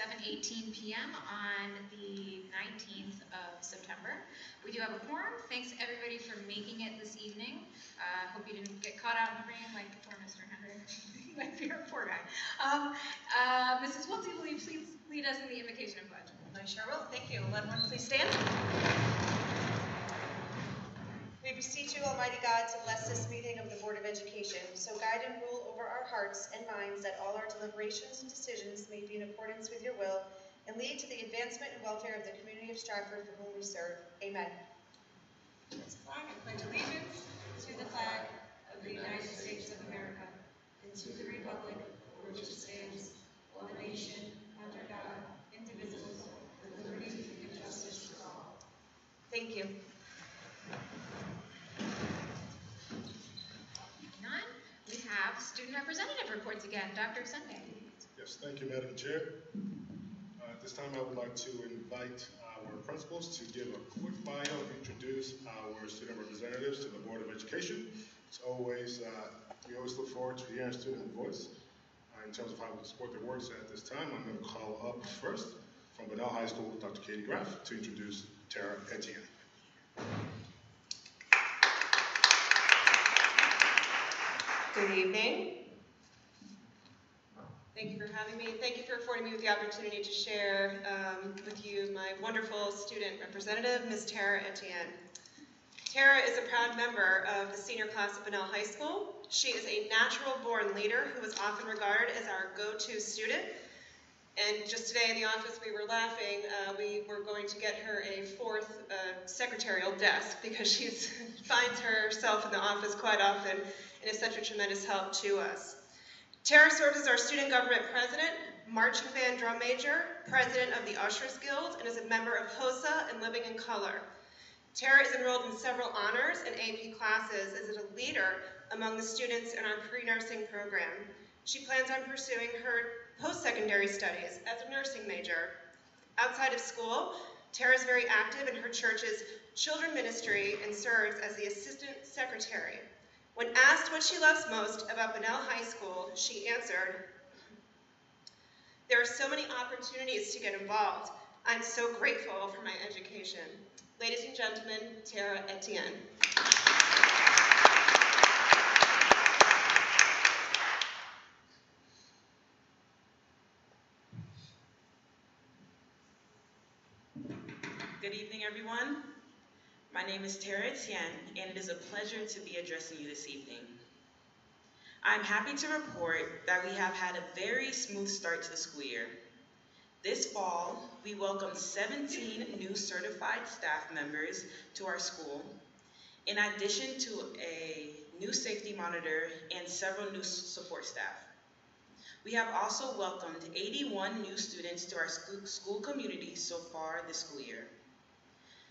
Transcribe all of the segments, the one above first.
7:18 p.m. on the 19th of September. We do have a quorum. Thanks everybody for making it this evening. Hope you didn't get caught out in the rain like poor Mr. Hendrick. Like your poor guy. Mrs. Wiltsey, will you please lead us in the invocation and pledge? I sure will. Thank you. Let everyone please stand. We beseech you, Almighty God, to bless this meeting of the Board of Education, so guide and rule over our hearts and minds that all our deliberations and decisions may be in accordance with your will and lead to the advancement and welfare of the community of Stratford for whom we serve. Amen. Let's flag and pledge allegiance to the flag of the United States of America and to the republic for which it stands, one nation, under God, indivisible, with liberty and justice for all. Thank you. None. We have student representative reports again. Dr. Sunday. Yes, thank you, Madam Chair. At this time, I would like to invite our principals to give a quick bio and introduce our student representatives to the Board of Education. It's always, we always look forward to hearing student voice. In terms of how we support their works at this time, I'm going to call up first from Bunnell High School, Dr. Katie Graff, to introduce Tara Etienne. Good evening. Thank you for having me. Thank you for affording me with the opportunity to share with you my wonderful student representative, Ms. Tara Etienne. Tara is a proud member of the senior class of Bunnell High School. She is a natural-born leader who is often regarded as our go-to student. And just today in the office we were laughing, we were going to get her a fourth secretarial desk because she finds herself in the office quite often and is such a tremendous help to us. Tara serves as our student government president, marching band drum major, president of the Ushers Guild, and is a member of HOSA and Living in Color. Tara is enrolled in several honors and AP classes as a leader among the students in our pre-nursing program. She plans on pursuing her post-secondary studies as a nursing major. Outside of school, Tara is very active in her church's children ministry and serves as the assistant secretary. When asked what she loves most about Bunnell High School, she answered, "There are so many opportunities to get involved. I'm so grateful for my education." Ladies and gentlemen, Tara Etienne. Good evening, everyone. My name is Tara Etienne, and it is a pleasure to be addressing you this evening. I'm happy to report that we have had a very smooth start to the school year. This fall, we welcomed 17 new certified staff members to our school, in addition to a new safety monitor and several new support staff. We have also welcomed 81 new students to our school community so far this school year.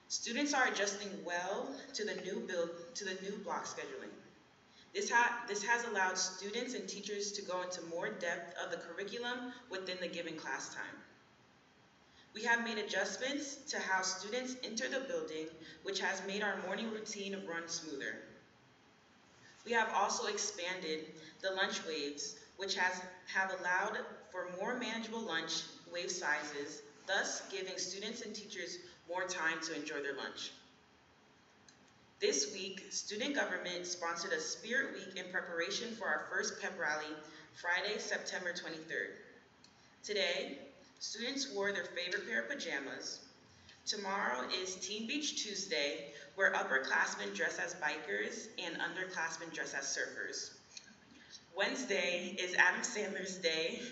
Students are adjusting well to the new block scheduling. This has allowed students and teachers to go into more depth of the curriculum within the given class time. We have made adjustments to how students enter the building, which has made our morning routine run smoother. We have also expanded the lunch waves, which have allowed for more manageable lunch wave sizes, thus giving students and teachers more time to enjoy their lunch. This week, Student Government sponsored a Spirit Week in preparation for our first pep rally, Friday, September 23rd. Today, students wore their favorite pair of pajamas. Tomorrow is Teen Beach Tuesday, where upperclassmen dress as bikers and underclassmen dress as surfers. Wednesday is Adam Sandler's Day.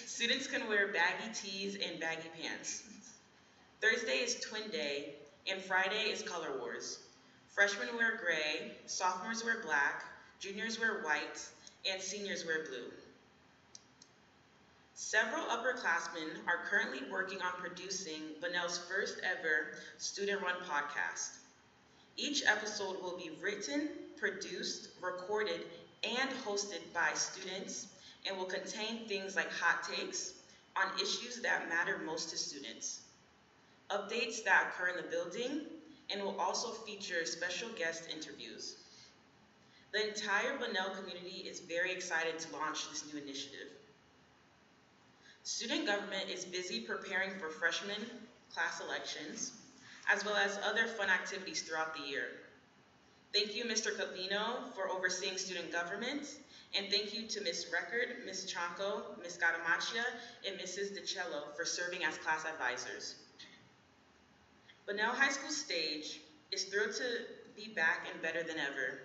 Students can wear baggy tees and baggy pants. Thursday is Twin Day, and Friday is Color Wars. Freshmen wear gray, sophomores wear black, juniors wear white, and seniors wear blue. Several upperclassmen are currently working on producing Bunnell's first ever student-run podcast. Each episode will be written, produced, recorded, and hosted by students and will contain things like hot takes on issues that matter most to students, updates that occur in the building, and will also feature special guest interviews. The entire Bunnell community is very excited to launch this new initiative. Student government is busy preparing for freshman class elections, as well as other fun activities throughout the year. Thank you, Mr. Covino, for overseeing student government, and thank you to Ms. Record, Ms. Chanco, Ms. Gadamachia, and Mrs. DiCello for serving as class advisors. Bunnell High School stage is thrilled to be back and better than ever.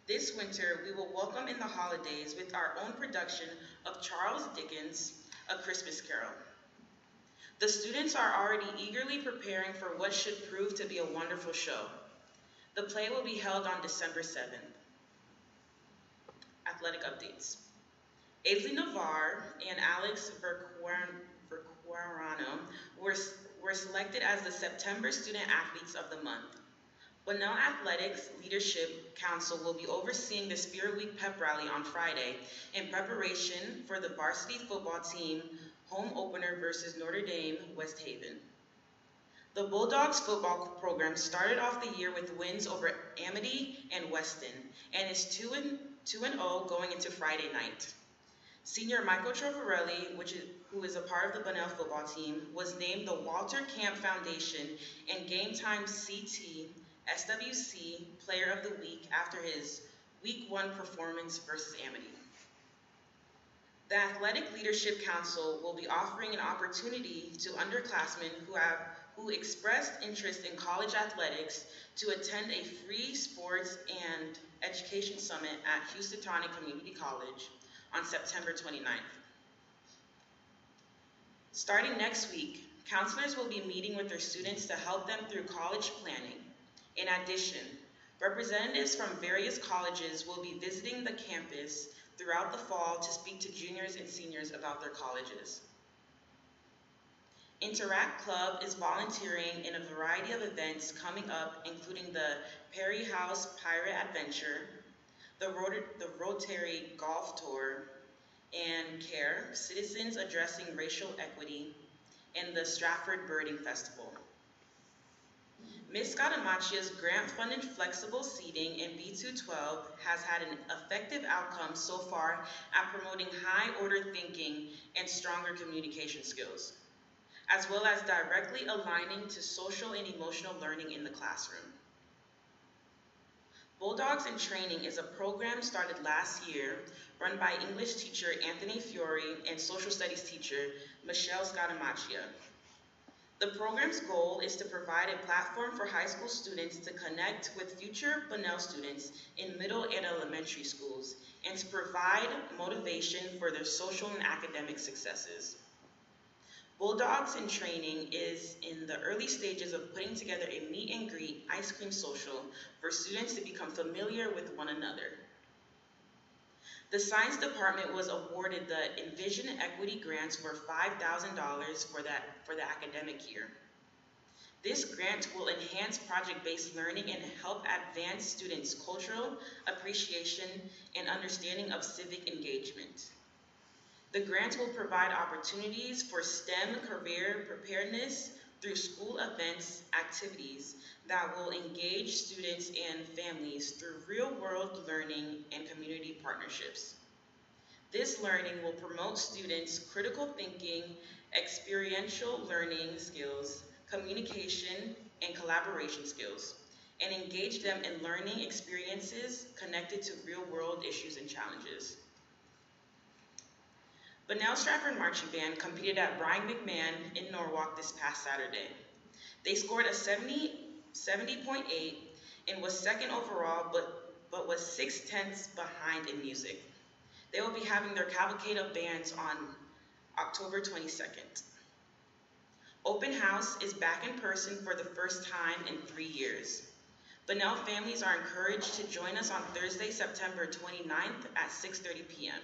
This winter, we will welcome in the holidays with our own production of Charles Dickens' A Christmas Carol. The students are already eagerly preparing for what should prove to be a wonderful show. The play will be held on December 7th. Athletic updates. Avery Navarre and Alex Verquarano were selected as the September Student Athletes of the Month. Bunnell Athletics Leadership Council will be overseeing the Spirit Week pep rally on Friday in preparation for the varsity football team home opener versus Notre Dame West Haven. The Bulldogs football program started off the year with wins over Amity and Weston and is 2-0 going into Friday night. Senior Michael Trovarelli, who is a part of the Bunnell football team, was named the Walter Camp Foundation and Game Time CT SWC Player of the Week after his Week 1 performance versus Amity. The Athletic Leadership Council will be offering an opportunity to underclassmen who expressed interest in college athletics to attend a free sports and education summit at Housatonic Community College on September 29th. Starting next week, counselors will be meeting with their students to help them through college planning. In addition, representatives from various colleges will be visiting the campus throughout the fall to speak to juniors and seniors about their colleges. Interact Club is volunteering in a variety of events coming up, including the Perry House Pirate Adventure, the Rotary Golf Tour, and CARE, Citizens Addressing Racial Equity, and the Stratford Birding Festival. Ms. Gadamachia's grant-funded flexible seating in B212 has had an effective outcome so far at promoting high-order thinking and stronger communication skills, as well as directly aligning to social and emotional learning in the classroom. Bulldogs in Training is a program started last year run by English teacher Anthony Fiore and social studies teacher Michelle Scatamaccia. The program's goal is to provide a platform for high school students to connect with future Bunnell students in middle and elementary schools and to provide motivation for their social and academic successes. Bulldogs in Training is in the early stages of putting together a meet and greet ice cream social for students to become familiar with one another. The science department was awarded the Envision Equity Grants for $5,000 for the academic year. This grant will enhance project-based learning and help advance students' cultural appreciation and understanding of civic engagement. The grant will provide opportunities for STEM career preparedness through school events, activities that will engage students and families through real-world learning and community partnerships. This learning will promote students' critical thinking, experiential learning skills, communication, and collaboration skills, and engage them in learning experiences connected to real-world issues and challenges. Bunnell Stratford Marching Band competed at Brian McMahon in Norwalk this past Saturday. They scored a 70.8 and was second overall, but was 6/10 behind in music. They will be having their cavalcade of bands on October 22nd. Open House is back in person for the first time in 3 years. Bunnell families are encouraged to join us on Thursday, September 29th at 6:30 p.m.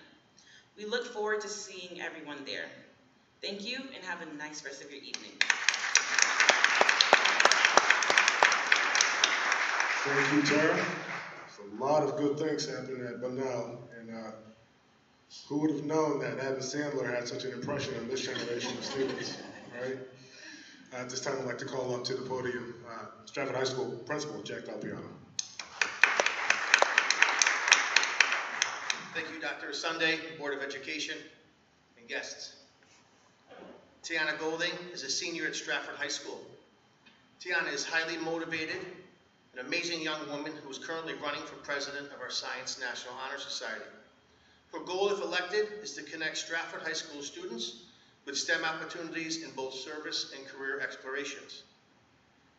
We look forward to seeing everyone there. Thank you and have a nice rest of your evening. Thank you, Tara. There's a lot of good things happening at Bunnell, and who would have known that Adam Sandler had such an impression on this generation of students, right? At this time, I'd like to call up to the podium Stratford High School Principal Jack Dalpiano. Thank you, Dr. Sunday, Board of Education, and guests. Tiana Golding is a senior at Stratford High School. Tiana is highly motivated, an amazing young woman who is currently running for president of our Science National Honor Society. Her goal, if elected, is to connect Stratford High School students with STEM opportunities in both service and career explorations.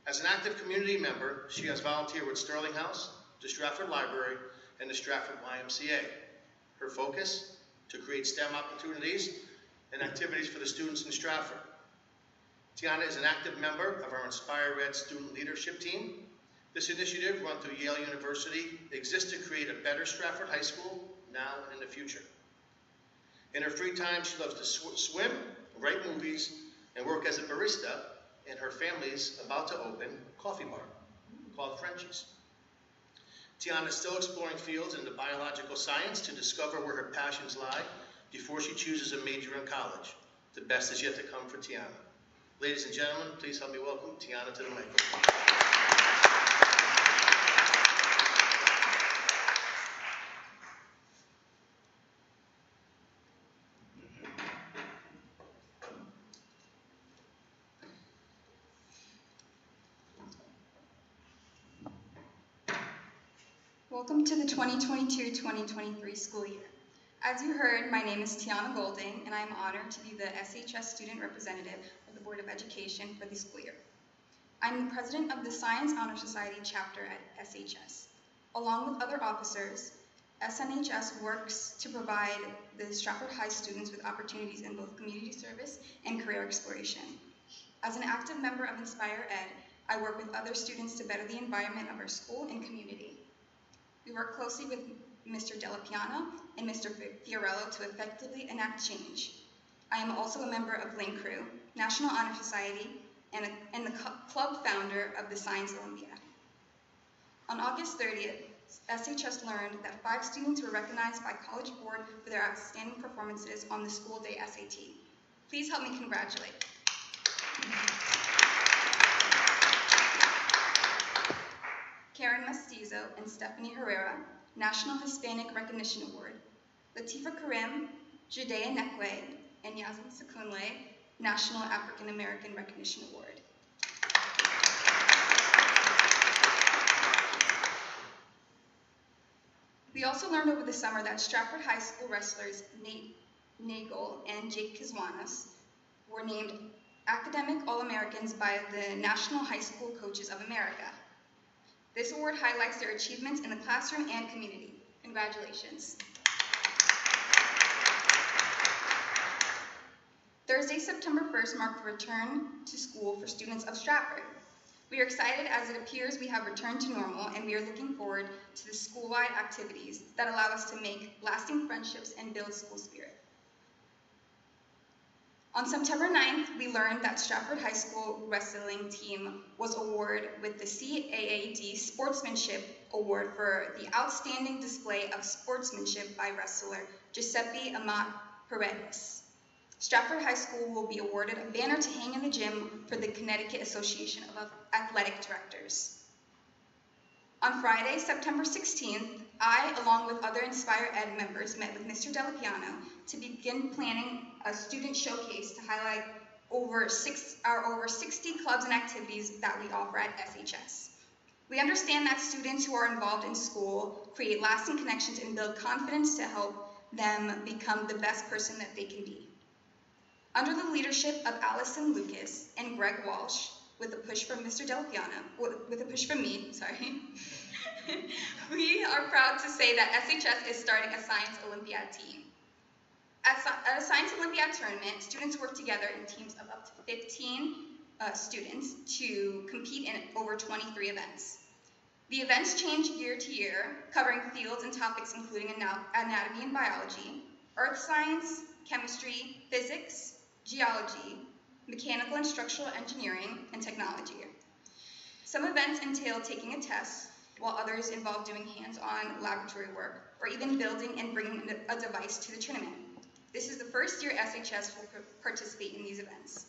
As an active community member, she has volunteered with Sterling House, the Stratford Library, and the Stratford YMCA. Her focus, to create STEM opportunities and activities for the students in Stratford. Tiana is an active member of our Inspire Ed student leadership team. This initiative, run through Yale University, exists to create a better Stratford High School now and in the future. In her free time, she loves to swim, write movies, and work as a barista in her family's about to open coffee bar called Frenchie's. Tiana is still exploring fields in the biological science to discover where her passions lie before she chooses a major in college. The best is yet to come for Tiana. Ladies and gentlemen, please help me welcome Tiana to the microphone. Welcome to the 2022-2023 school year. As you heard, my name is Tiana Golding, and I am honored to be the SHS student representative of the Board of Education for the school year. I'm the president of the Science Honor Society chapter at SHS. Along with other officers, SNHS works to provide the Stratford High students with opportunities in both community service and career exploration. As an active member of Inspire Ed, I work with other students to better the environment of our school and community. We work closely with Mr. Delapiano and Mr. Fiorello to effectively enact change. I am also a member of Link Crew, National Honor Society, and the club founder of the Science Olympia. On August 30th, SHS learned that 5 students were recognized by College Board for their outstanding performances on the school day SAT. Please help me congratulate. Karen Mestizo and Stephanie Herrera, National Hispanic Recognition Award. Latifa Karim, Judea Nekwe, and Yasmin Sekunle, National African American Recognition Award. We also learned over the summer that Stratford High School wrestlers Nate Nagel and Jake Kizwanis were named Academic All-Americans by the National High School Coaches of America. This award highlights their achievements in the classroom and community. Congratulations. Thursday, September 1st marked the return to school for students of Stratford. We are excited as it appears we have returned to normal, and we are looking forward to the school-wide activities that allow us to make lasting friendships and build school spirit. On September 9th, we learned that Stratford High School wrestling team was awarded with the CAAD Sportsmanship Award for the outstanding display of sportsmanship by wrestler Giuseppe Amat Paredes. Stratford High School will be awarded a banner to hang in the gym for the Connecticut Association of Athletic Directors. On Friday, September 16th, I, along with other Inspire Ed members, met with Mr. Delapiano to begin planning a student showcase to highlight our over 60 clubs and activities that we offer at SHS. We understand that students who are involved in school create lasting connections and build confidence to help them become the best person that they can be. Under the leadership of Allison Lucas and Greg Walsh, with a push from Mr. Delapiano, with a push from me, sorry, we are proud to say that SHS is starting a Science Olympiad team. At a Science Olympiad tournament, students work together in teams of up to 15 students to compete in over 23 events. The events change year to year, covering fields and topics including anatomy and biology, earth science, chemistry, physics, geology, mechanical and structural engineering, and technology. Some events entail taking a test, while others involve doing hands-on laboratory work, or even building and bringing a device to the tournament. This is the first year SHS will participate in these events.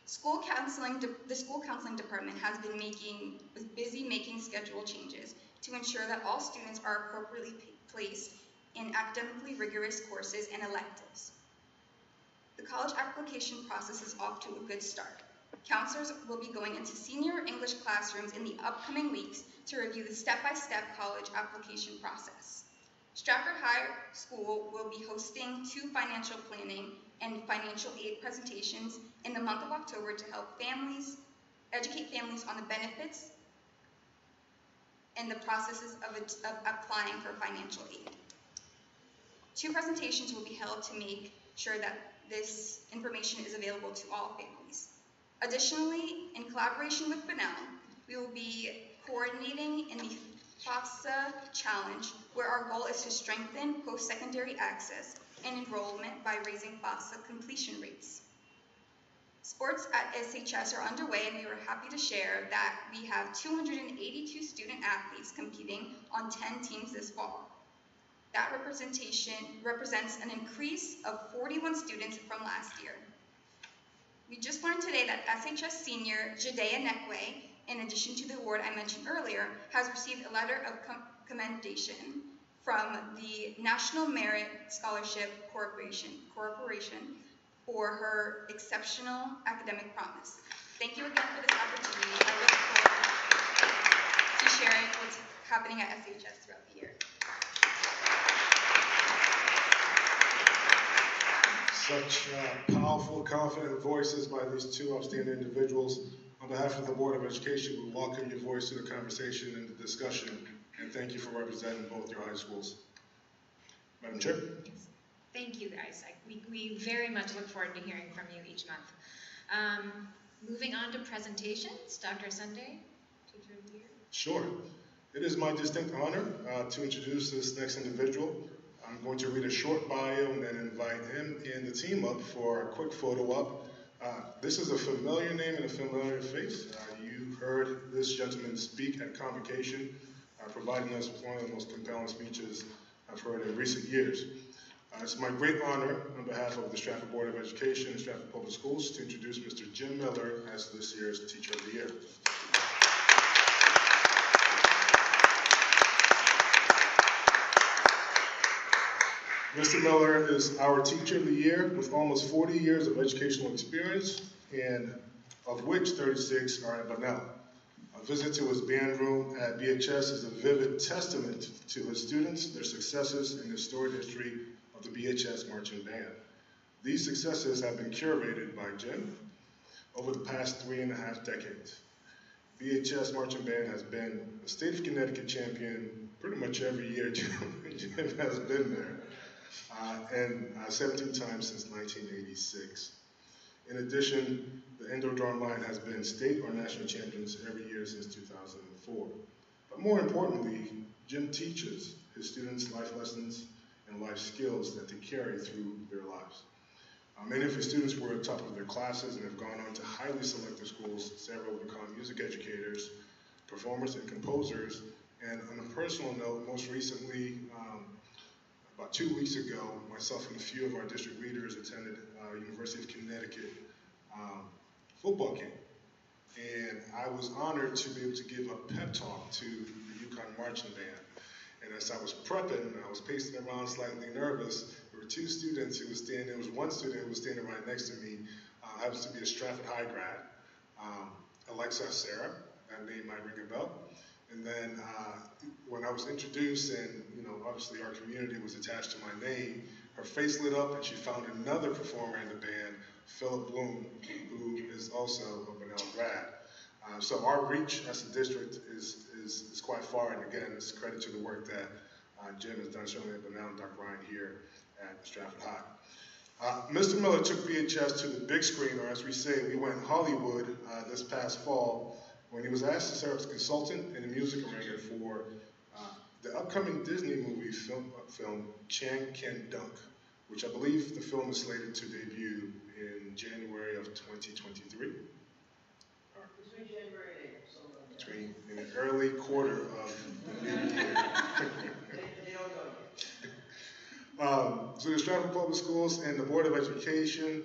The school counseling department has been busy making schedule changes to ensure that all students are appropriately placed in academically rigorous courses and electives. The college application process is off to a good start. Counselors will be going into senior English classrooms in the upcoming weeks to review the step-by-step college application process. Stratford High School will be hosting 2 financial planning and financial aid presentations in the month of October to help educate families on the benefits and the processes of applying for financial aid. 2 presentations will be held to make sure that this information is available to all families. Additionally, in collaboration with Bunnell, we will be coordinating in the FAFSA Challenge, where our goal is to strengthen post-secondary access and enrollment by raising FAFSA completion rates. Sports at SHS are underway, and we were happy to share that we have 282 student athletes competing on 10 teams this fall. That representation represents an increase of 41 students from last year. We just learned today that SHS senior Jadea Nekwe, in addition to the award I mentioned earlier, has received a letter of commendation from the National Merit Scholarship Corporation for her exceptional academic promise. Thank you again for this opportunity. I look forward to sharing what's happening at SHS throughout the year. Such powerful, confident voices by these 2 outstanding individuals. On behalf of the Board of Education, we welcome your voice to the conversation and the discussion, and thank you for representing both your high schools. Madam Chair? Thank you, guys. We very much look forward to hearing from you each month. Moving on to presentations, Dr. Sunday, Teacher of the Year. Sure. It is my distinct honor to introduce this next individual. I'm going to read a short bio and then invite him and the team up for a quick photo op. This is a familiar name and a familiar face. You heard this gentleman speak at Convocation, providing us with one of the most compelling speeches I've heard in recent years. It's my great honor on behalf of the Stratford Board of Education and Stratford Public Schools to introduce Mr. Jim Miller as this year's Teacher of the Year. Mr. Miller is our Teacher of the Year with almost 40 years of educational experience, and of which 36 are at Bunnell. A visit to his band room at BHS is a vivid testament to his students, their successes, and the storied history of the BHS Marching Band. These successes have been curated by Jim over the past 3.5 decades. BHS Marching Band has been a state of Connecticut champion pretty much every year Jim has been there. And 17 times since 1986. In addition, the indoor drum line has been state or national champions every year since 2004. But more importantly, Jim teaches his students life lessons and life skills that they carry through their lives. Many of his students were at the top of their classes and have gone on to highly selective schools. Several have become music educators, performers, and composers. And on a personal note, most recently, about 2 weeks ago, myself and a few of our district leaders attended University of Connecticut football game. And I was honored to be able to give a pep talk to the UConn Marching Band. And as I was prepping, I was pacing around slightly nervous. There were 2 students who was standing, there was one student who was standing right next to me, happens to be a Stratford High grad, Alexa Sarah, that name might ring a bell. And then when I was introduced, and obviously our community was attached to my name, her face lit up and she found another performer in the band, Philip Bloom, who is also a Bunnell grad. So our reach as a district is quite far, and again, it's credit to the work that Jim has done, certainly at Bunnell, and Dr. Ryan here at Stratford High. Mr. Miller took BHS to the big screen, or as we say, we went Hollywood this past fall, when he was asked to serve as a consultant and a music arranger for the upcoming Disney movie film Chan Can Dunk, which I believe the film is slated to debut in January of 2023. Between January and April, Between in the early quarter of the new year. they don't know. So the Stratford Public Schools and the Board of Education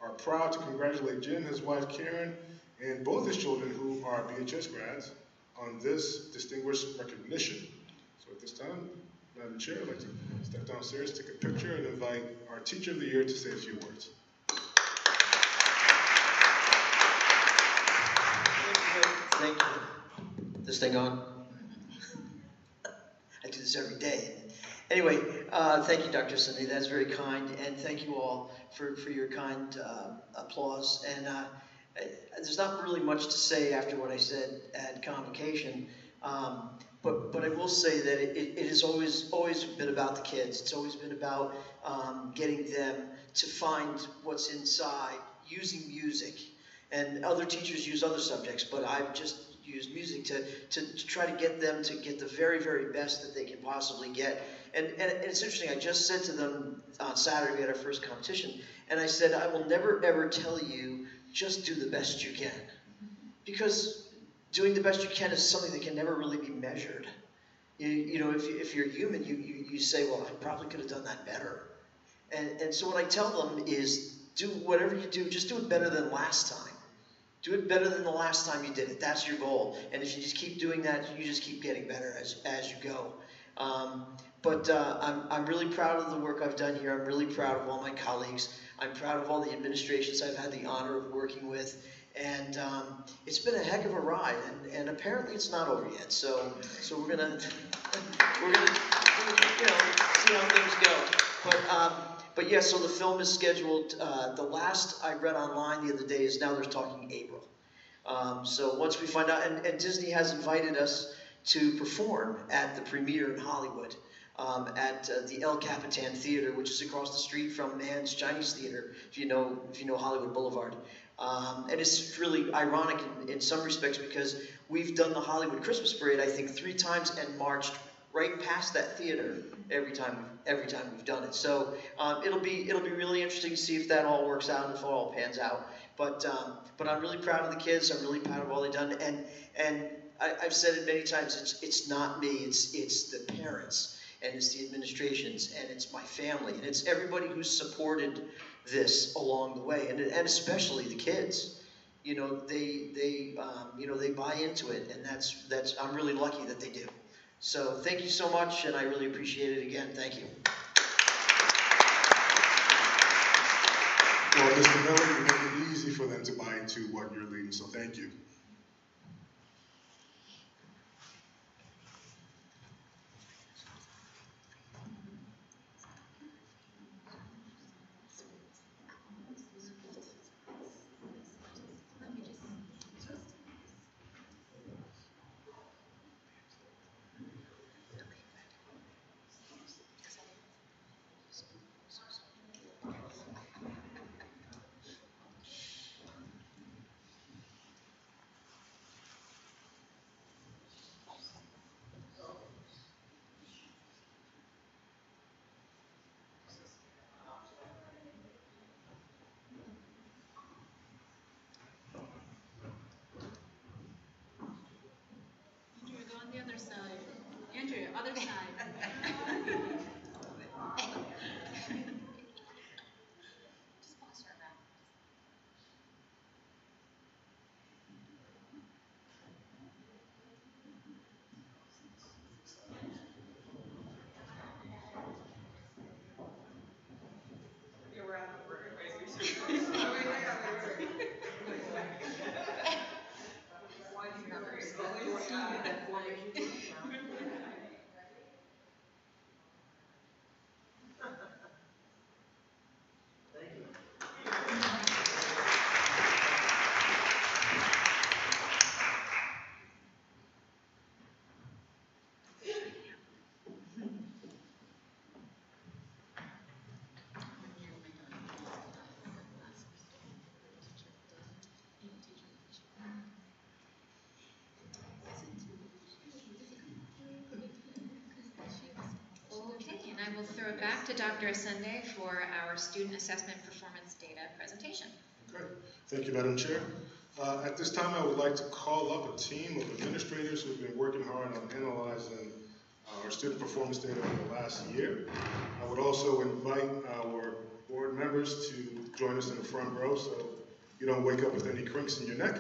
are proud to congratulate Jim, his wife Karen, and both his children who are BHS grads on this distinguished recognition. So at this time, Madam Chair, I'd like to step downstairs, take a picture, and invite our Teacher of the Year to say a few words. Thank you. This thing on? I do this every day. Anyway, thank you, Dr. Cindy. That's very kind, and thank you all for your kind applause. And there's not really much to say after what I said at convocation, but I will say that it has always been about the kids. It's always been about getting them to find what's inside, using music. And other teachers use other subjects, but I've just used music to try to get them to get the very, very best that they can possibly get. And it's interesting, I just said to them on Saturday, we had our first competition, and I said, I will never, ever tell you, just do the best you can. Because doing the best you can is something that can never really be measured. You know, if you're human, you say, well, I probably could have done that better. And so what I tell them is, do whatever you do, just do it better than last time. Do it better than the last time you did it. That's your goal. And if you just keep doing that, you just keep getting better as you go. But I'm really proud of the work I've done here. I'm really proud of all my colleagues. I'm proud of all the administrations I've had the honor of working with. And it's been a heck of a ride. And apparently it's not over yet. So we're gonna see how things go. But yeah, so the film is scheduled, the last I read online the other day is now they're talking April. So once we find out, and Disney has invited us to perform at the premiere in Hollywood, at the El Capitan Theater, which is across the street from Mann's Chinese Theater, if you know Hollywood Boulevard. And it's really ironic in some respects because we've done the Hollywood Christmas Parade, I think, 3 times and marched right past that theater every time we've done it. So it'll be really interesting to see if that all works out and if it all pans out. But I'm really proud of the kids. I'm really proud of all they've done. And I've said it many times. It's not me. It's the parents and it's the administrations and it's my family and it's everybody who's supported this along the way and especially the kids. You know they buy into it and that's I'm really lucky that they do. So thank you so much, and I really appreciate it again. Thank you. Well, Mr. Miller, you make it easy for them to buy into what you're leading, so thank you. On the other side. Andrea, other side. Just pass her around. Okay, and I will throw it back to Dr. Asende for our student assessment performance data presentation. Okay, thank you, Madam Chair. At this time, I would like to call up a team of administrators who have been working hard on analyzing our student performance data over the last year. I would also invite our board members to join us in the front row so you don't wake up with any crinks in your neck.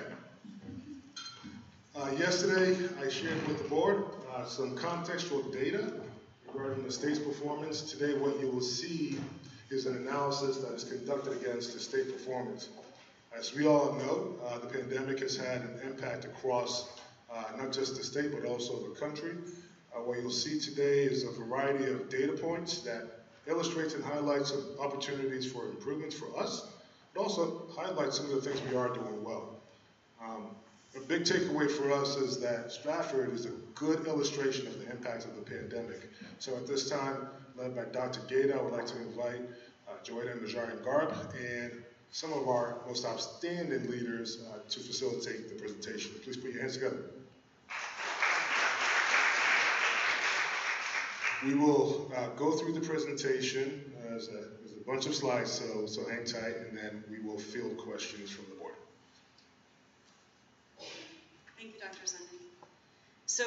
Yesterday, I shared with the board some contextual data regarding the state's performance. Today, what you will see is an analysis that is conducted against the state performance. As we all know, the pandemic has had an impact across not just the state, but also the country. What you'll see today is a variety of data points that illustrates and highlights some opportunities for improvements for us, but also highlights some of the things we are doing well. A big takeaway for us is that Stratford is a good illustration of the impact of the pandemic. So at this time, led by Dr. Gaeta, I would like to invite Joanna Najarin-Garb and some of our most outstanding leaders to facilitate the presentation. Please put your hands together. We will go through the presentation. There's a bunch of slides, so hang tight, and then we will field questions from the board. Thank you, Dr. Sunday. So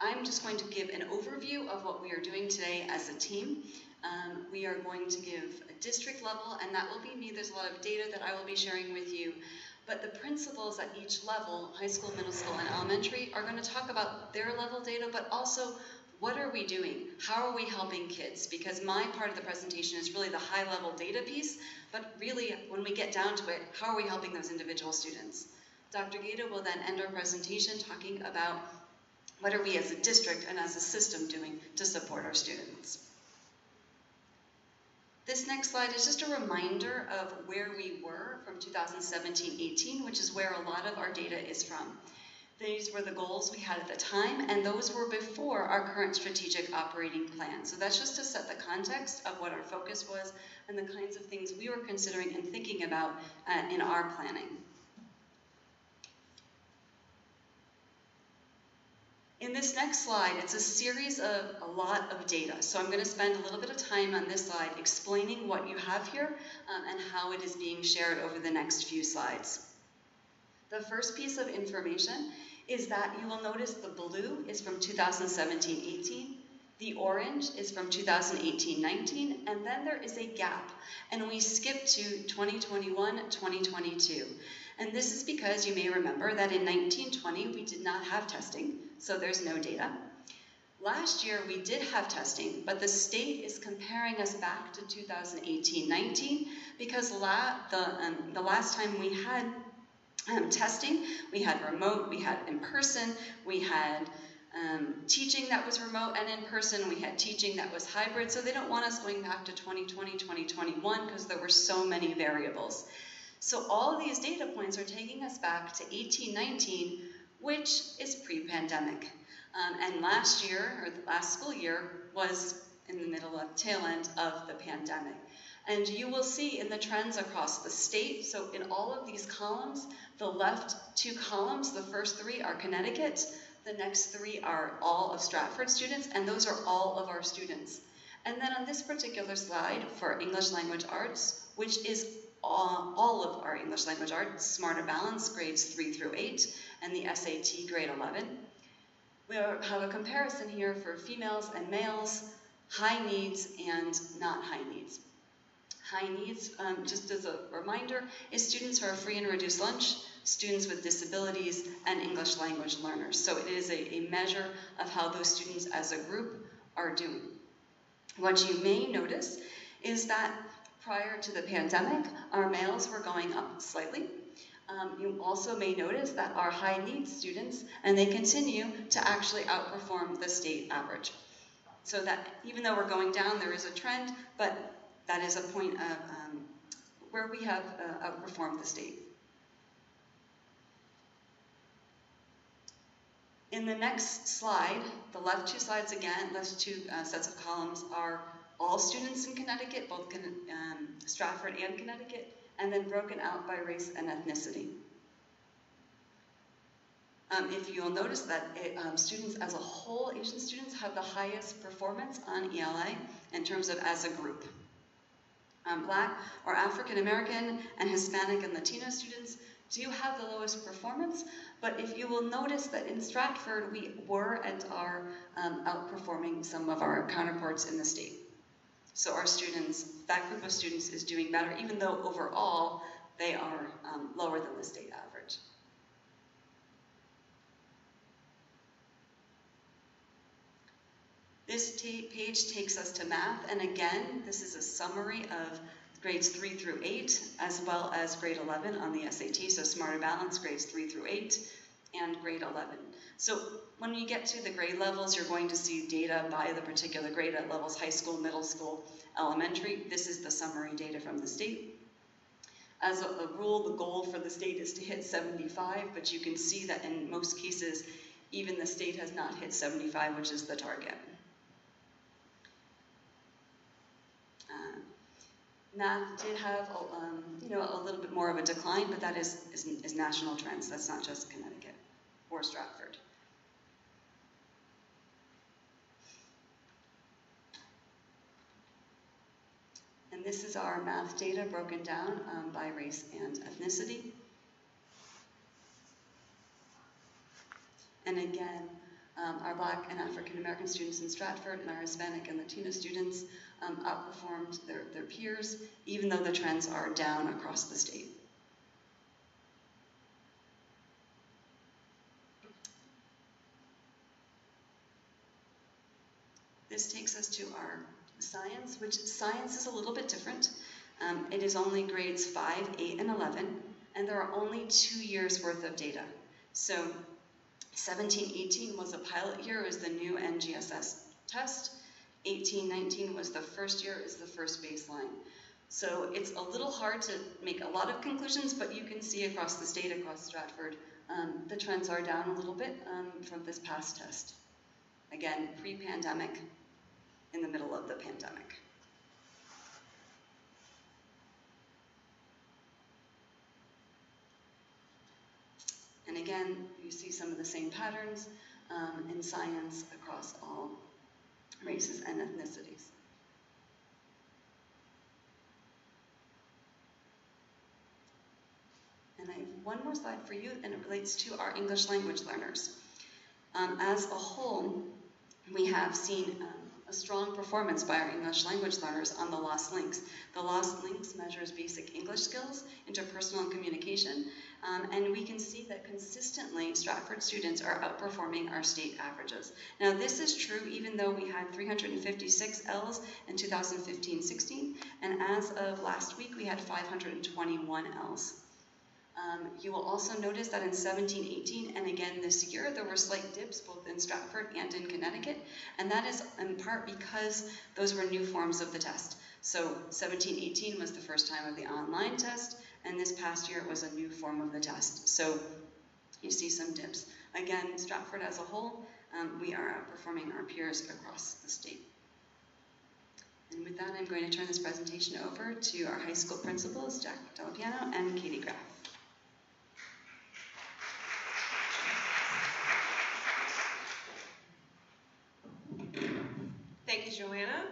I'm just going to give an overview of what we are doing today as a team. We are going to give a district level, and that will be me. There's a lot of data that I will be sharing with you. But the principals at each level, high school, middle school, and elementary, are going to talk about their level data, but also what are we doing? How are we helping kids? Because my part of the presentation is really the high-level data piece, but really, when we get down to it, how are we helping those individual students? Dr. Gaeta will then end our presentation talking about what are we as a district and as a system doing to support our students. This next slide is just a reminder of where we were from 2017-18, which is where a lot of our data is from. These were the goals we had at the time, and those were before our current strategic operating plan. So that's just to set the context of what our focus was and the kinds of things we were considering and thinking about in our planning. In this next slide, it's a series of a lot of data. So I'm going to spend a little bit of time on this slide explaining what you have here and how it is being shared over the next few slides. The first piece of information is that you will notice the blue is from 2017-18, the orange is from 2018-19, and then there is a gap, and we skip to 2021-2022. And this is because you may remember that in 1920 we did not have testing, so there's no data. Last year we did have testing, but the state is comparing us back to 2018-19 because the last time we had testing, we had remote, we had in person, we had teaching that was remote and in person, we had teaching that was hybrid, so they don't want us going back to 2020, 2021 because there were so many variables. So all of these data points are taking us back to 18-19, which is pre-pandemic. And last year, or the last school year, was in the middle of tail end of the pandemic. And you will see in the trends across the state, so in all of these columns, the left two columns, the first three are Connecticut, the next three are all of Stratford students, and those are all of our students. And then on this particular slide for English Language Arts, which is all of our English Language Arts, Smarter Balance, grades 3 through 8, and the SAT, grade 11. We have a comparison here for females and males, high needs and not high needs. High needs, just as a reminder, is students who are free and reduced lunch, students with disabilities, and English language learners. So it is a measure of how those students as a group are doing. What you may notice is that prior to the pandemic, our males were going up slightly. You also may notice that our high needs students, and they continue to actually outperform the state average. So that even though we're going down, there is a trend, but that is a point of where we have outperformed the state. In the next slide, the left two slides again, left two sets of columns are all students in Connecticut, both Stratford and Connecticut, and then broken out by race and ethnicity. If you'll notice that students as a whole, Asian students, have the highest performance on ELA in terms of as a group. Black or African American and Hispanic and Latino students do have the lowest performance, but if you will notice that in Stratford, we were and are outperforming some of our counterparts in the state. So our students, that group of students is doing better, even though overall they are lower than the state average. This page takes us to math, and again, this is a summary of grades 3 through 8, as well as grade 11 on the SAT, so Smarter Balance, grades 3 through 8, and grade 11. So when you get to the grade levels, you're going to see data by the particular grade at levels, high school, middle school, elementary. This is the summary data from the state. As a rule, the goal for the state is to hit 75, but you can see that in most cases, even the state has not hit 75, which is the target. Math did have a little bit more of a decline, but that is national trends. That's not just Connecticut or Stratford. And this is our math data broken down by race and ethnicity. And again, our Black and African American students in Stratford and our Hispanic and Latino students outperformed their peers, even though the trends are down across the state. This takes us to our science, which science is a little bit different. It is only grades 5, 8, and 11, and there are only 2 years worth of data. So 17-18 was a pilot year, it was the new NGSS test. 18-19 was the first year, is the first baseline. So it's a little hard to make a lot of conclusions, but you can see across the state, across Stratford, the trends are down a little bit from this past test. Again, pre-pandemic, in the middle of the pandemic. And again, you see some of the same patterns in science across all races and ethnicities. And I have one more slide for you, and it relates to our English language learners. As a whole, we have seen a strong performance by our English language learners on the Lost Links. The Lost Links measures basic English skills, interpersonal communication, and we can see that consistently Stratford students are outperforming our state averages. Now this is true even though we had 356 L's in 2015-16, and as of last week we had 521 L's. You will also notice that in 17-18 and again this year, there were slight dips both in Stratford and in Connecticut, and that is in part because those were new forms of the test. So 17-18 was the first time of the online test, and this past year it was a new form of the test. So you see some dips. Again, Stratford as a whole, we are outperforming our peers across the state. And with that, I'm going to turn this presentation over to our high school principals, Jack Delapiano and Katie Graff. Thank you, Joanna.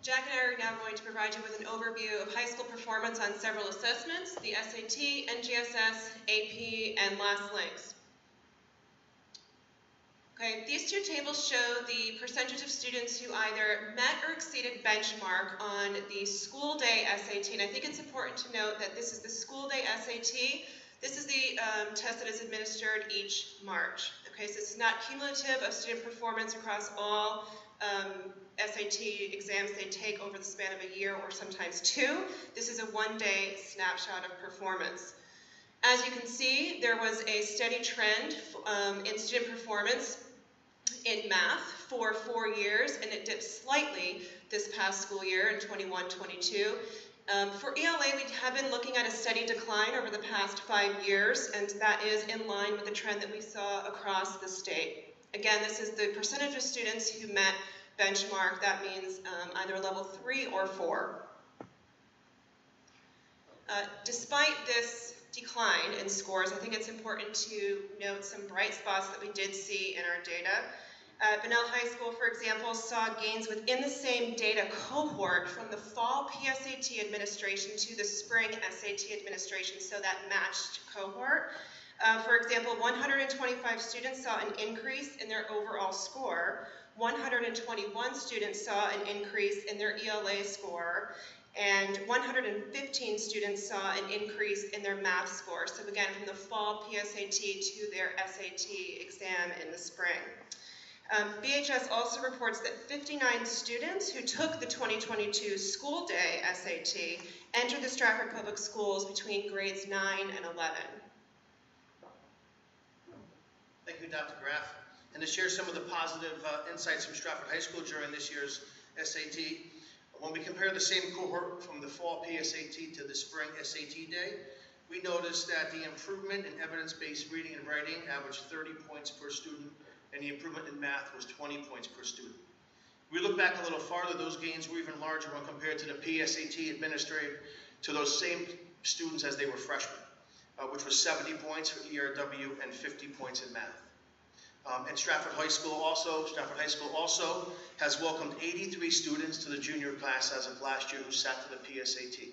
Jack and I are now going to provide you with an overview of high school performance on several assessments, the SAT, NGSS, AP, and Last Links. Okay, these two tables show the percentage of students who either met or exceeded benchmark on the school day SAT, and I think it's important to note that this is the school day SAT. This is the test that is administered each March. Okay, so this is not cumulative of student performance across all SAT exams they take over the span of a year or sometimes 2. This is a one-day snapshot of performance. As you can see, there was a steady trend in student performance in math for 4 years, and it dipped slightly this past school year in 21-22. For ELA, we have been looking at a steady decline over the past 5 years, and that is in line with the trend that we saw across the state. Again, this is the percentage of students who met benchmark. That means either level 3 or 4. Despite this decline in scores, I think it's important to note some bright spots that we did see in our data. Bunnell High School, for example, saw gains within the same data cohort from the fall PSAT administration to the spring SAT administration, so that matched cohort. For example, 125 students saw an increase in their overall score, 121 students saw an increase in their ELA score, and 115 students saw an increase in their math score. So again, from the fall PSAT to their SAT exam in the spring. BHS also reports that 59 students who took the 2022 school day SAT entered the Stratford Public Schools between grades 9 and 11. Thank you, Dr. Graff. And to share some of the positive insights from Stratford High School during this year's SAT, when we compare the same cohort from the fall PSAT to the spring SAT day, we noticed that the improvement in evidence-based reading and writing averaged 30 points per student, and the improvement in math was 20 points per student. We look back a little farther, those gains were even larger when compared to the PSAT administered to those same students as they were freshmen, which was 70 points for ERW and 50 points in math. And Stratford High School also has welcomed 83 students to the junior class as of last year who sat to the PSAT.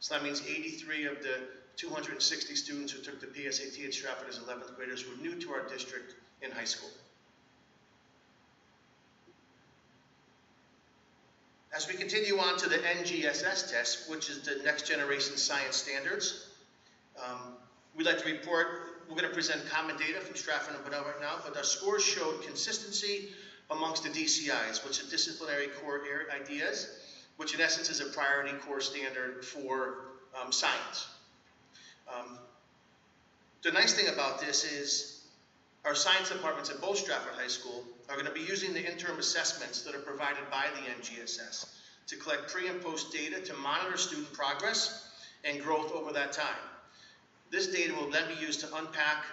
So that means 83 of the 260 students who took the PSAT at Stratford as 11th graders were new to our district in high school. As we continue on to the NGSS test, which is the Next Generation Science Standards, we'd like to report, we're going to present common data from Stratford and Bunnell right now, but our scores showed consistency amongst the DCIs, which are disciplinary core ideas, which in essence is a priority core standard for science. The nice thing about this is our science departments at both Stratford High School are going to be using the interim assessments that are provided by the NGSS to collect pre and post data to monitor student progress and growth over that time. This data will then be used to unpack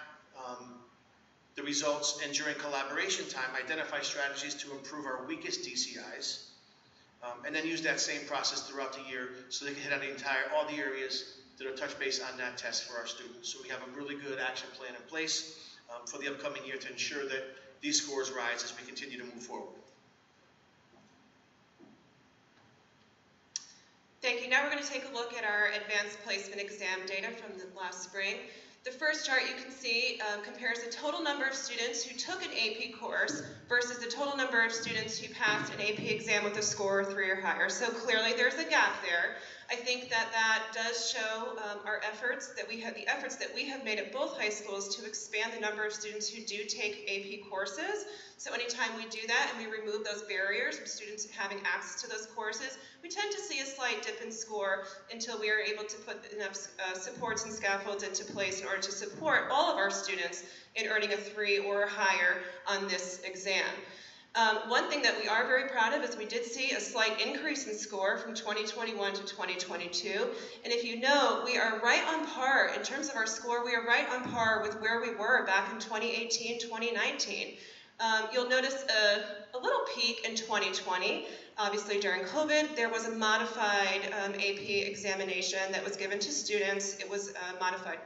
the results and during collaboration time identify strategies to improve our weakest DCIs and then use that same process throughout the year so they can hit on all the areas that are touch base on that test for our students. So we have a really good action plan in place for the upcoming year to ensure that these scores rise as we continue to move forward. Thank you. Now we're going to take a look at our advanced placement exam data from the last spring. The first chart you can see compares the total number of students who took an AP course versus the total number of students who passed an AP exam with a score of 3 or higher. So clearly there's a gap there. I think that does show our efforts that we have made at both high schools to expand the number of students who do take AP courses. So anytime we do that and we remove those barriers of students having access to those courses, we tend to see a slight dip in score until we are able to put enough supports and scaffolds into place in order to support all of our students in earning a 3 or higher on this exam. One thing that we are very proud of is we did see a slight increase in score from 2021 to 2022. And if you know, we are right on par in terms of our score. We are right on par with where we were back in 2018, 2019. You'll notice a little peak in 2020. Obviously, during COVID, there was a modified AP examination that was given to students. It was modified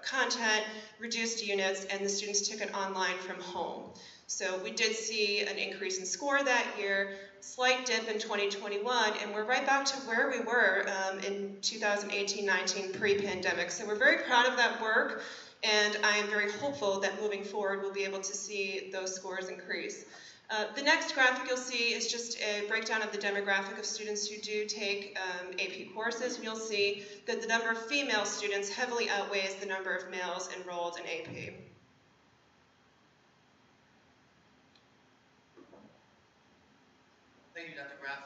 content, reduced units, and the students took it online from home. So we did see an increase in score that year, slight dip in 2021, and we're right back to where we were in 2018-19 pre-pandemic. So we're very proud of that work, and I am very hopeful that moving forward we'll be able to see those scores increase. The next graphic you'll see is just a breakdown of the demographic of students who do take AP courses, and you'll see that the number of female students heavily outweighs the number of males enrolled in AP. Thank you, Dr. Graff.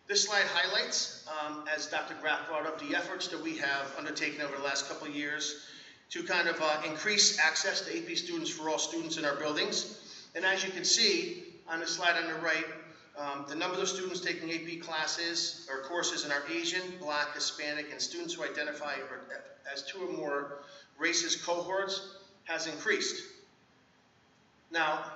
This slide highlights, as Dr. Graff brought up, the efforts that we have undertaken over the last couple of years to kind of increase access to AP students for all students in our buildings. And as you can see on the slide on the right, the number of students taking AP classes or courses in our Asian, Black, Hispanic, and students who identify as 2 or more races cohorts has increased. Now,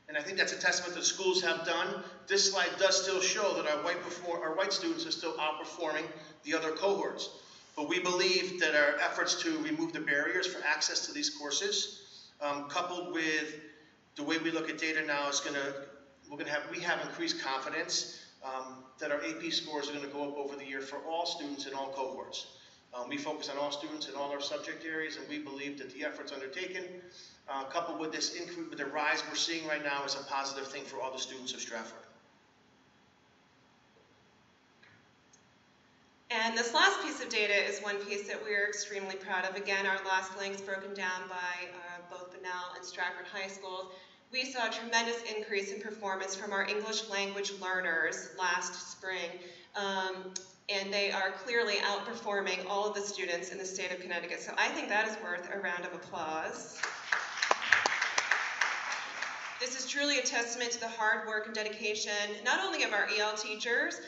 and I think that's a testament that schools have done. This slide does still show that our white students are still outperforming the other cohorts. But we believe that our efforts to remove the barriers for access to these courses, coupled with the way we look at data now, is we have increased confidence that our AP scores are going to go up over the year for all students in all cohorts. We focus on all students in all our subject areas, and we believe that the efforts undertaken, coupled with this increase, with the rise we're seeing right now, is a positive thing for all the students of Stratford. And this last piece of data is one piece that we're extremely proud of. Again, our last links broken down by both Bunnell and Stratford High Schools. We saw a tremendous increase in performance from our English language learners last spring. And they are clearly outperforming all of the students in the state of Connecticut. So I think that is worth a round of applause. This is truly a testament to the hard work and dedication, not only of our EL teachers,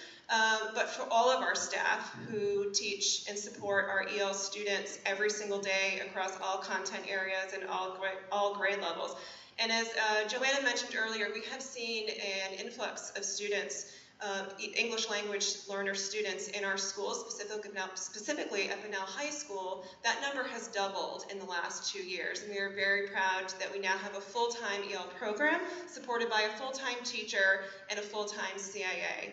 but for all of our staff who teach and support our EL students every single day across all content areas and all grade levels. And as Joanna mentioned earlier, we have seen an influx of students, English language learner students in our schools, specifically at Bunnell High School. That number has doubled in the last 2 years, and we are very proud that we now have a full-time EL program supported by a full-time teacher and a full-time CIA.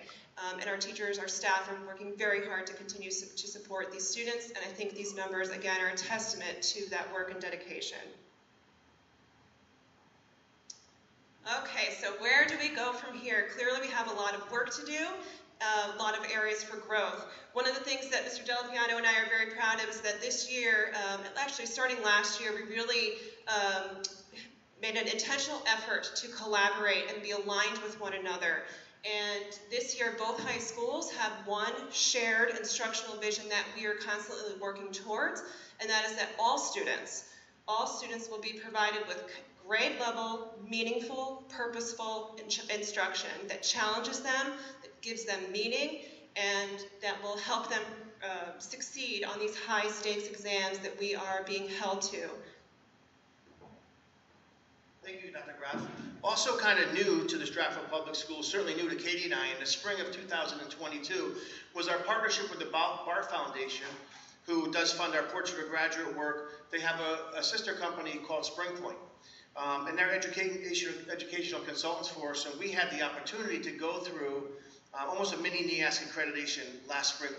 And our teachers, our staff are working very hard to continue to support these students, and I think these numbers, again, are a testament to that work and dedication. Okay, so where do we go from here? Clearly we have a lot of work to do, a lot of areas for growth. One of the things that Mr. Delapiano and I are very proud of is that this year, actually starting last year, we really made an intentional effort to collaborate and be aligned with one another. And this year, both high schools have one shared instructional vision that we are constantly working towards, and that is that all students will be provided with grade level, meaningful, purposeful instruction that challenges them, that gives them meaning, and that will help them succeed on these high stakes exams that we are being held to. Thank you, Dr. Graf. Also kind of new to the Stratford Public Schools, certainly new to Katie and I, in the spring of 2022, was our partnership with the Bar Foundation, who does fund our Portrait of Graduate work. They have a sister company called SpringPoint. And they're educational consultants for us, and we had the opportunity to go through almost a mini NEASC accreditation last spring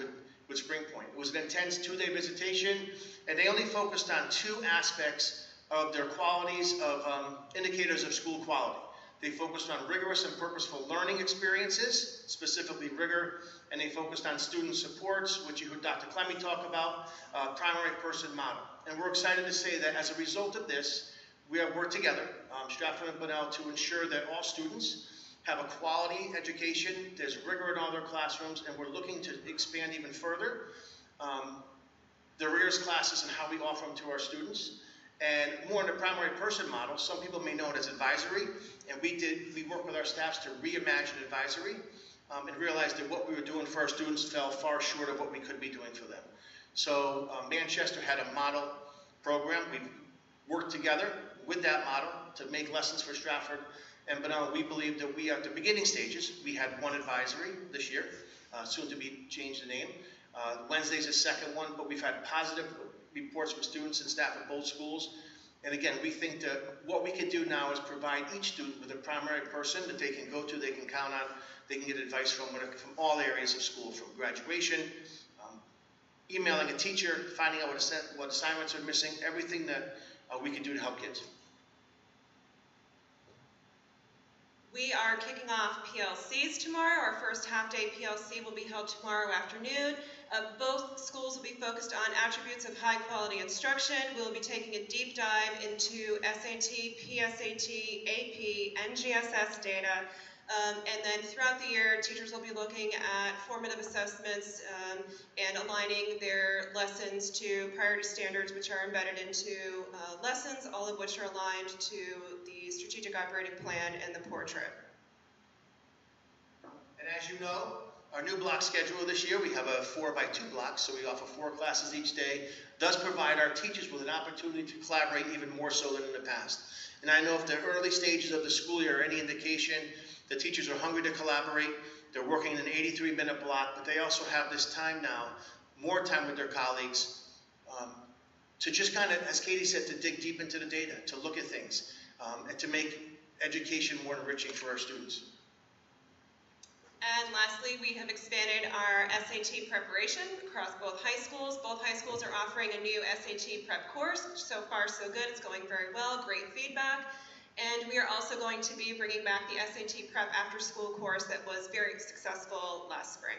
with SpringPoint. It was an intense 2-day visitation, and they only focused on 2 aspects of their qualities of indicators of school quality. They focused on rigorous and purposeful learning experiences, specifically rigor, and they focused on student supports, which you heard Dr. Clemmy talk about, primary person model. And we're excited to say that as a result of this, we have worked together, Stratford and Bunnell, to ensure that all students have a quality education. There's rigor in all their classrooms, and we're looking to expand even further the rigorous classes and how we offer them to our students. And more in the primary person model, some people may know it as advisory, and we worked with our staffs to reimagine advisory and realized that what we were doing for our students fell far short of what we could be doing for them. So Manchester had a model program. We worked together with that model to make lessons for Stratford and Bunnell. We believe that we, at the beginning stages, we had one advisory this year, soon to be changed the name. Wednesday's a second one, but we've had positive reports from students and staff at both schools. And again, we think that what we can do now is provide each student with a primary person that they can go to, they can count on, they can get advice from all areas of school, from graduation, emailing a teacher, finding out what assignments are missing, everything that we can do to help kids. We are kicking off PLCs tomorrow. Our first half-day PLC will be held tomorrow afternoon. Both schools will be focused on attributes of high-quality instruction. We'll be taking a deep dive into SAT, PSAT, AP, and GSS data. And then throughout the year, teachers will be looking at formative assessments and aligning their lessons to priority standards, which are embedded into lessons, all of which are aligned to the strategic operating plan and the portrait. And as you know, our new block schedule this year, we have a 4x2 block, so we offer 4 classes each day, does provide our teachers with an opportunity to collaborate even more so than in the past. And I know if the early stages of the school year are any indication, the teachers are hungry to collaborate. They're working in an 83-minute block, but they also have this time now, more time with their colleagues, to just kind of, as Katie said, to dig deep into the data, to look at things, and to make education more enriching for our students. And lastly, we have expanded our SAT preparation across both high schools. Both high schools are offering a new SAT prep course. So far, so good. It's going very well. Great feedback. And we are also going to be bringing back the SAT prep after school course that was very successful last spring.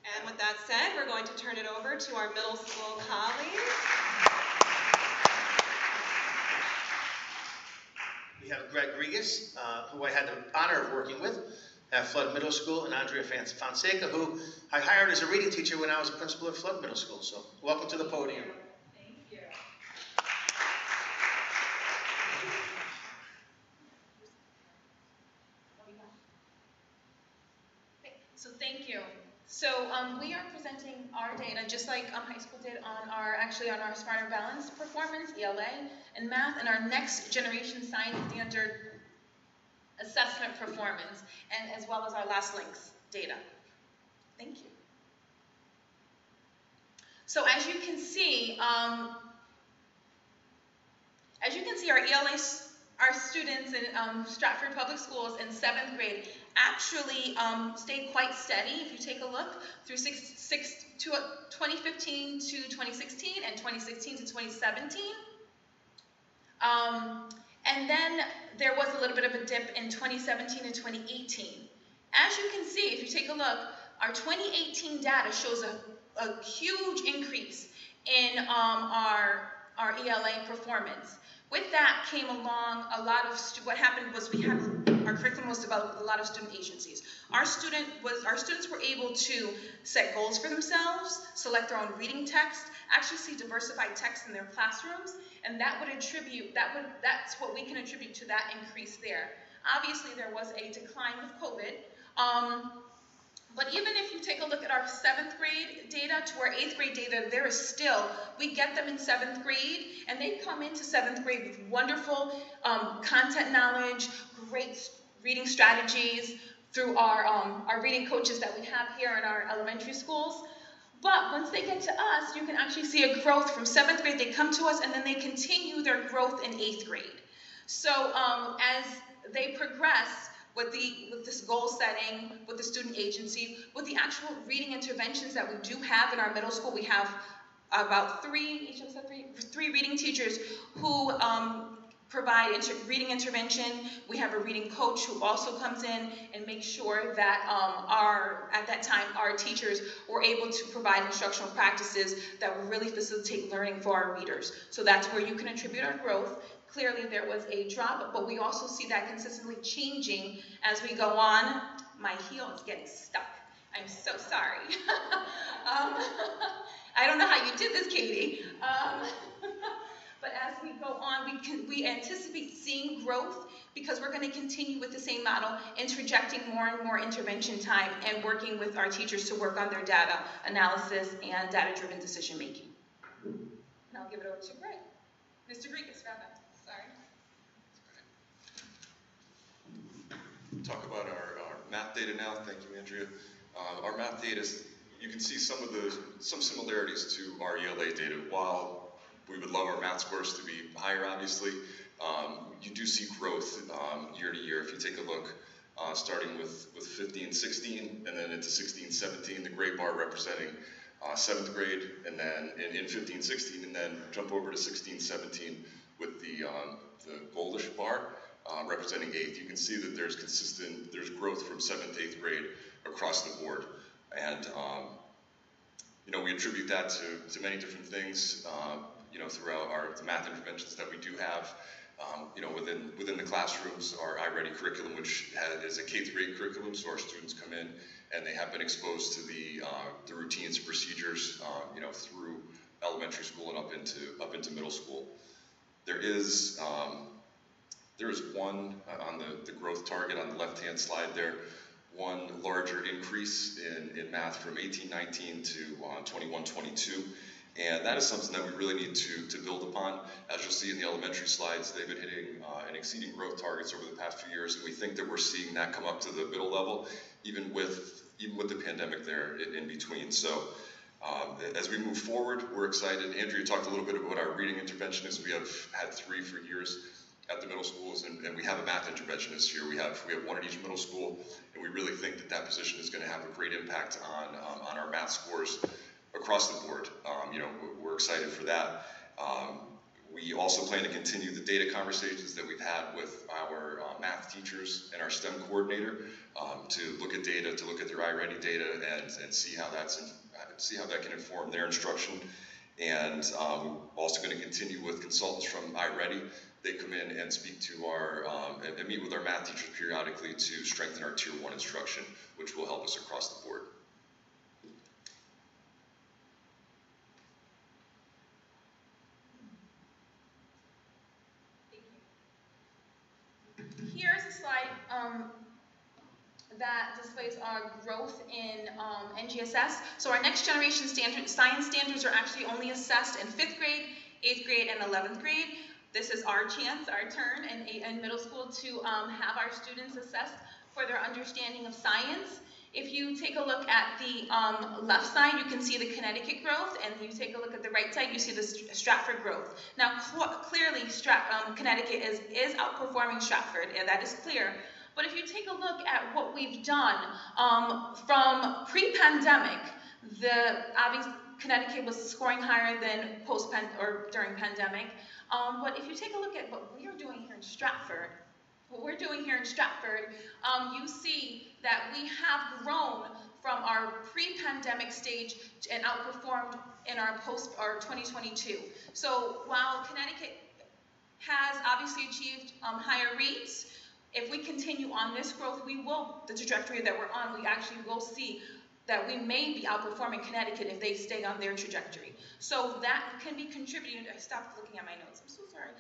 And with that said, we're going to turn it over to our middle school colleagues. We have Greg Regas, who I had the honor of working with at Flood Middle School, and Andrea Fonseca, who I hired as a reading teacher when I was a principal at Flood Middle School. So welcome to the podium. Thank you. So thank you. So we are presenting our data, just like high school did on our Smarter Balanced performance, ELA, and math, and our next generation science standard assessment performance, and as well as our last links data. Thank you. So as you can see, our ELA, our students in Stratford Public Schools in 7th grade actually stayed quite steady. If you take a look through 2015 to 2016 and 2016 to 2017. And then there was a little bit of a dip in 2017 and 2018. As you can see, if you take a look, our 2018 data shows a huge increase in our ELA performance. With that came along a lot of, what happened was our curriculum was developed with a lot of student agencies. Our students were able to set goals for themselves, select their own reading text, actually see diversified text in their classrooms, and that's what we can attribute to that increase there. Obviously, there was a decline with COVID, but even if you take a look at our 7th grade data to our 8th grade data, there is still, we get them in 7th grade, and they come into 7th grade with wonderful content knowledge, great reading strategies through our reading coaches that we have here in our elementary schools. But once they get to us, you can actually see a growth from 7th grade. They come to us, and then they continue their growth in 8th grade. So as they progress, with this goal setting, with the student agency, with the actual reading interventions that we do have in our middle school, we have about three reading teachers who provide reading intervention. We have a reading coach who also comes in and makes sure that at that time our teachers were able to provide instructional practices that will really facilitate learning for our readers. So that's where you can attribute our growth. Clearly there was a drop, but we also see that consistently changing as we go on. My heel is getting stuck. I'm so sorry. I don't know how you did this, Katie. But as we go on, we anticipate seeing growth because we're going to continue with the same model, interjecting more and more intervention time and working with our teachers to work on their data analysis and data-driven decision making. And I'll give it over to Greg. Mr. Regas, rather. Sorry. Talk about our math data now. Thank you, Andrea. Our math data, you can see some similarities to our ELA data. While we would love our math scores to be higher, obviously, you do see growth year to year. If you take a look, starting with 15-16, and then into 16-17, the gray bar representing 7th grade, and then in 15-16, and then jump over to 16-17 with the goldish bar representing 8th. You can see that there's growth from 7th to 8th grade across the board. And we attribute that to many different things, throughout the math interventions that we do have. Within the classrooms, our iReady curriculum, which is a K-8 curriculum, so our students come in and they have been exposed to the routines and procedures, through elementary school and up into middle school. There is one on the growth target on the left-hand slide there, one larger increase in math from 18-19 to 21-22. And that is something that we really need to build upon. As you'll see in the elementary slides, they've been hitting and exceeding growth targets over the past few years, and we think that we're seeing that come up to the middle level, even with the pandemic there in between. So as we move forward, we're excited. Andrea talked a little bit about our reading interventionists. We have had 3 for years at the middle schools, and we have a math interventionist here. We have one at each middle school, and we really think that position is going to have a great impact on our math scores across the board. We're excited for that. We also plan to continue the data conversations that we've had with our math teachers and our STEM coordinator to look at data, to look at their iReady data, and see how that can inform their instruction. And we're also going to continue with consultants from iReady. They come in and speak to our and meet with our math teachers periodically to strengthen our Tier 1 instruction, which will help us across the board. Here's a slide that displays our growth in NGSS. So our next generation science standards are actually only assessed in 5th grade, 8th grade, and 11th grade. This is our chance, our turn in middle school to have our students assessed for their understanding of science. If you take a look at the left side, you can see the Connecticut growth, and you take a look at the right side, you see the Stratford growth. Now, clearly, Connecticut is outperforming Stratford, and that is clear. But if you take a look at what we've done from pre-pandemic, obviously Connecticut was scoring higher than during pandemic. But if you take a look at what we are doing here in Stratford, you see that we have grown from our pre-pandemic stage and outperformed in our 2022. So while Connecticut has obviously achieved higher rates, if we continue on this growth, the trajectory that we're on, we actually will see that we may be outperforming Connecticut if they stay on their trajectory. So that can be contributed, I stopped looking at my notes, I'm so sorry.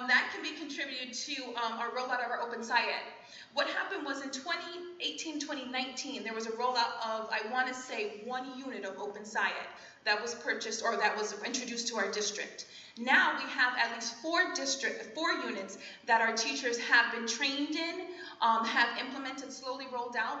That can be contributed to our rollout of our Open SciEd. What happened was in 2018, 2019, there was a rollout of, I want to say, 1 unit of Open SciEd that was purchased or that was introduced to our district. Now we have at least 4 units that our teachers have been trained in, have implemented, slowly rolled out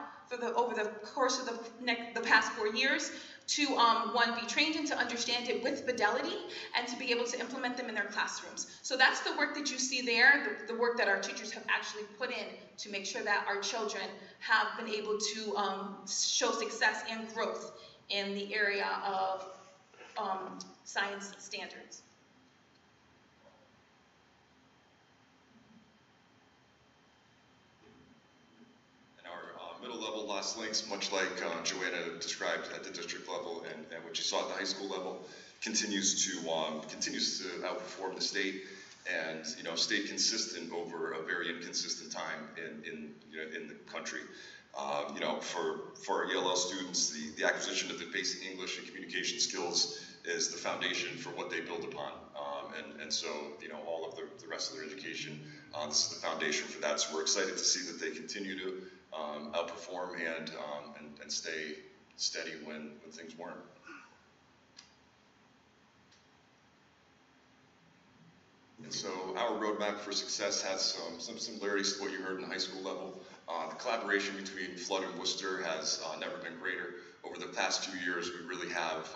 over the course of the past 4 years to, one, be trained in to understand it with fidelity and to be able to implement them in their classrooms. So that's the work that you see there, the work that our teachers have actually put in to make sure that our children have been able to show success and growth in the area of science standards. Middle level lost links, much like Joanna described at the district level and what you saw at the high school level, continues to outperform the state and stay consistent over a very inconsistent time in the country. For our ELL students, the acquisition of the basic English and communication skills is the foundation for what they build upon. And so, all of the rest of their education, this is the foundation for that. So we're excited to see that they continue to outperform and stay steady when things weren't. And so our roadmap for success has some similarities to what you heard in the high school level. The collaboration between Flood and Worcester has never been greater. Over the past 2 years, we really have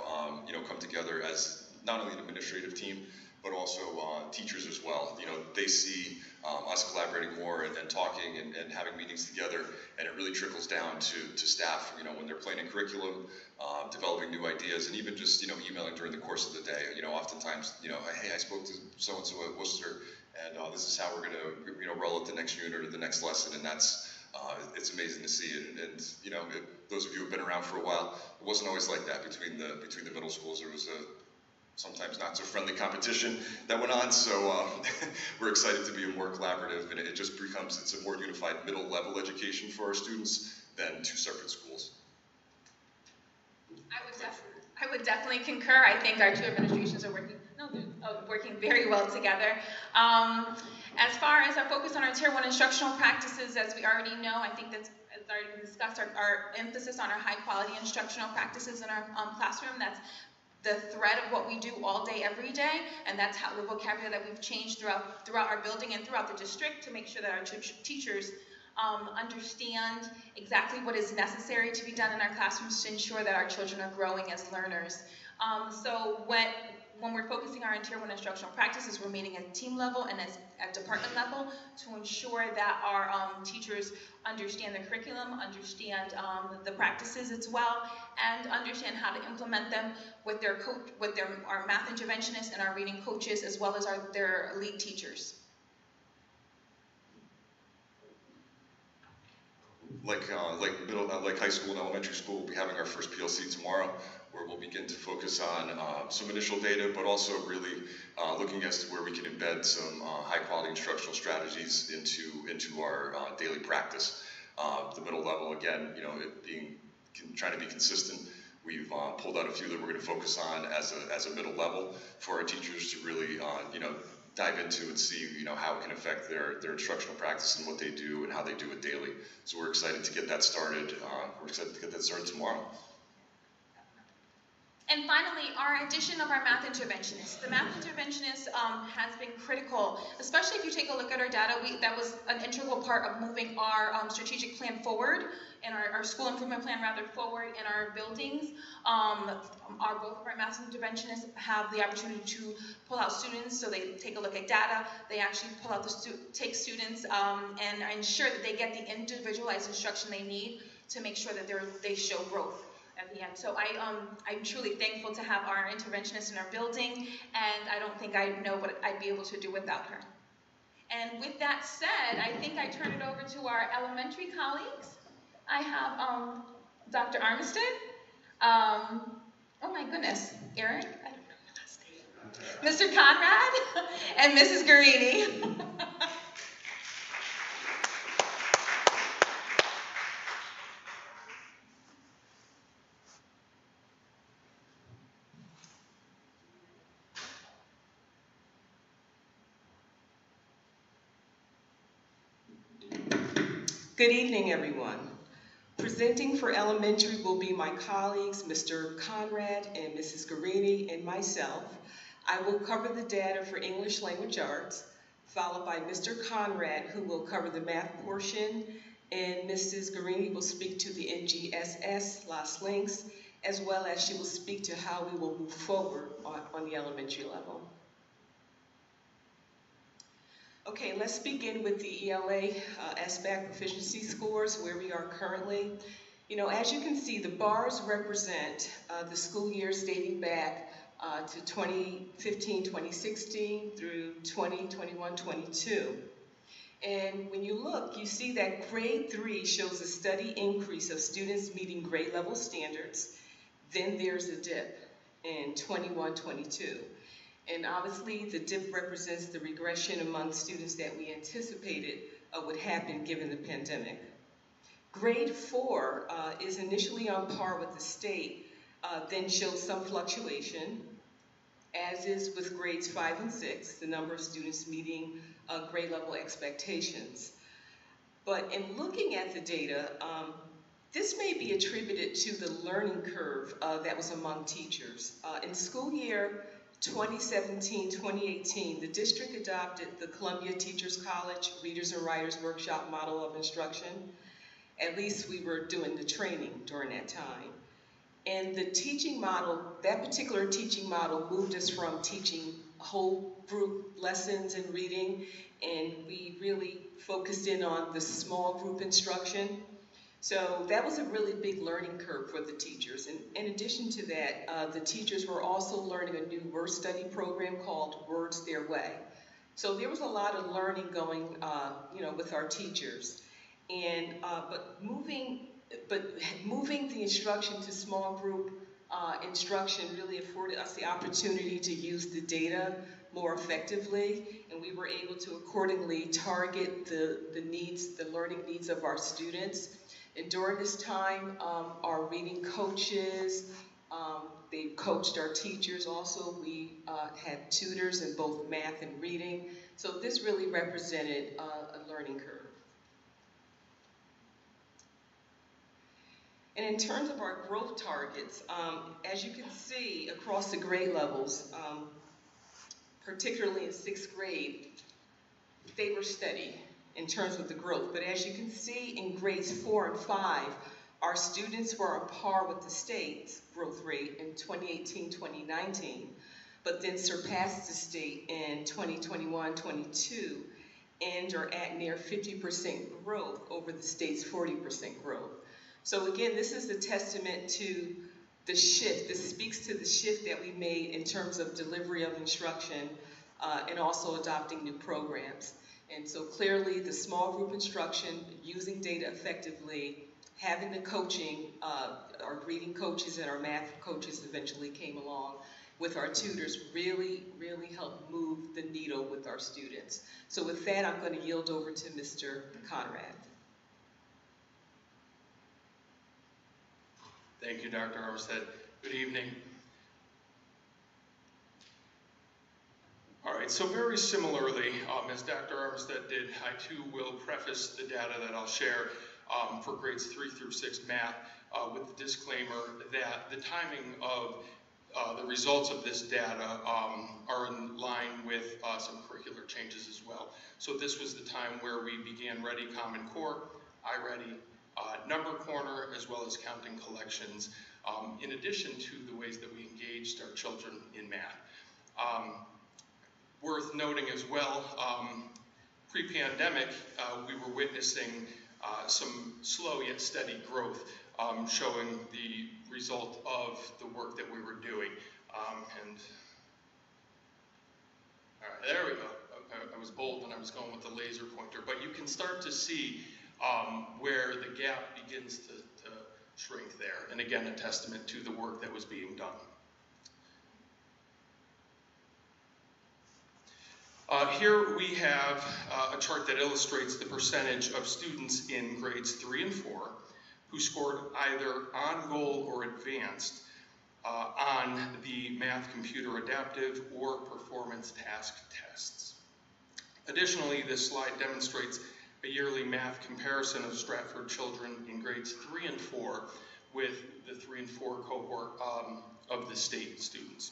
come together as not only an administrative team, but also teachers as well. They see us collaborating more and talking and having meetings together, and it really trickles down to staff, when they're planning curriculum, developing new ideas, and even just, emailing during the course of the day. Oftentimes, hey, I spoke to so-and-so at Worcester, and this is how we're gonna, roll it the next unit or the next lesson, and that's, it's amazing to see it. And those of you who have been around for a while, it wasn't always like that between the middle schools. There was a sometimes not so friendly competition that went on, so we're excited to be more collaborative, and it just becomes, it's a more unified middle level education for our students than 2 separate schools. I would definitely concur. I think our 2 administrations are working very well together. As far as our focus on our Tier 1 instructional practices, as we already know, I think that's already been discussed, our emphasis on our high quality instructional practices in our classroom. That's the thread of what we do all day, every day, and that's how the vocabulary that we've changed throughout our building and throughout the district to make sure that our teachers understand exactly what is necessary to be done in our classrooms to ensure that our children are growing as learners. So when we're focusing our Tier 1 instructional practices, we're meeting at team level and at department level to ensure that our teachers understand the curriculum, understand the practices as well, and understand how to implement them with our math interventionists and our reading coaches, as well as their lead teachers. Like high school and elementary school, we'll be having our first PLC tomorrow, where we'll begin to focus on some initial data, but also really looking as to where we can embed some high-quality instructional strategies into our daily practice. The middle level, again, trying to be consistent. We've pulled out a few that we're going to focus on as a middle level for our teachers to really, dive into and see, how it can affect their instructional practice and what they do and how they do it daily. So we're excited to get that started. We're excited to get that started tomorrow. And finally, our addition of our math interventionist. The math interventionist has been critical, especially if you take a look at our data. That was an integral part of moving our strategic plan forward, and our school improvement plan rather forward in our buildings. Both of our math interventionists have the opportunity to pull out students, so they take a look at data. They actually pull out take students and ensure that they get the individualized instruction they need to make sure that they show growth at the end. So I'm truly thankful to have our interventionist in our building, and I don't think I know what I'd be able to do without her. And with that said, I think I turn it over to our elementary colleagues. I have Dr. Armistead. Oh my goodness, Eric? I don't know your last name. Mr. Conrad and Mrs. Guarini. Good evening, everyone. Presenting for elementary will be my colleagues, Mr. Conrad and Mrs. Guarini, and myself. I will cover the data for English Language Arts, followed by Mr. Conrad, who will cover the math portion, and Mrs. Guarini will speak to the NGSS, Las Links, as well as she will speak to how we will move forward on the elementary level. Okay, let's begin with the ELA SBAC proficiency scores, where we are currently. As you can see, the bars represent the school years dating back to 2015-2016 through 2021-22. And when you look, you see that grade 3 shows a steady increase of students meeting grade level standards. Then there's a dip in 21-22. And obviously, the dip represents the regression among students that we anticipated would happen given the pandemic. Grade 4 is initially on par with the state, then shows some fluctuation, as is with grades 5 and 6, the number of students meeting grade level expectations. But in looking at the data, this may be attributed to the learning curve that was among teachers. In school year 2017-2018, the district adopted the Columbia Teachers College Readers and Writers Workshop model of instruction. At least we were doing the training during that time. And the teaching model, that particular teaching model moved us from teaching whole group lessons and reading, and we really focused in on the small group instruction. So that was a really big learning curve for the teachers. And in addition to that, the teachers were also learning a new word study program called Words Their Way. So there was a lot of learning going, with our teachers. And but moving the instruction to small group instruction really afforded us the opportunity to use the data more effectively, and we were able to accordingly target the learning needs of our students. And during this time, our reading coaches, they coached our teachers also. We had tutors in both math and reading. So this really represented a learning curve. And in terms of our growth targets, as you can see across the grade levels, particularly in 6th grade, they were steady in terms of the growth. But as you can see in grades 4 and 5, our students were on par with the state's growth rate in 2018-2019. but then surpassed the state in 2021-22 and are at near 50% growth over the state's 40% growth. So again, this is a testament to the shift. This speaks to the shift that we made in terms of delivery of instruction and also adopting new programs. And so clearly the small group instruction, using data effectively, having the coaching, our reading coaches and our math coaches eventually came along with our tutors, really helped move the needle with our students. So with that, I'm going to yield over to Mr. Conrad. Thank you, Dr. Armstead. Good evening. All right, so very similarly, as Dr. Armstead did, I too will preface the data that I'll share for grades 3 through 6 math with the disclaimer that the timing of the results of this data are in line with some curricular changes as well. So this was the time where we began Ready Common Core, iReady, Number Corner, as well as counting collections, in addition to the ways that we engaged our children in math. Worth noting as well, pre-pandemic, we were witnessing some slow yet steady growth, showing the result of the work that we were doing. All right, there we go. I was bold when I was going with the laser pointer, but you can start to see where the gap begins to shrink there. And again, a testament to the work that was being done. Here we have a chart that illustrates the percentage of students in grades 3 and 4 who scored either on goal or advanced on the math computer adaptive or performance task tests. Additionally, this slide demonstrates a yearly math comparison of Stratford children in grades 3 and 4 with the 3 and 4 cohort of the state students.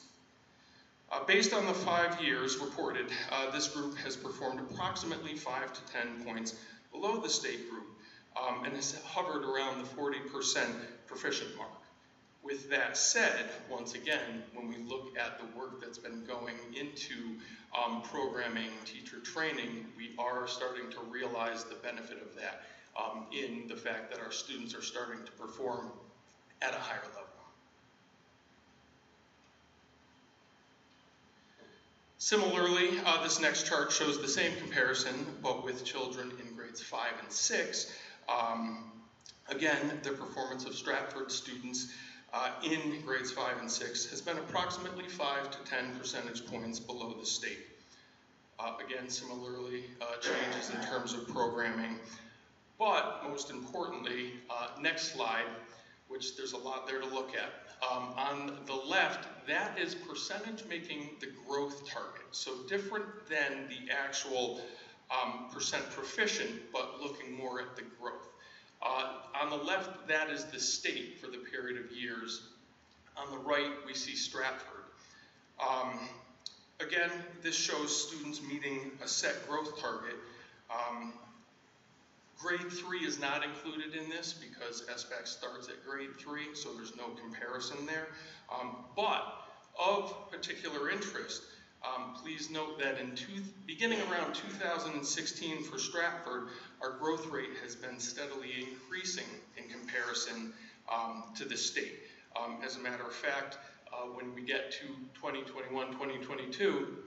Based on the 5 years reported, this group has performed approximately 5 to 10 points below the state group and has hovered around the 40% proficient mark. With that said, once again, when we look at the work that's been going into programming, teacher training, we are starting to realize the benefit of that in the fact that our students are starting to perform at a higher level. Similarly, this next chart shows the same comparison, but with children in grades 5 and 6. Again, the performance of Stratford students in grades 5 and 6 has been approximately 5 to 10 percentage points below the state. Again, similarly, changes in terms of programming. But most importantly, next slide, which there's a lot there to look at. On the left, that is percentage making the growth target. So different than the actual percent proficient, but looking more at the growth. On the left, that is the state for the period of years. On the right, we see Stratford. Again, this shows students meeting a set growth target. Grade 3 is not included in this because SBAC starts at grade 3, so there's no comparison there. But of particular interest, please note that beginning around 2016 for Stratford, our growth rate has been steadily increasing in comparison to the state. As a matter of fact, when we get to 2021, 2022,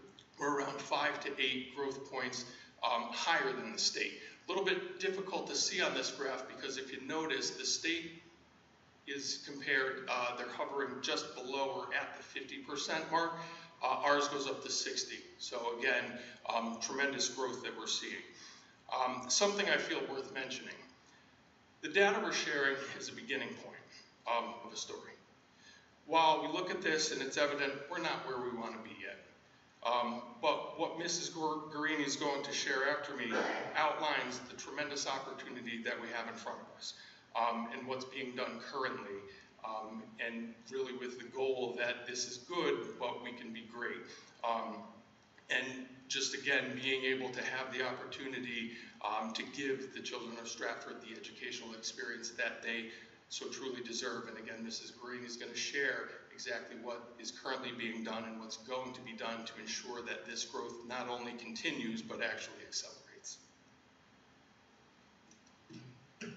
we're around 5 to 8 growth points higher than the state. A little bit difficult to see on this graph because if you notice, the state is compared, they're hovering just below or at the 50% mark. Ours goes up to 60. So again, tremendous growth that we're seeing. Something I feel worth mentioning. The data we're sharing is a beginning point of a story. While we look at this and it's evident we're not where we want to be yet. But what Mrs. Guarini is going to share after me outlines the tremendous opportunity that we have in front of us and what's being done currently, and really with the goal that this is good, but we can be great. And just again, being able to have the opportunity to give the children of Stratford the educational experience that they so truly deserve. And again, Mrs. Guarini is going to share exactly what is currently being done and what's going to be done to ensure that this growth not only continues, but actually accelerates. Thank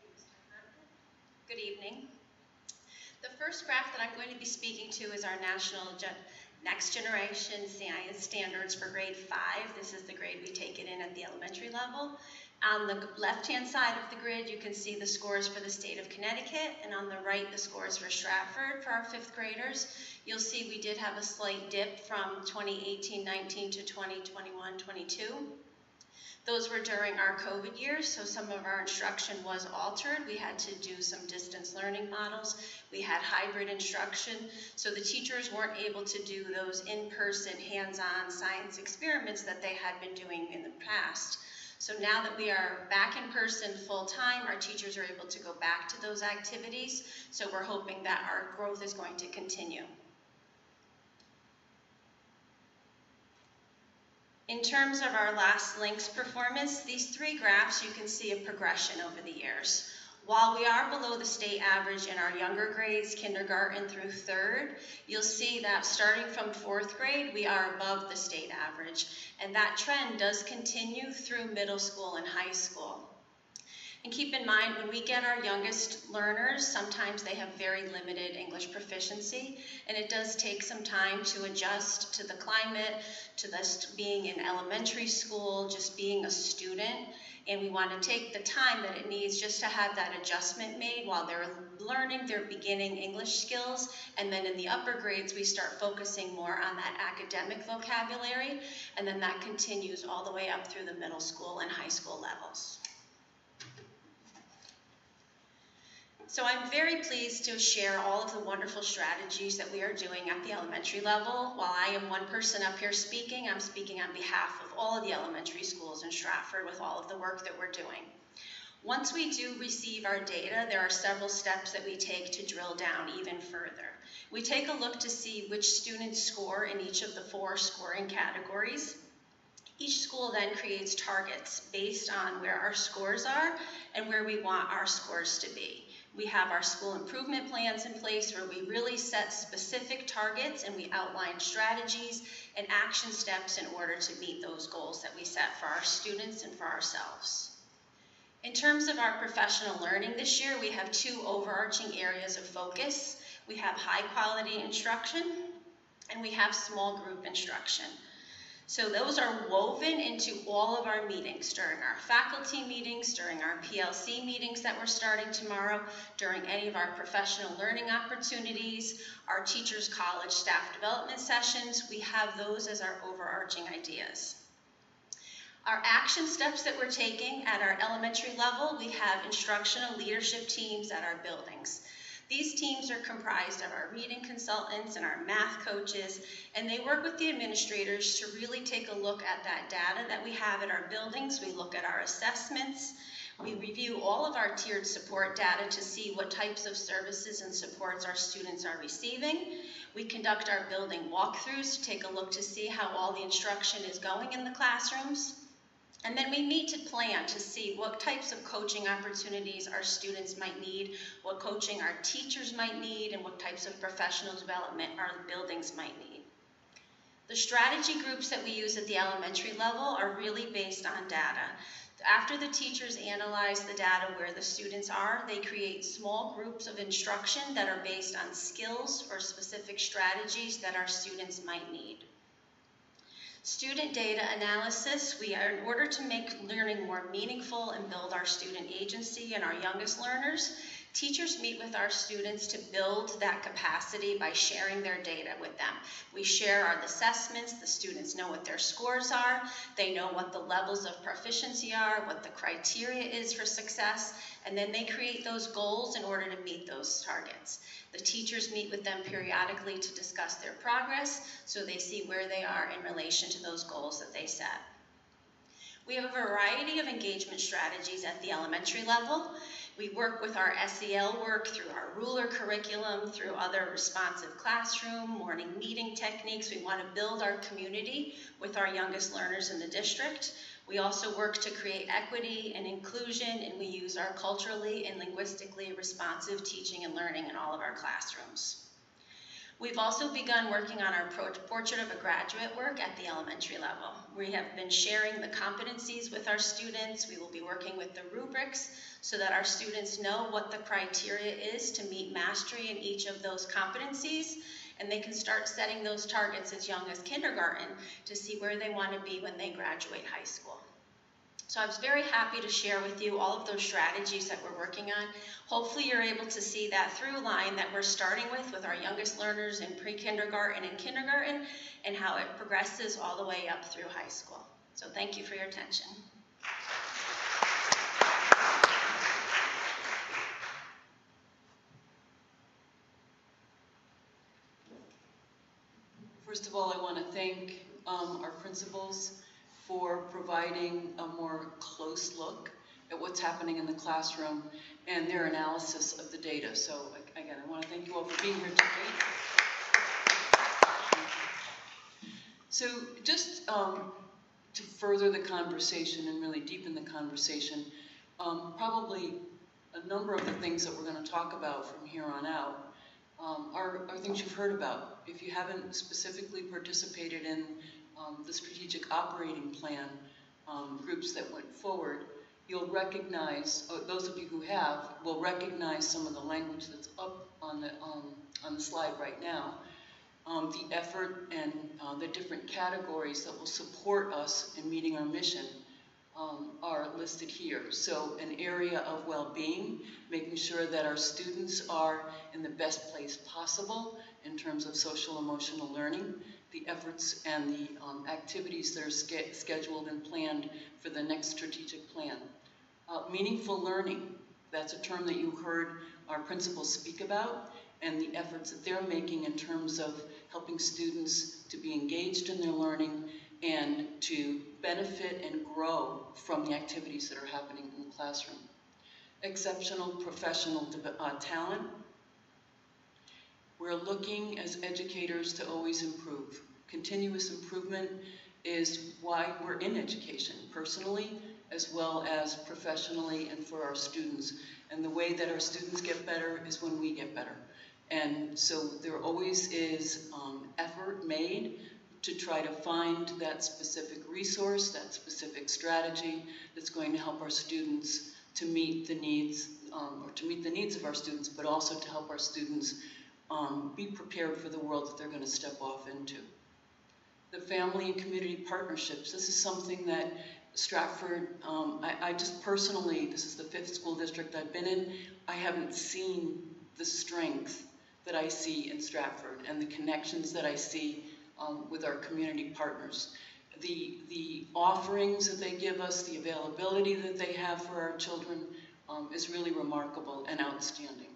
you, Mr. Hunter. Good evening. The first graph that I'm going to be speaking to is our national next generation science standards for grade 5. This is the grade we take it in at the elementary level. On the left-hand side of the grid, you can see the scores for the state of Connecticut, and on the right, the scores for Stratford for our 5th graders. You'll see we did have a slight dip from 2018-19 to 2021-22. Those were during our COVID years, so some of our instruction was altered. We had to do some distance learning models. We had hybrid instruction, so the teachers weren't able to do those in-person, hands-on science experiments that they had been doing in the past. So now that we are back in person full-time, our teachers are able to go back to those activities, so we're hoping that our growth is going to continue. In terms of our last links performance, these 3 graphs, you can see a progression over the years. While we are below the state average in our younger grades, kindergarten through 3rd, you'll see that starting from 4th grade, we are above the state average. And that trend does continue through middle school and high school. And keep in mind, when we get our youngest learners, sometimes they have very limited English proficiency, and it does take some time to adjust to the climate, to this being in elementary school, just being a student. And we want to take the time that it needs just to have that adjustment made while they're learning their beginning English skills. And then in the upper grades, we start focusing more on that academic vocabulary, and then that continues all the way up through the middle school and high school levels. So I'm very pleased to share all of the wonderful strategies that we are doing at the elementary level. While I am one person up here speaking, I'm speaking on behalf of all of the elementary schools in Stratford with all of the work that we're doing. Once we do receive our data, there are several steps that we take to drill down even further. We take a look to see which students score in each of the 4 scoring categories. Each school then creates targets based on where our scores are and where we want our scores to be. We have our school improvement plans in place where we really set specific targets and we outline strategies and action steps in order to meet those goals that we set for our students and for ourselves. In terms of our professional learning this year, we have 2 overarching areas of focus. We have high quality instruction and we have small group instruction. So those are woven into all of our meetings, during our faculty meetings, during our PLC meetings that we're starting tomorrow, during any of our professional learning opportunities, our teachers' college staff development sessions. We have those as our overarching ideas. Our action steps that we're taking at our elementary level, we have instructional leadership teams at our buildings. These teams are comprised of our reading consultants and our math coaches, and they work with the administrators to really take a look at that data that we have at our buildings. We look at our assessments. We review all of our tiered support data to see what types of services and supports our students are receiving. We conduct our building walkthroughs to take a look to see how all the instruction is going in the classrooms. And then we meet to plan to see what types of coaching opportunities our students might need, what coaching our teachers might need, and what types of professional development our buildings might need. The strategy groups that we use at the elementary level are really based on data. After the teachers analyze the data where the students are, they create small groups of instruction that are based on skills or specific strategies that our students might need. Student data analysis, in order to make learning more meaningful and build our student agency and our youngest learners, teachers meet with our students to build that capacity by sharing their data with them. We share our assessments, the students know what their scores are, they know what the levels of proficiency are, what the criteria is for success, and then they create those goals in order to meet those targets. The teachers meet with them periodically to discuss their progress so they see where they are in relation to those goals that they set. We have a variety of engagement strategies at the elementary level. We work with our SEL work through our ruler curriculum, through other responsive classroom, morning meeting techniques. We want to build our community with our youngest learners in the district. We also work to create equity and inclusion, and we use our culturally and linguistically responsive teaching and learning in all of our classrooms. We've also begun working on our portrait of a graduate work at the elementary level. We have been sharing the competencies with our students. We will be working with the rubrics so that our students know what the criteria is to meet mastery in each of those competencies, and they can start setting those targets as young as kindergarten to see where they want to be when they graduate high school. So I was very happy to share with you all of those strategies that we're working on. Hopefully you're able to see that through line that we're starting with our youngest learners in pre-kindergarten and kindergarten, and how it progresses all the way up through high school. So thank you for your attention. First of all, I want to thank our principals for providing a more close look at what's happening in the classroom and their analysis of the data. So again, I want to thank you all for being here today. So just to further the conversation and really deepen the conversation, probably a number of the things that we're going to talk about from here on out are things you've heard about. If you haven't specifically participated in the strategic operating plan groups that went forward, you'll recognize, those of you who have, will recognize some of the language that's up on the slide right now. The effort and the different categories that will support us in meeting our mission are listed here. So an area of well-being, making sure that our students are in the best place possible in terms of social emotional learning, the efforts and the activities that are scheduled and planned for the next strategic plan. Meaningful learning, that's a term that you heard our principals speak about, and the efforts that they're making in terms of helping students to be engaged in their learning and to benefit and grow from the activities that are happening in the classroom. Exceptional professional talent. We're looking as educators to always improve. Continuous improvement is why we're in education, personally as well as professionally and for our students. And the way that our students get better is when we get better. And so there always is effort made to try to find that specific resource, that specific strategy that's going to help our students to meet the needs, or to meet the needs of our students, but also to help our students be prepared for the world that they're going to step off into. The family and community partnerships. This is something that Stratford, I just personally, this is the 5th school district I've been in, I haven't seen the strength that I see in Stratford and the connections that I see with our community partners. The offerings that they give us, the availability that they have for our children is really remarkable and outstanding.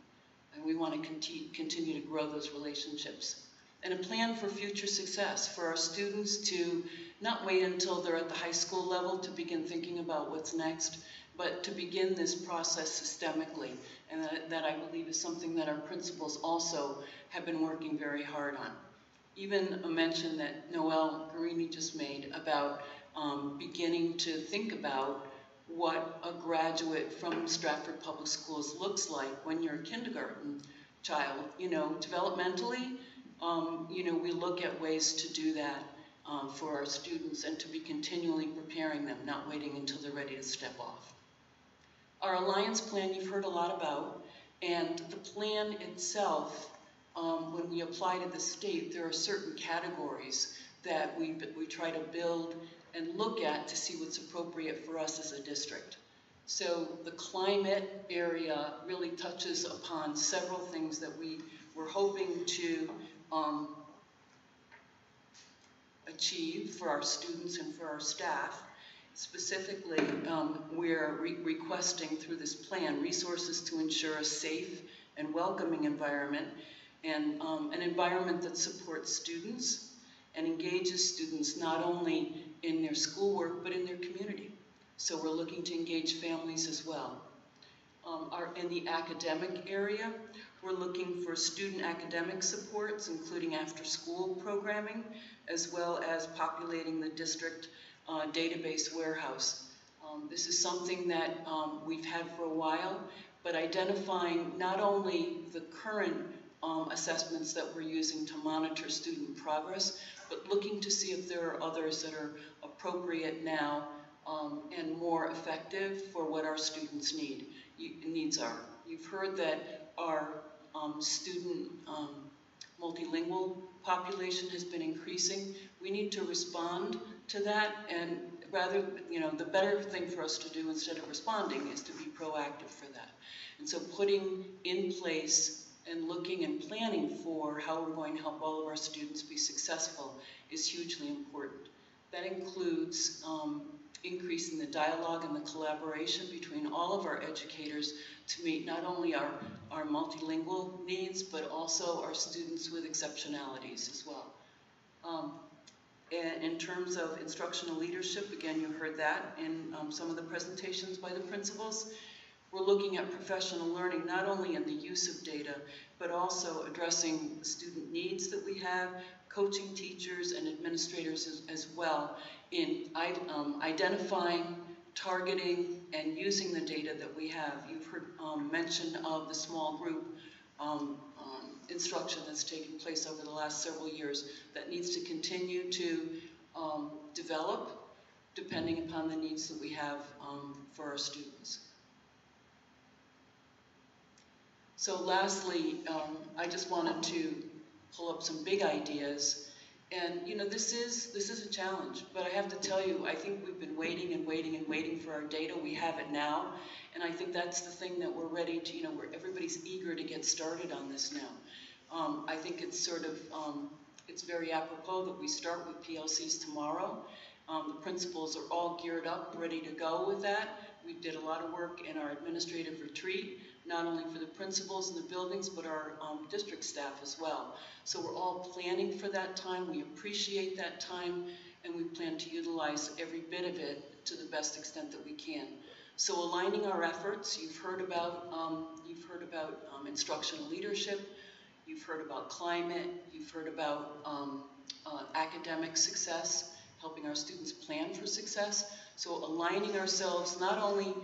And we want to continue to grow those relationships. And a plan for future success for our students to not wait until they're at the high school level to begin thinking about what's next, but to begin this process systemically. And that I believe is something that our principals also have been working very hard on. Even a mention that Noelle Guarini just made about beginning to think about what a graduate from Stratford Public Schools looks like when you're a kindergarten child. You know, developmentally, you know, we look at ways to do that for our students and to be continually preparing them, not waiting until they're ready to step off. Our Alliance plan you've heard a lot about, and the plan itself, when we apply to the state, there are certain categories that we try to build and look at to see what's appropriate for us as a district. So the climate area really touches upon several things that we were hoping to achieve for our students and for our staff. Specifically, we're requesting through this plan resources to ensure a safe and welcoming environment, and an environment that supports students and engages students not only in their schoolwork, but in their community. So we're looking to engage families as well. In the academic area, we're looking for student academic supports, including after-school programming, as well as populating the district database warehouse. This is something that we've had for a while, but identifying not only the current assessments that we're using to monitor student progress, but looking to see if there are others that are appropriate now and more effective for what our students' needs are. You've heard that our student multilingual population has been increasing. We need to respond to that, and rather, the better thing for us to do instead of responding is to be proactive for that. And so putting in place and looking and planning for how we're going to help all of our students be successful is hugely important. That includes increasing the dialogue and the collaboration between all of our educators to meet not only our multilingual needs, but also our students with exceptionalities as well. And in terms of instructional leadership, again, you heard that in some of the presentations by the principals. We're looking at professional learning, not only in the use of data, but also addressing student needs that we have, coaching teachers and administrators as well in identifying, targeting, and using the data that we have. You've heard mention of the small group instruction that's taken place over the last several years that needs to continue to develop depending upon the needs that we have for our students. So lastly, I just wanted to pull up some big ideas. And this is a challenge, but I have to tell you, I think we've been waiting and waiting and waiting for our data. We have it now, and I think that's the thing that we're ready to, where everybody's eager to get started on this now. I think it's sort of, it's very apropos that we start with PLCs tomorrow. The principals are all geared up, ready to go with that. We did a lot of work in our administrative retreat, not only for the principals in the buildings, but our district staff as well. So we're all planning for that time. We appreciate that time, and we plan to utilize every bit of it to the best extent that we can. So aligning our efforts, you've heard about instructional leadership, you've heard about climate, you've heard about academic success, helping our students plan for success. So aligning ourselves not only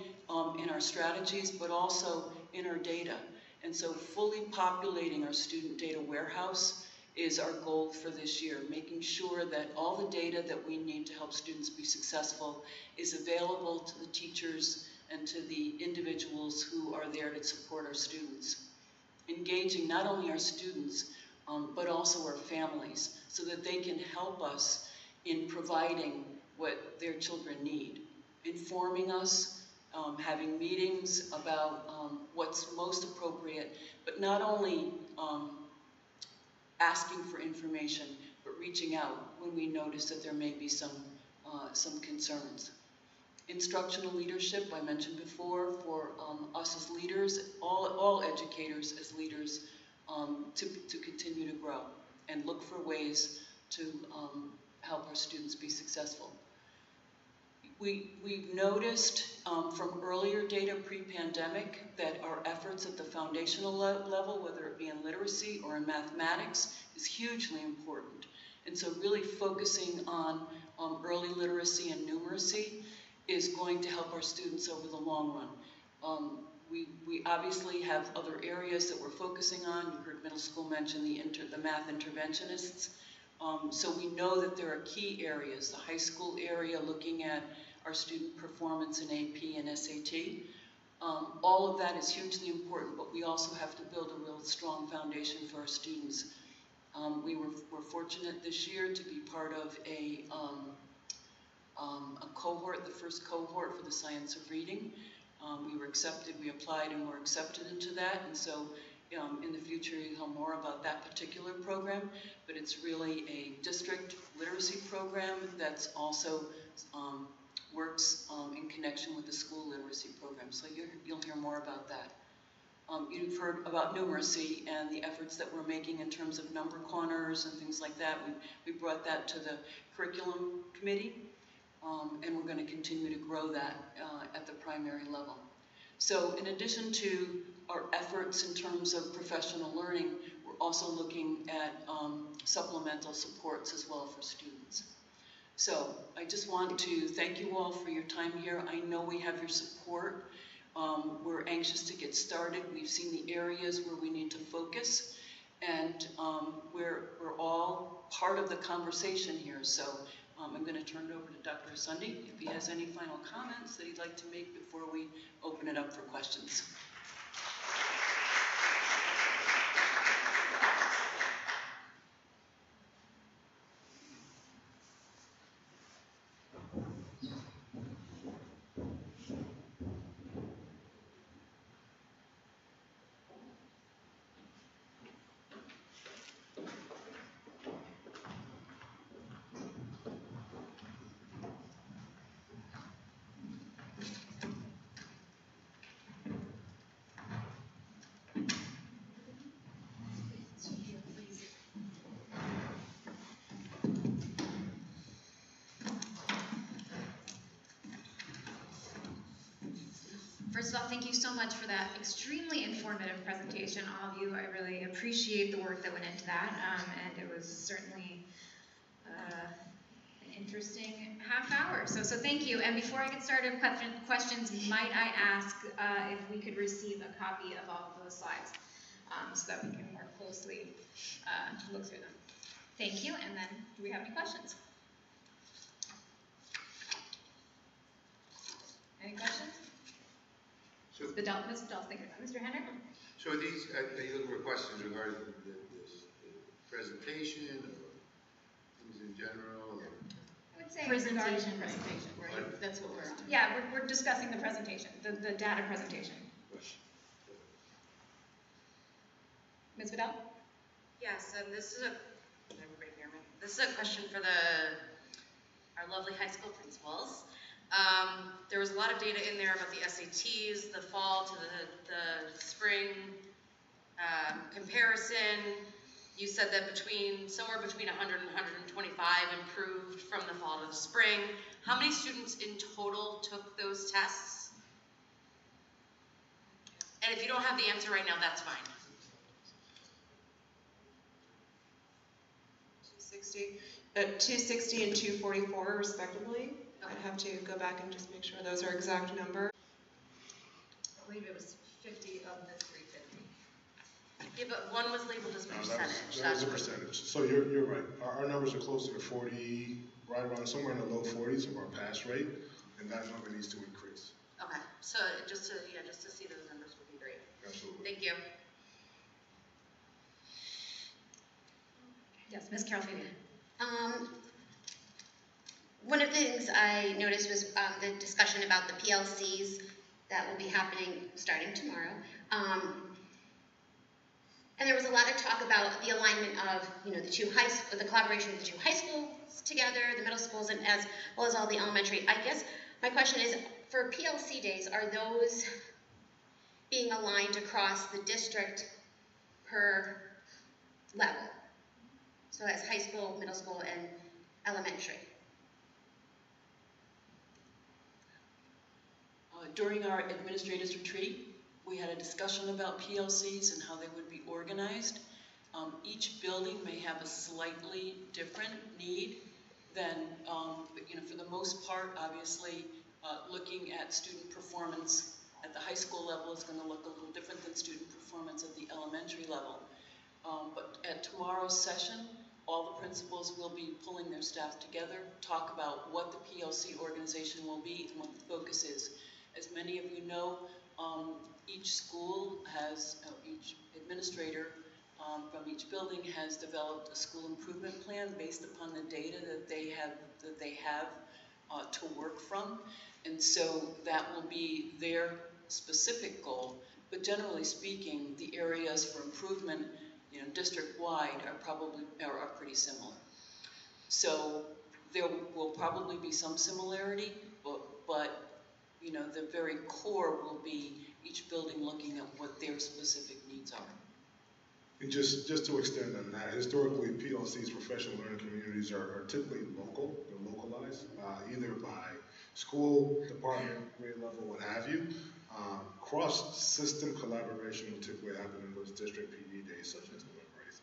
in our strategies, but also in our data. And so fully populating our student data warehouse is our goal for this year, making sure that all the data that we need to help students be successful is available to the teachers and to the individuals who are there to support our students. Engaging not only our students, but also our families, so that they can help us in providing what their children need, informing us, having meetings about what's most appropriate, but not only asking for information, but reaching out when we notice that there may be some concerns. Instructional leadership, I mentioned before, for us as leaders, all educators as leaders, to continue to grow and look for ways to help our students be successful. We've noticed from earlier data pre-pandemic that our efforts at the foundational level, whether it be in literacy or in mathematics, is hugely important. And so really focusing on early literacy and numeracy is going to help our students over the long run. We obviously have other areas that we're focusing on. You heard middle school mention the math interventionists. So we know that there are key areas, the high school area looking at our student performance in AP and SAT. All of that is hugely important, but we also have to build a real strong foundation for our students. We were fortunate this year to be part of a cohort, the first cohort for the science of reading. We were accepted, we applied and were accepted into that, and so in the future you'll hear more about that particular program, but it's really a district literacy program that's also works in connection with the school literacy program, so you'll hear more about that. You've heard about numeracy and the efforts that we're making in terms of number corners and things like that. We brought that to the curriculum committee, and we're going to continue to grow that at the primary level. So in addition to our efforts in terms of professional learning, we're also looking at supplemental supports as well for students. So I just want to thank you all for your time here. I know we have your support. We're anxious to get started. We've seen the areas where we need to focus, and we're all part of the conversation here. So I'm going to turn it over to Dr. Sunday if he has any final comments that he'd like to make before we open it up for questions. First of all, thank you so much for that extremely informative presentation, all of you. I really appreciate the work that went into that, and it was certainly an interesting half hour. So thank you. And before I get started with questions, might I ask if we could receive a copy of all of those slides so that we can more closely look through them. Thank you. And then, do we have any questions? Any questions? So, Ms. Bedell, thank you. Mr. Hendrick? so these, are you looking for questions regarding the presentation or things in general? Or? I would say Presentation, right? That's what we're on. Yeah, we're discussing the presentation, the data presentation. Ms. Bedell? Yes, and this is can everybody hear me? This is a question for our lovely high school principals. There was a lot of data in there about the SATs, the fall to the spring comparison. You said that somewhere between 100 and 125 improved from the fall to the spring. How many students in total took those tests? And if you don't have the answer right now, that's fine. 260 and 244 respectively. I'd have to go back and just make sure those are exact numbers. I believe it was 50 of the 350. Yeah, but one was labeled as percentage. That was a percentage. So you're right. Our numbers are closer to 40, right around somewhere in the low 40s of our pass rate, and that number needs to increase. Okay, so just to see those numbers would be great. Absolutely. Thank you. Yes, Ms. Carol Fabian. One of the things I noticed was the discussion about the PLCs that will be happening starting tomorrow. And there was a lot of talk about the alignment of, the collaboration of the two high schools together, the middle schools, and as well as all the elementary. I guess my question is, for PLC days, are those being aligned across the district per level? So that's high school, middle school, and elementary. During our administrators retreat, we had a discussion about PLCs and how they would be organized. Each building may have a slightly different need than, for the most part, obviously, looking at student performance at the high school level is going to look a little different than student performance at the elementary level. But at tomorrow's session, all the principals will be pulling their staff together, talk about what the PLC organization will be and what the focus is. As many of you know, each school has, each administrator from each building has developed a school improvement plan based upon the data that they have to work from. And so that will be their specific goal. But generally speaking, the areas for improvement, district-wide are pretty similar. So there will probably be some similarity, but the very core will be each building looking at what their specific needs are. And just to extend on that, historically, PLC's professional learning communities are typically local, they're localized, either by school, department, grade level, what have you. Cross-system collaboration will typically happen in those district PD days, such as November 8th.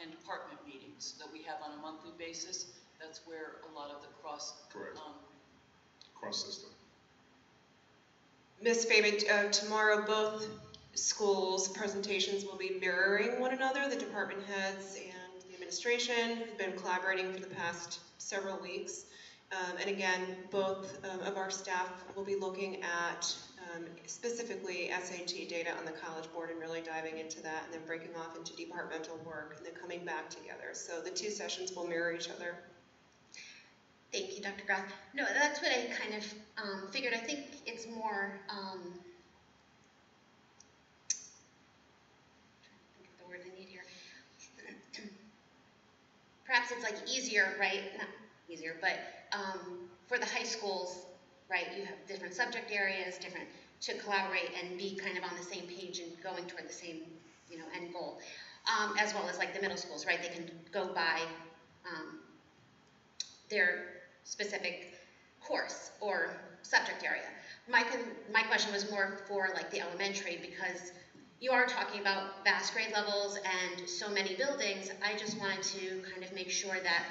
And department meetings that we have on a monthly basis, that's where a lot of the Correct. Cross-system. Ms. Fabian, tomorrow both schools' presentations will be mirroring one another. The department heads and the administration have been collaborating for the past several weeks. And again, both of our staff will be looking at specifically SAT data on the College Board and really diving into that, and then breaking off into departmental work and then coming back together. So the two sessions will mirror each other. Thank you, Dr. Groth. No, that's what I kind of figured. I think it's more, trying to think of the word I need here. Perhaps it's like easier, right? Not easier, but for the high schools, right, you have different subject areas, different, to collaborate and be kind of on the same page and going toward the same, you know, end goal. As well as like the middle schools, right? They can go by their specific course or subject area. My question was more for like the elementary, because you are talking about vast grade levels and so many buildings. I just wanted to kind of make sure that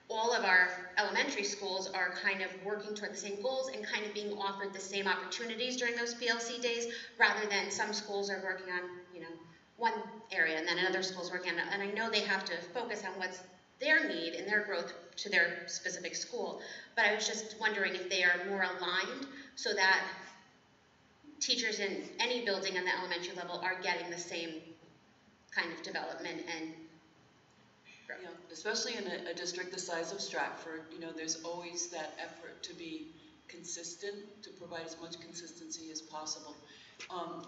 all of our elementary schools are kind of working toward the same goals and kind of being offered the same opportunities during those PLC days, rather than some schools are working on, you know, one area and then another school's working on it. And I know they have to focus on what's their need and their growth to their specific school. But I was just wondering if they are more aligned so that teachers in any building on the elementary level are getting the same kind of development and growth. Yeah, especially in a district the size of Stratford, you know, there's always that effort to be consistent, to provide as much consistency as possible.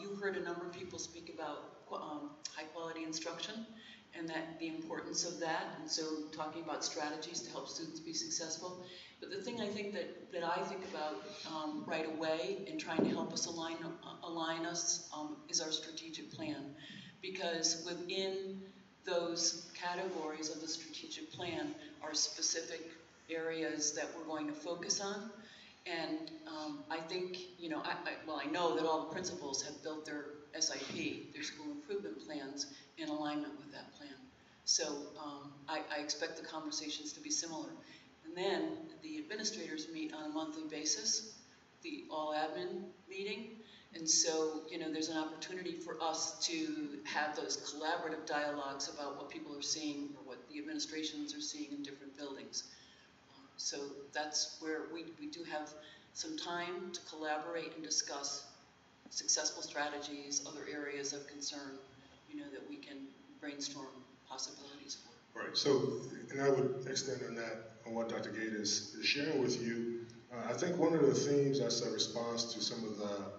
You heard a number of people speak about high quality instruction and that the importance of that, and so talking about strategies to help students be successful. But the thing I think that I think about right away in trying to help us align us is our strategic plan, because within those categories of the strategic plan are specific areas that we're going to focus on. And I think, you know, I know that all the principals have built their SIP, their school improvement plans, in alignment with that plan. So I expect the conversations to be similar. And then the administrators meet on a monthly basis, the all admin meeting. And so, you know, there's an opportunity for us to have those collaborative dialogues about what people are seeing or what the administrations are seeing in different buildings. So that's where we do have some time to collaborate and discuss successful strategies, other areas of concern, you know, that we can brainstorm possibilities for. Right, so, and I would extend on that, on what Dr. Gate is sharing with you. I think one of the themes as a response to some of the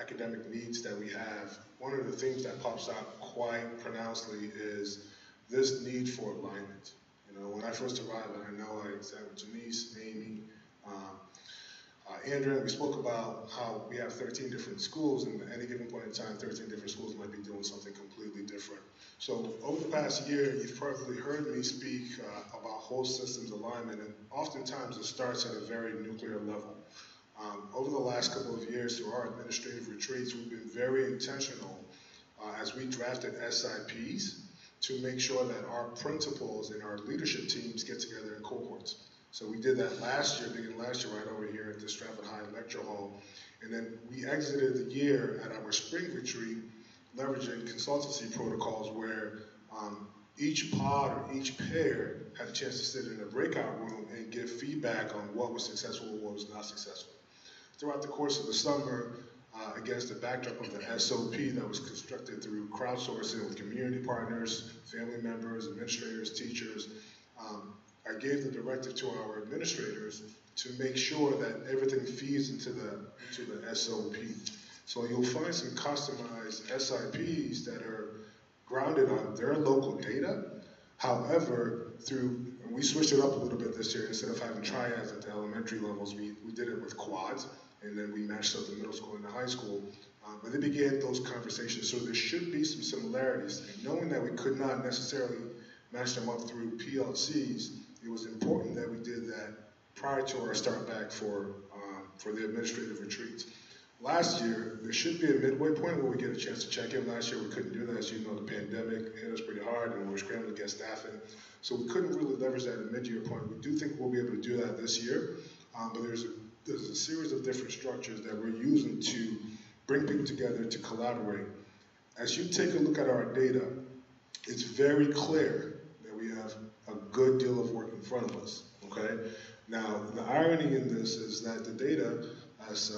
academic needs that we have, one of the themes that pops out quite pronouncedly is this need for alignment. You know, when I first arrived, and I know I sat with Janice, Amy, Andrea, we spoke about how we have 13 different schools, and at any given point in time, 13 different schools might be doing something completely different. So over the past year, you've probably heard me speak about whole systems alignment, and oftentimes it starts at a very nuclear level. Over the last couple of years, through our administrative retreats, we've been very intentional as we drafted SIPs to make sure that our principals and our leadership teams get together in cohorts. So we did that last year, beginning last year, right over here at the Stratford High Lecture Hall. And then we exited the year at our spring retreat, leveraging consultancy protocols where each pod or each pair had a chance to sit in a breakout room and give feedback on what was successful and what was not successful. Throughout the course of the summer, against the backdrop of the SOP that was constructed through crowdsourcing with community partners, family members, administrators, teachers, I gave the directive to our administrators to make sure that everything feeds into the SOP. So you'll find some customized SIPs that are grounded on their local data. However, we switched it up a little bit this year. Instead of having triads at the elementary levels, we did it with quads, and then we matched up the middle school and the high school But they began those conversations, so there should be some similarities. And knowing that we could not necessarily match them up through PLCs, it was important that we did that prior to our start back for the administrative retreats. Last year, there should be a midway point where we get a chance to check in. Last year, we couldn't do that. As you know, the pandemic hit us pretty hard, and we were scrambling to get staffing. So we couldn't really leverage that at a mid-year point. We do think we'll be able to do that this year, but there's a series of different structures that we're using to bring people together to collaborate. As you take a look at our data, it's very clear that we have a good deal of work in front of us, okay? Now, the irony in this is that the data, as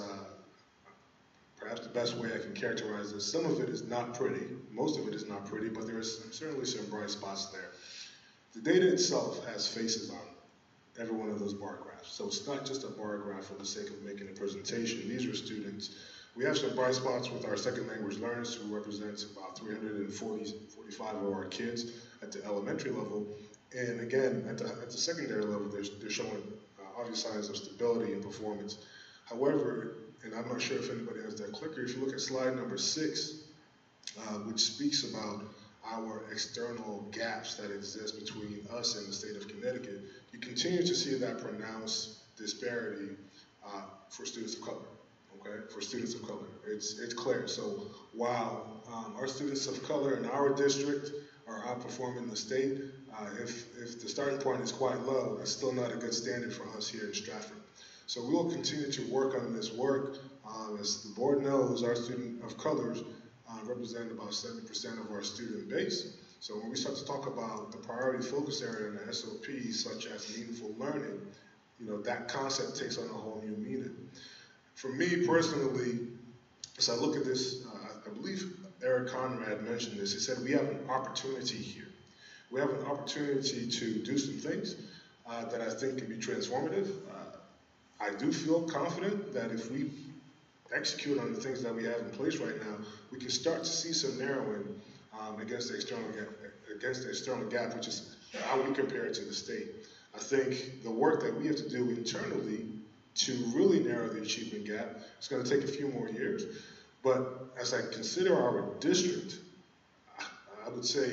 perhaps the best way I can characterize this, some of it is not pretty, most of it is not pretty, but there is certainly some bright spots there. The data itself has faces on it, every one of those bar graphs. So it's not just a bar graph for the sake of making a presentation. These are students. We have some bright spots with our second language learners, who represents about 345 of our kids at the elementary level. And again, at the secondary level, they're showing obvious signs of stability and performance. However, and I'm not sure if anybody has that clicker, if you look at slide number 6, which speaks about our external gaps that exist between us and the state of Connecticut, you continue to see that pronounced disparity for students of color. Okay, for students of color, it's clear. So while our students of color in our district are outperforming the state, if the starting point is quite low, it's still not a good standard for us here in Stratford. So we will continue to work on this work. As the board knows, our student of colors represent about 70% of our student base. So when we start to talk about the priority focus area and the SOPs, such as meaningful learning, you know, that concept takes on a whole new meaning. For me personally, as I look at this, I believe Eric Conrad mentioned this. He said we have an opportunity here. We have an opportunity to do some things that I think can be transformative. I do feel confident that if we execute on the things that we have in place right now, we can start to see some narrowing against the external gap, which is how we compare it to the state. I think the work that we have to do internally to really narrow the achievement gap, it's going to take a few more years. But as I consider our district, I would say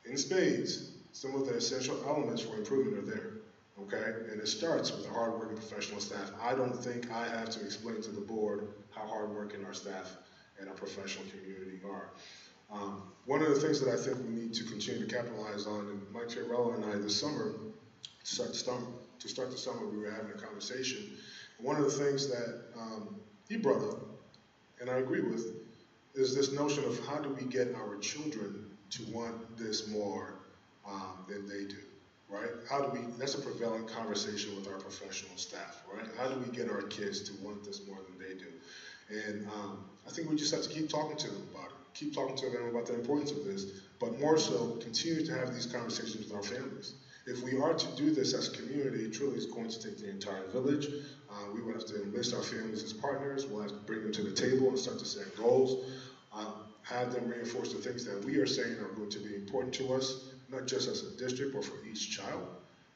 in spades, some of the essential elements for improvement are there, okay? And it starts with the hardworking professional staff. I don't think I have to explain to the board how hardworking our staff and our professional community are. One of the things that I think we need to continue to capitalize on, and Mike Chiarello and I this summer, to start the summer, we were having a conversation. And one of the things that he brought up, and I agree with, is this notion of how do we get our children to want this more than they do, right? How do we, that's a prevalent conversation with our professional staff, right? How do we get our kids to want this more than they do? And I think we just have to keep talking to them about it, keep talking to them about the importance of this, but more so, continue to have these conversations with our families. If we are to do this as a community, it truly is going to take the entire village. We will have to enlist our families as partners. We'll have to bring them to the table and start to set goals. Have them reinforce the things that we are saying are going to be important to us, not just as a district, but for each child.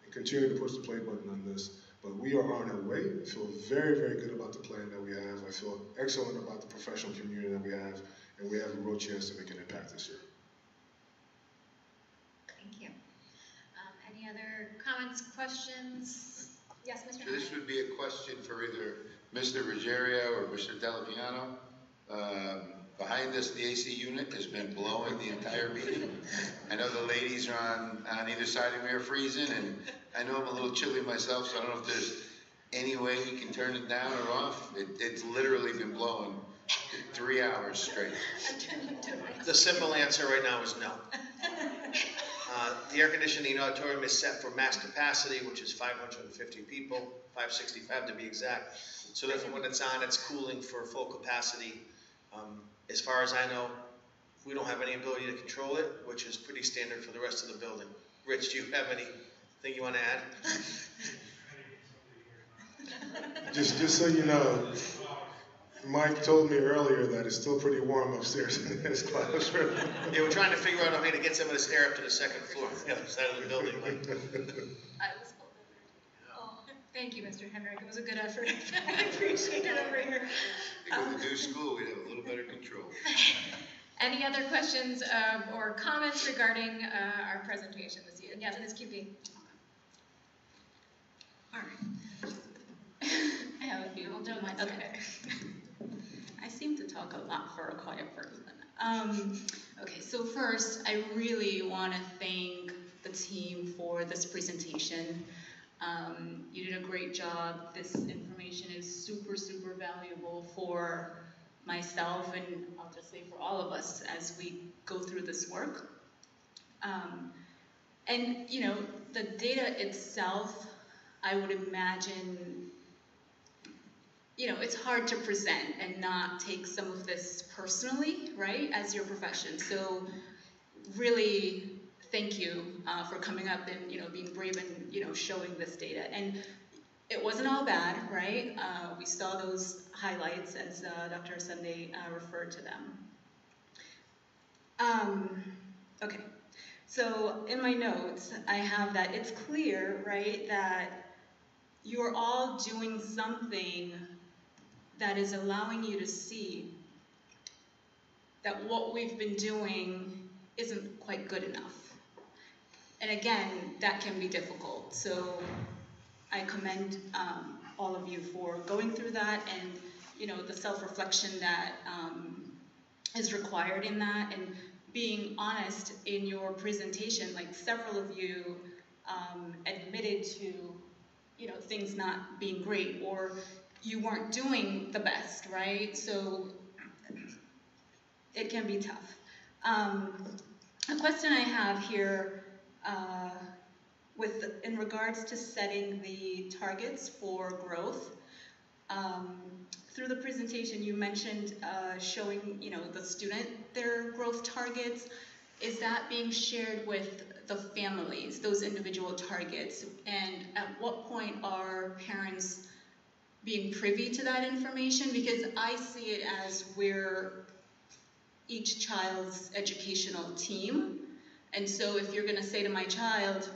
And continue to push the play button on this. But we are on our way. I feel very, very good about the plan that we have. I feel excellent about the professional community that we have. And we have a real chance to make an impact this year. Thank you. Any other comments, questions? Yes, Mr. So this would be a question for either Mr. Ruggiero or Mr. Delapiano. Behind us, the AC unit has been blowing the entire meeting. I know the ladies are on either side of me are freezing, and I know I'm a little chilly myself, so I don't know if there's any way you can turn it down or off. It's literally been blowing 3 hours straight. The simple answer right now is no. The air conditioning auditorium is set for max capacity, which is 550 people, 565 to be exact. So therefore, when it's on, it's cooling for full capacity. As far as I know, we don't have any ability to control it, which is pretty standard for the rest of the building. Rich, do you have anything you want to add? Just so you know, Mike told me earlier that it's still pretty warm upstairs in his classroom. Yeah, we're trying to figure out a way to get some of this air up to the second floor, the other side of the building. Thank you, Mr. Henrik. It was a good effort. I appreciate it over here. with the new school, we'd have a little better control. Any other questions or comments regarding our presentation this evening? Yes, Ms. QP. All right. I have a few. Okay. I seem to talk a lot for a quiet person. Okay, so first, I really want to thank the team for this presentation. You did a great job. This information is super, super valuable for myself, and I'll just say for all of us as we go through this work. And, you know, the data itself, I would imagine, you know, it's hard to present and not take some of this personally, right, as your profession. So really, thank you for coming up and, you know, being brave and, you know, showing this data. And it wasn't all bad, right? We saw those highlights as Dr. Sunday referred to them. Okay, so in my notes, I have that it's clear, right, that you're all doing something that is allowing you to see that what we've been doing isn't quite good enough. And again, that can be difficult. So I commend all of you for going through that and, you know, the self-reflection that is required in that, and being honest in your presentation. Like several of you admitted to, you know, things not being great, or you weren't doing the best, right? So it can be tough. A question I have here in regards to setting the targets for growth. Through the presentation, you mentioned showing, you know, the student their growth targets. Is that being shared with the families, those individual targets? And at what point are parents being privy to that information? Because I see it as we're each child's educational team. And so if you're going to say to my child,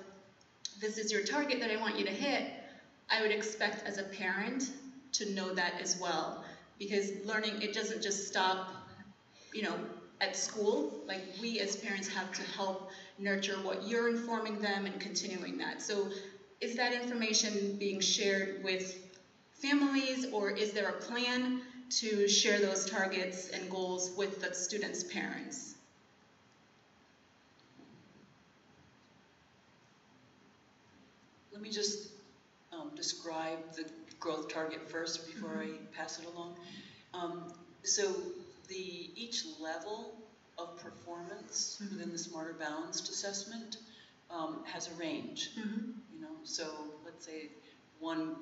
this is your target that I want you to hit, I would expect as a parent to know that as well. Because learning, it doesn't just stop, you know, at school. Like, we as parents have to help nurture what you're informing them and continuing that. So is that information being shared with families, or is there a plan to share those targets and goals with the students' parents? Let me just describe the growth target first before I pass it along. So each level of performance within the Smarter Balanced assessment has a range. You know, so let's say one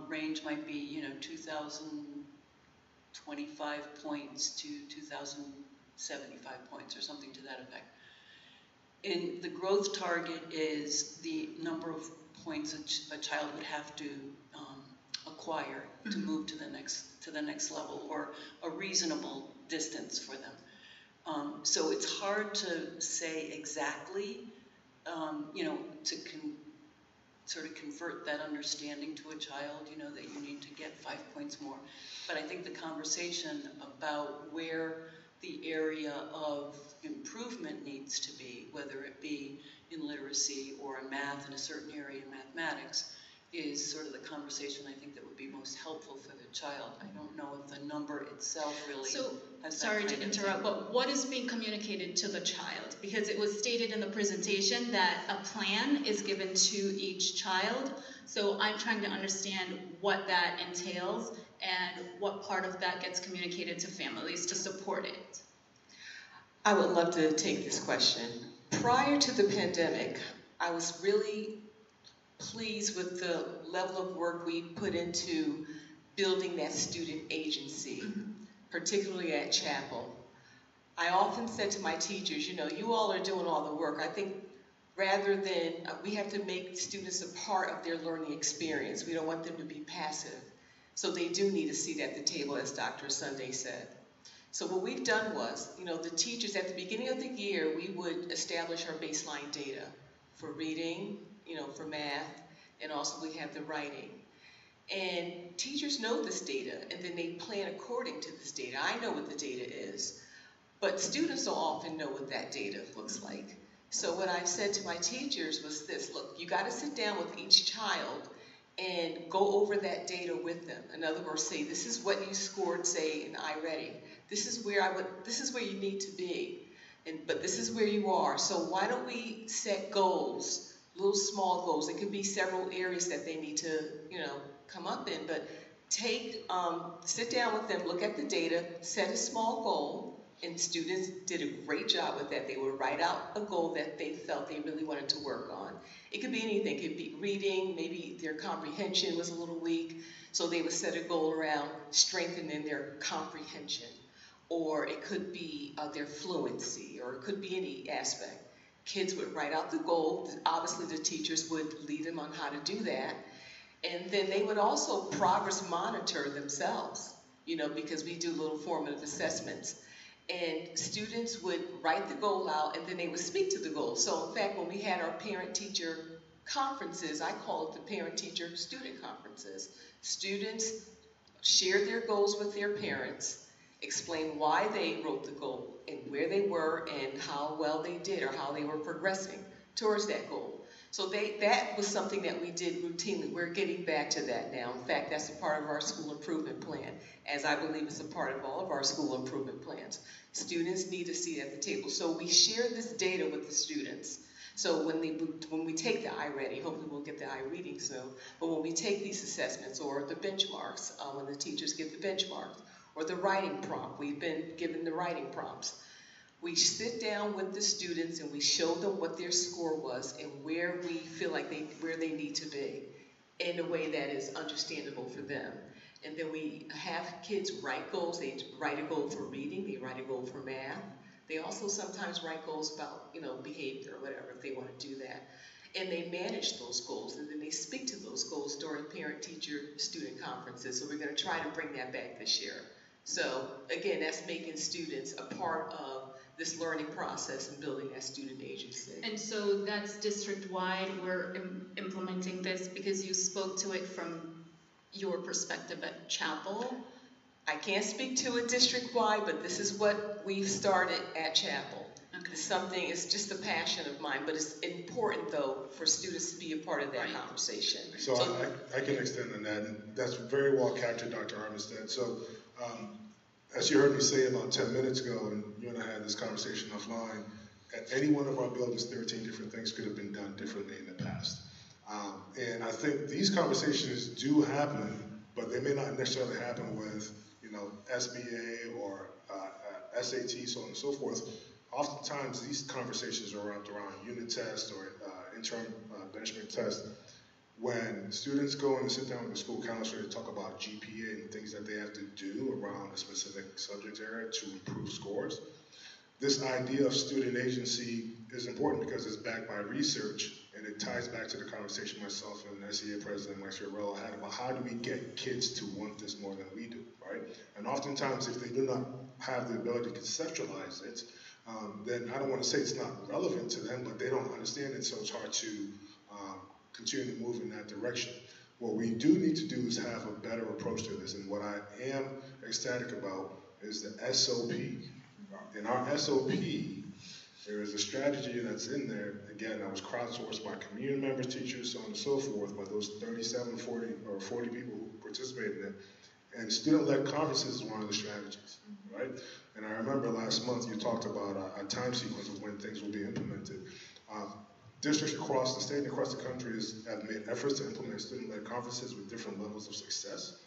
range might be, you know, 2,025 points to 2,075 points or something to that effect. And the growth target is the number of points a child would have to acquire to move to the next level, or a reasonable distance for them. So it's hard to say exactly, you know, to sort of convert that understanding to a child, you know, that you need to get 5 points more. But I think the conversation about where the area of improvement needs to be, whether it be in literacy or in math, in a certain area in mathematics, is sort of the conversation I think that would be most helpful for the child. I don't know if the number itself really has that Sorry to interrupt, but what is being communicated to the child? Because it was stated in the presentation that a plan is given to each child. So I'm trying to understand what that entails and what part of that gets communicated to families to support it. I would love to take this question. Prior to the pandemic, I was really pleased with the level of work we put into building that student agency, particularly at Chapel. I often said to my teachers, you know, you all are doing all the work. I think rather than, we have to make students a part of their learning experience. We don't want them to be passive. So they do need a seat at the table, as Dr. Sunday said. So what we've done was, you know, the teachers at the beginning of the year, we would establish our baseline data for reading, you know, for math, and also we have the writing. And teachers know this data, and then they plan according to this data. I know what the data is, but students don't often know what that data looks like. So what I've said to my teachers was this: look, you got to sit down with each child and go over that data with them. In other words, say, this is what you scored, say, in iReady. This is where you need to be, but this is where you are. So why don't we set goals, little small goals? It could be several areas that they need to, come up in, but sit down with them, look at the data, set a small goal, and students did a great job with that. They would write out a goal that they felt they really wanted to work on. It could be anything. It could be reading, maybe their comprehension was a little weak, so they would set a goal around strengthening their comprehension. Or it could be their fluency, or it could be any aspect. Kids would write out the goal. Obviously, the teachers would lead them on how to do that. And then they would also progress monitor themselves, because we do little formative assessments. And students would write the goal out, and then they would speak to the goal. So in fact, when we had our parent-teacher conferences, I call it the parent-teacher student conferences. Students shared their goals with their parents, explained why they wrote the goal and where they were and how well they did or how they were progressing towards that goal. So that was something that we did routinely. We're getting back to that now. In fact, that's a part of our school improvement plan, as I believe it's a part of all of our school improvement plans. Students need to see it at the table. So we share this data with the students. So when we take the iReady, hopefully we'll get the iReading soon, but when we take these assessments or the benchmarks, when the teachers give the benchmarks, or the writing prompt, we've been given the writing prompts. We sit down with the students and we show them what their score was and where we feel like where they need to be in a way that is understandable for them. And then we have kids write goals. They write a goal for reading, they write a goal for math. They also sometimes write goals about, behavior or whatever, if they want to do that. And they manage those goals, and then they speak to those goals during parent-teacher-student conferences. So we're going to try to bring that back this year. So again, that's making students a part of this learning process and building that student agency. And so that's district-wide, we're implementing this because you spoke to it from your perspective at Chapel? I can't speak to it district-wide, but this is what we've started at Chapel. Okay. It's just a passion of mine, but it's important, though, for students to be a part of that conversation. So I can extend on that, and that's very well captured, Dr. Armistead. So as you heard me say about 10 minutes ago, and you and I had this conversation offline, at any one of our buildings, 13 different things could have been done differently in the past. And I think these conversations do happen, but they may not necessarily happen with, SBA or SAT, so on and so forth. Oftentimes, these conversations are wrapped around unit tests or interim benchmark tests. When students go in and sit down with the school counselor to talk about GPA and things that they have to do around a specific subject area to improve scores, this idea of student agency is important because it's backed by research, and it ties back to the conversation myself and SEA President Mike Fiorello had about how do we get kids to want this more than we do, right? And oftentimes, if they do not have the ability to conceptualize it, then I don't want to say it's not relevant to them, but they don't understand it, so it's hard to continue to move in that direction. What we do need to do is have a better approach to this, and what I am ecstatic about is the SOP. In our SOP, there is a strategy that's in there, again, that was crowdsourced by community members, teachers, so on and so forth, but those 37, 40 people who participated in it, and student-led conferences is one of the strategies, right? And I remember last month you talked about a time sequence of when things will be implemented. Districts across the state and across the country have made efforts to implement student-led conferences with different levels of success.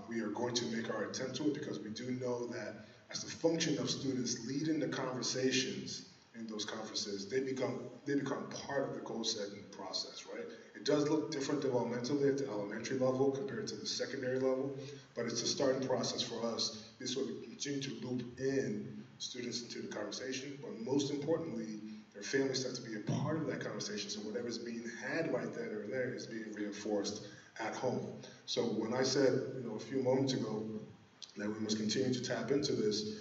We are going to make our attempt to it because we do know that as a function of students leading the conversations in those conferences, they become part of the goal-setting process, right? It does look different developmentally at the elementary level compared to the secondary level, but it's a starting process for us. This way we continue to loop in students into the conversation, but most importantly, their families have to be a part of that conversation, so whatever's being had right then or there is being reinforced at home. So when I said, a few moments ago that we must continue to tap into this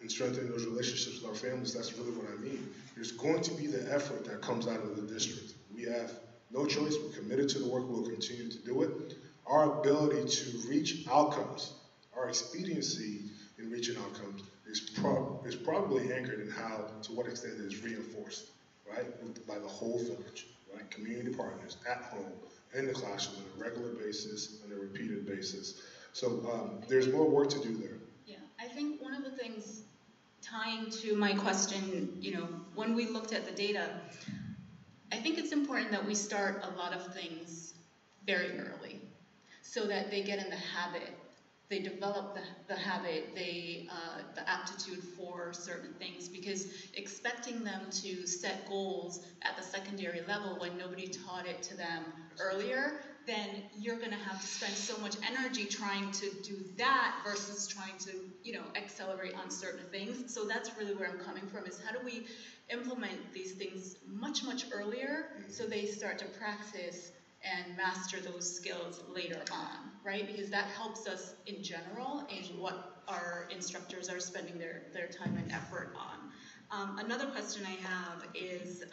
and strengthen those relationships with our families, that's really what I mean. There's going to be the effort that comes out of the district. We have no choice. We're committed to the work. We'll continue to do it. our ability to reach outcomes, our expediency in reaching outcomes is probably anchored in how, to what extent it is reinforced, right, by the whole village, right, community partners at home, in the classroom on a regular basis, on a repeated basis. So there's more work to do there. Yeah, I think one of the things tying to my question, you know, when we looked at the data, I think it's important that we start a lot of things very early so that they get in the habit, they develop the habit, the aptitude for certain things, because expecting them to set goals at the secondary level when nobody taught it to them earlier, then you're going to have to spend so much energy trying to do that versus trying to, you know, accelerate on certain things. So that's really where I'm coming from, is how do we implement these things much, much earlier so they start to practice and master those skills later on, right? Because that helps us in general in what our instructors are spending their time and effort on. Another question I have is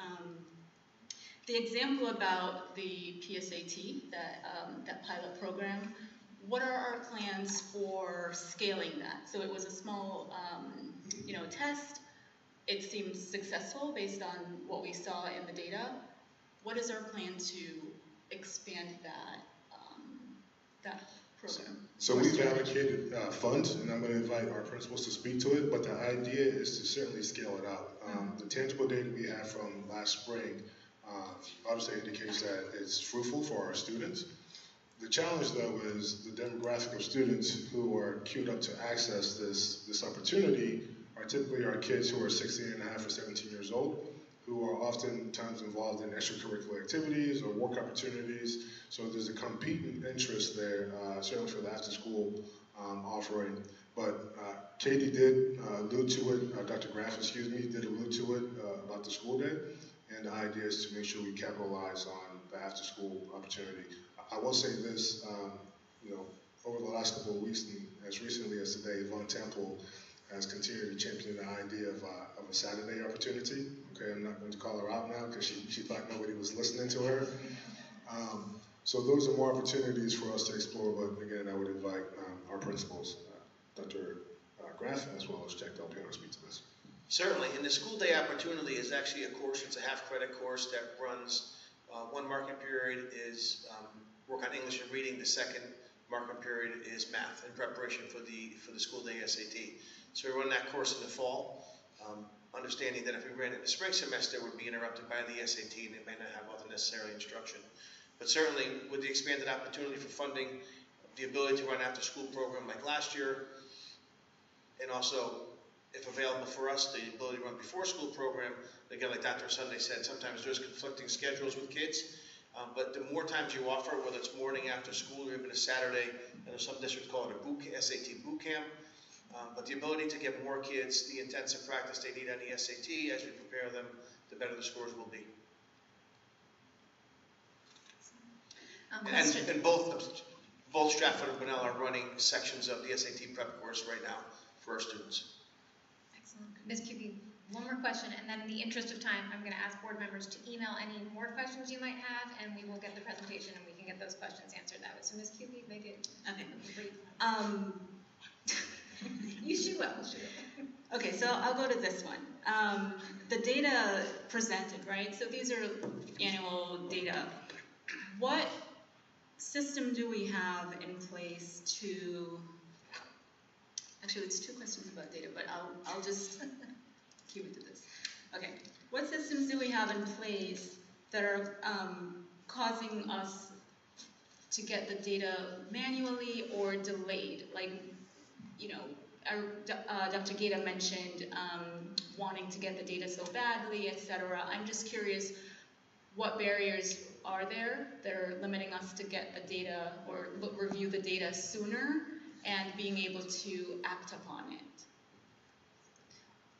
the example about the PSAT, that pilot program. What are our plans for scaling that? So it was a small, you know, test. It seemed successful based on what we saw in the data. What is our plan to expand that program? So we've allocated funds, and I'm going to invite our principals to speak to it, but the idea is to certainly scale it out. The tangible data we had from last spring obviously indicates that it's fruitful for our students. The challenge, though, is the demographic of students who are queued up to access this opportunity are typically our kids who are 16 and a half or 17 years old, who are oftentimes involved in extracurricular activities or work opportunities. So there's a competing interest there, certainly for the after-school offering. But Katie did allude to it, Dr. Graff, excuse me, did allude to it about the school day. And the idea is to make sure we capitalize on the after-school opportunity. I will say this, you know, over the last couple of weeks, and as recently as today, Yvonne Temple has continued to champion the idea of a Saturday opportunity. Okay, I'm not going to call her out now because she thought nobody was listening to her. So those are more opportunities for us to explore, but again, I would invite our principals, Dr. Graff, as well as Jack Delpiano, to speak to this. Certainly, and the school day opportunity is actually a course, it's a half-credit course that runs, one marking period is work on English and reading, the second marking period is math in preparation for the school day SAT. So we run that course in the fall, understanding that if we ran it in the spring semester, it would be interrupted by the SAT and it may not have all the necessary instruction. But certainly, with the expanded opportunity for funding, the ability to run after-school program like last year, and also, if available for us, the ability to run before-school program, again, like Dr. Sunday said, sometimes there's conflicting schedules with kids, but the more times you offer, whether it's morning after school or even a Saturday, and some districts call it a SAT boot camp, but the ability to get more kids the intensive practice they need on the SAT as we prepare them, the better the scores will be. And both Stratford and Bunnell are running sections of the SAT prep course right now for our students. Excellent. Ms. Cupie, one more question, and then in the interest of time, I'm going to ask board members to email any more questions you might have, and we will get the presentation and we can get those questions answered that way. So Ms. Cupie, make it brief. You should well. Okay, so I'll go to this one. The data presented, right? So these are annual data. What system do we have in place to, actually it's two questions about data, but I'll just keep it to this. Okay, what systems do we have in place that are causing us to get the data manually or delayed? Like, you know, Dr. Gaeta mentioned wanting to get the data so badly, etc. I'm just curious, what barriers are there that are limiting us to get the data or review the data sooner and being able to act upon it?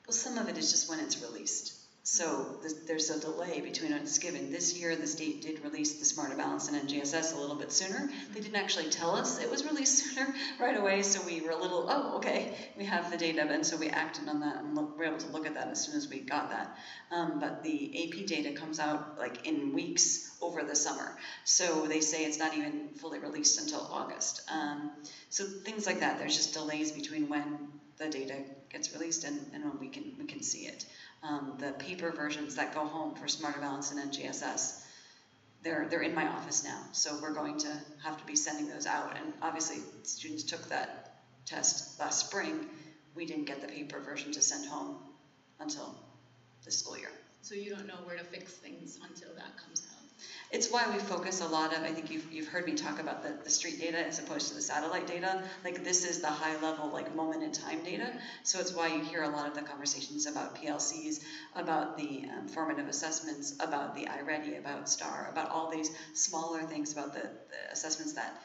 Well, some of it is just when it's released. So there's a delay between when it's given. This year, the state did release the Smarter Balance and NGSS a little bit sooner. They didn't actually tell us it was released sooner right away, so we were a little, oh, okay, we have the data, and so we acted on that and were able to look at that as soon as we got that. But the AP data comes out like in weeks over the summer. So they say it's not even fully released until August. So things like that, there's just delays between when the data gets released and when we can see it. The paper versions that go home for Smarter Balance and NGSS, they're in my office now, so we're going to have to be sending those out. And obviously, students took that test last spring. We didn't get the paper version to send home until this school year. So you don't know where to fix things until that comes out? It's why we focus a lot of, I think you've heard me talk about the street data as opposed to the satellite data. Like this is the high level, like moment in time data. So it's why you hear a lot of the conversations about PLCs, about the formative assessments, about the iReady, about STAR, about all these smaller things about the assessments that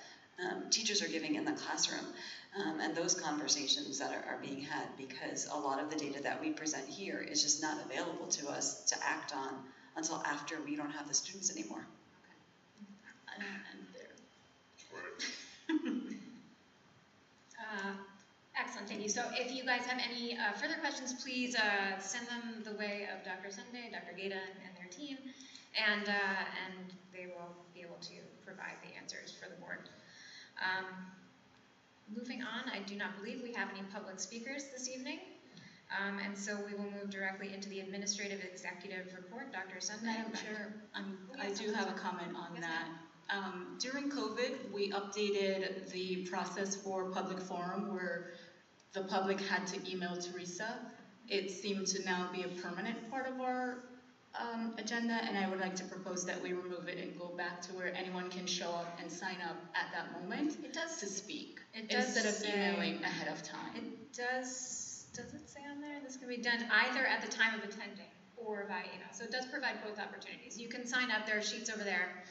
teachers are giving in the classroom. And those conversations that are being had, because a lot of the data that we present here is just not available to us to act on until after we don't have the students anymore. And there. Excellent, thank you. So if you guys have any further questions, please send them the way of Dr. Sunday, Dr. Gata, and their team, and they will be able to provide the answers for the board. Moving on, I do not believe we have any public speakers this evening. And so we will move directly into the administrative executive report. Dr. Sunday. Madam Chair, I do have a comment on that. During COVID, we updated the process for public forum where the public had to email Teresa. It seemed to now be a permanent part of our agenda, and I would like to propose that we remove it and go back to where anyone can show up and sign up at that moment to speak, instead of emailing ahead of time. It does it say on there? This can be done either at the time of attending or via email. So it does provide both opportunities. You can sign up, there are sheets over there,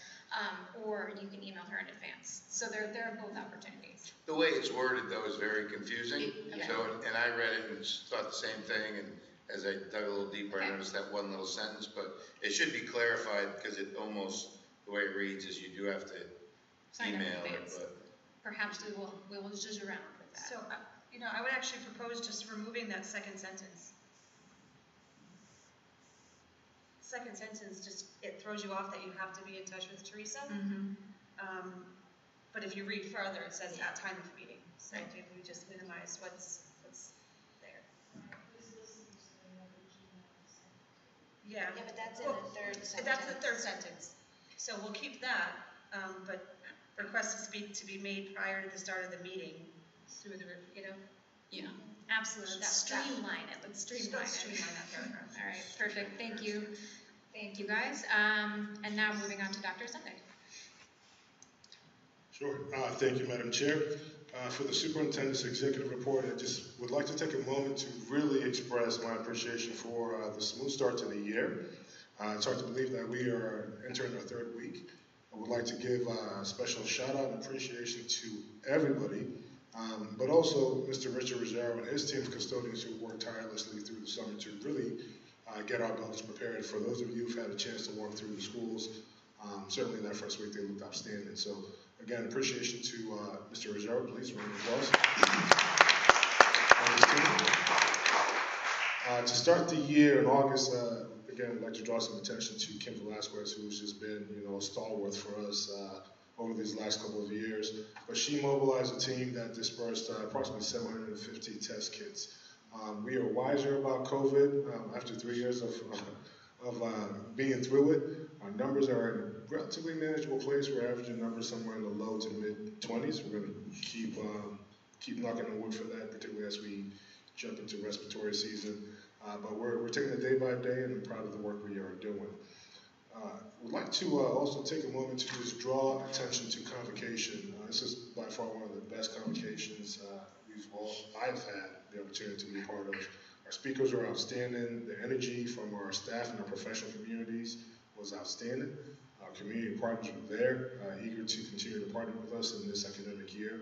or you can email her in advance. So there are both opportunities. The way it's worded, though, is very confusing. Okay. So, and I read it and thought the same thing, and as I dug a little deeper, I noticed that one little sentence, but it should be clarified, because it almost, the way it reads is you do have to Sign up in email it, advance. but. Perhaps we will zhuzh around with that. So, I would actually propose just removing that second sentence. Second sentence, just, it throws you off that you have to be in touch with Teresa. But if you read further, it says at time of meeting. So maybe we just minimize what's there. Yeah. Yeah, but that's in the third sentence. That's the third sentence. So we'll keep that, but request to speak to be made prior to the start of the meeting through the, Yeah. Absolutely. Streamline it. Let's streamline it. Streamline that paragraph. All right, perfect. Thank you. Thank you, guys. And now moving on to Dr. Sunday. Sure. Thank you, Madam Chair. For the superintendent's executive report, I just would like to take a moment to really express my appreciation for the smooth start to the year. It's hard to believe that we are entering our third week. I would like to give a special shout out and appreciation to everybody, but also Mr. Richard Ruggiero and his team of custodians who worked tirelessly through the summer to really get our buildings prepared. For those of you who've had a chance to walk through the schools, certainly that first week they looked outstanding. So again, appreciation to Mr. Ruggiero. Please round of applause. To start the year in August, again, I'd like to draw some attention to Kim Velasquez, who's just been, a stalwart for us over these last couple of years. But she mobilized a team that dispersed approximately 750 test kits. We are wiser about COVID after 3 years of being through it. Our numbers are in a relatively manageable place. We're averaging numbers somewhere in the low to mid 20s. We're going to keep knocking on wood for that, particularly as we jump into respiratory season. But we're taking it day by day, and I'm proud of the work we are doing. We'd like to also take a moment to just draw attention to convocation. This is by far one of the best convocations I've had the opportunity to be a part of. Our speakers are outstanding. The energy from our staff and our professional communities was outstanding. Our community partners were there, eager to continue to partner with us in this academic year.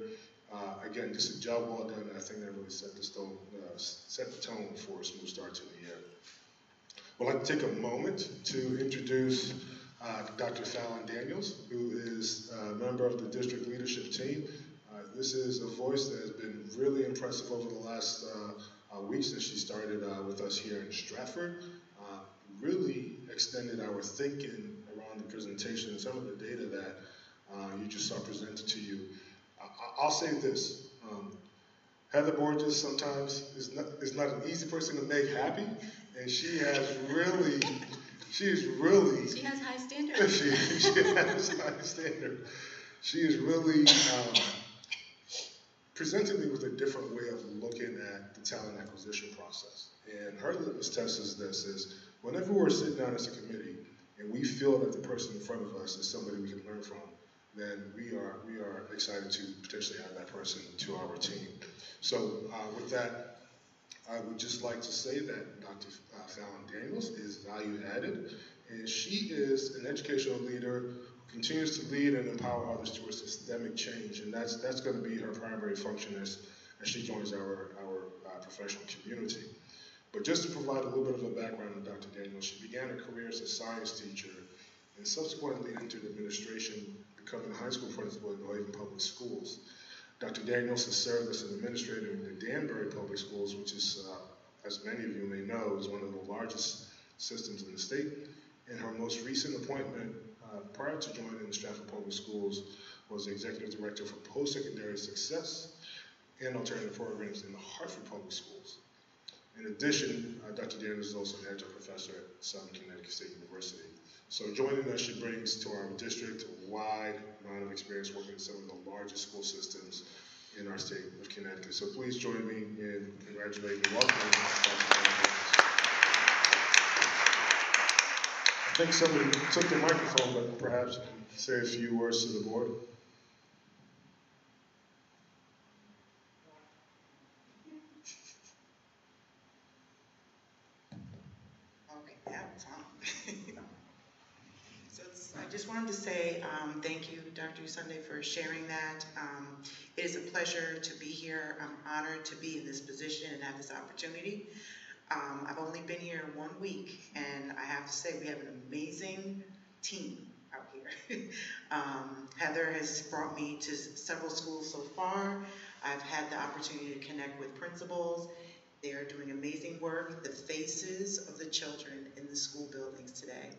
Again, just a job well done. I think that really set the tone for a smooth start to the year. I'd like to take a moment to introduce Dr. Fallon Daniels, who is a member of the district leadership team. This is a voice that has been really impressive over the last week since she started with us here in Stratford. Really extended our thinking around the presentation and some of the data that you just saw presented to you. I'll say this. Heather Borges sometimes is not an easy person to make happy, and she has really. She has high standards. she has high standards. She is really presented me with a different way of looking at the talent acquisition process. And her litmus test is this: is whenever we're sitting down as a committee and we feel that the person in front of us is somebody we can learn from, then we are excited to potentially add that person to our team. So with that, I would just like to say that Dr. Fallon Daniels is value added, and she is an educational leader who continues to lead and empower others towards systemic change, and that's going to be her primary function as she joins our professional community. But just to provide a little bit of a background on Dr. Daniels, she began her career as a science teacher and subsequently entered administration, becoming a high school principal at New Haven Public Schools. Dr. Daniels has served as an administrator in the Danbury Public Schools, which is, as many of you may know, is one of the largest systems in the state. And her most recent appointment prior to joining the Stratford Public Schools was the Executive Director for Post-Secondary Success and Alternative Programs in the Hartford Public Schools. In addition, Dr. Daniels is also an adjunct professor at Southern Connecticut State University. So joining us, she brings to our district a wide amount of experience working in some of the largest school systems in our state of Connecticut. So please join me in congratulating and welcoming Dr. Daniels. I think somebody took the microphone, but perhaps you can say a few words to the board. I just wanted to say thank you, Dr. Sunday, for sharing that. It is a pleasure to be here. I'm honored to be in this position and have this opportunity. I've only been here 1 week, and I have to say we have an amazing team out here. Heather has brought me to several schools so far. I've had the opportunity to connect with principals. They are doing amazing work. The faces of the children in the school buildings today.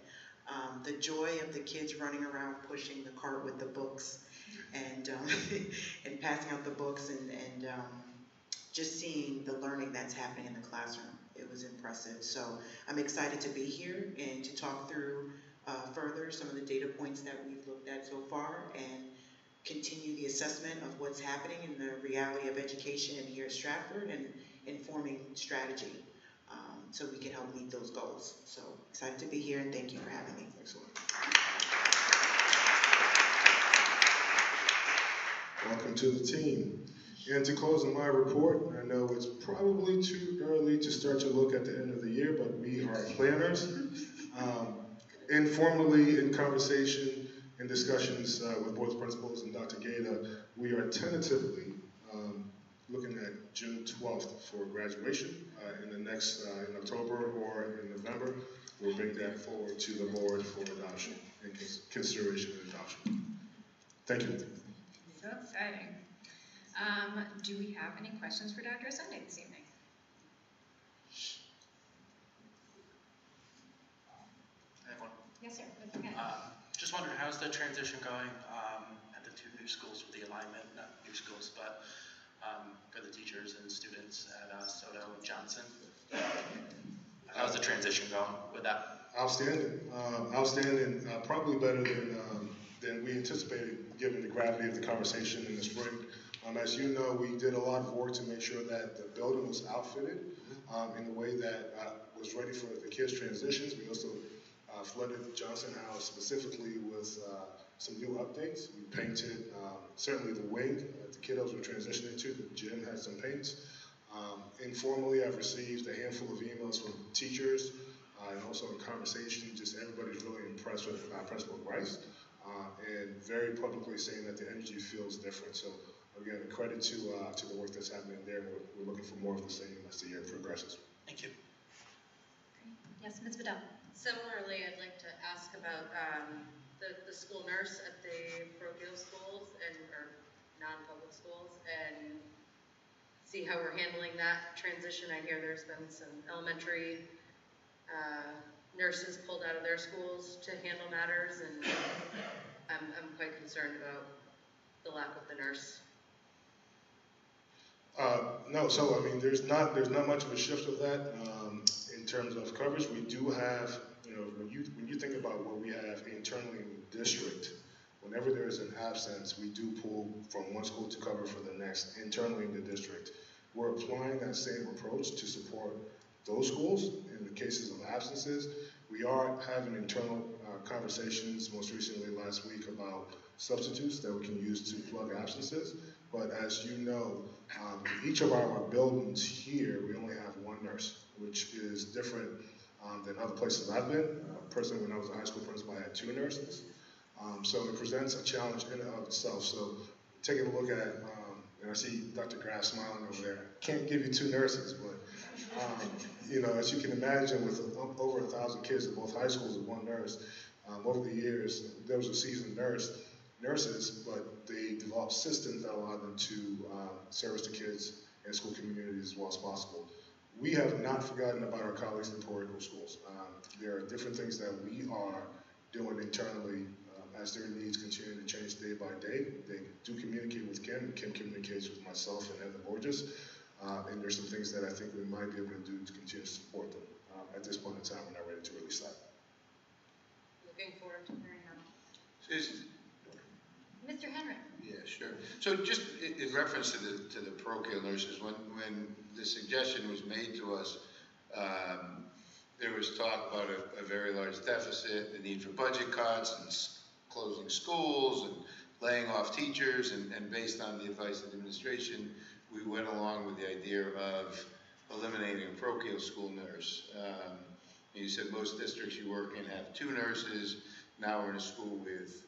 The joy of the kids running around pushing the cart with the books and and passing out the books and just seeing the learning that's happening in the classroom. It was impressive. So I'm excited to be here and to talk through further some of the data points that we've looked at so far and continue the assessment of what's happening in the reality of education here at Stratford and informing strategy. So we can help meet those goals. So excited to be here and thank you for having me. Excellent. Welcome to the team. And to close on my report, I know it's probably too early to start to look at the end of the year, but we are planners. Informally, in conversation and discussions with both principals and Dr. Gaeta, we are tentatively looking at June 12th for graduation in the next, in October or in November. We'll bring that forward to the board for adoption and consideration and adoption. Thank you. So exciting. Do we have any questions for Dr. Sunday this evening? I have one. Yes, sir. Go ahead. Just wondering, how's the transition going at the 2 new schools with the alignment, not new schools, but for the teachers and students at Soto and Johnson? How's the transition going with that? Outstanding. Outstanding. Probably better than we anticipated, given the gravity of the conversation in the spring. As you know, we did a lot of work to make sure that the building was outfitted in a way that was ready for the kids' transitions. We also flooded Johnson House specifically with some new updates. We painted certainly the wing that the kiddos were transitioning to. The gym had some paints. Informally, I've received a handful of emails from teachers and also in conversation, just everybody's really impressed with Principal Rice and very publicly saying that the energy feels different. So again, a credit to the work that's happening there. We're looking for more of the same as the year progresses. Thank you. Yes, Ms. Vidal. Similarly, I'd like to ask about the school nurse at the parochial schools or non-public schools, and see how we're handling that transition. I hear there's been some elementary nurses pulled out of their schools to handle matters, and I'm quite concerned about the lack of the nurse. No, so I mean, there's not much of a shift of that in terms of coverage. We do have, when you think about what we have internally in the district, whenever there is an absence, we do pull from one school to cover for the next internally in the district. We're applying that same approach to support those schools in the cases of absences. We are having internal conversations, most recently last week, about substitutes that we can use to plug absences. But as you know, each of our buildings here, we only have one nurse, which is different than other places I've been. Personally, when I was a high school principal, I had 2 nurses. So it presents a challenge in and of itself. So taking a look at, and I see Dr. Graff smiling over there. Can't give you 2 nurses, but as you can imagine, with over 1,000 kids in both high schools and one nurse, over the years, there was a seasoned nurses, but they developed systems that allow them to service the kids and school communities as well as possible. We have not forgotten about our colleagues in parochial schools. There are different things that we are doing internally as their needs continue to change day by day. They do communicate with Kim. Kim communicates with myself and Heather Borges. And there's some things that I think we might be able to do to continue to support them. At this point in time, we're not ready to release that. Looking forward to hearing that. Susan? Mr. Henry. Yeah, sure. So just in reference to the parochial nurses, when the suggestion was made to us, there was talk about a very large deficit, the need for budget cuts, and closing schools, and laying off teachers, and based on the advice of the administration, we went along with the idea of eliminating a parochial school nurse. You said most districts you work in have 2 nurses. Now we're in a school with,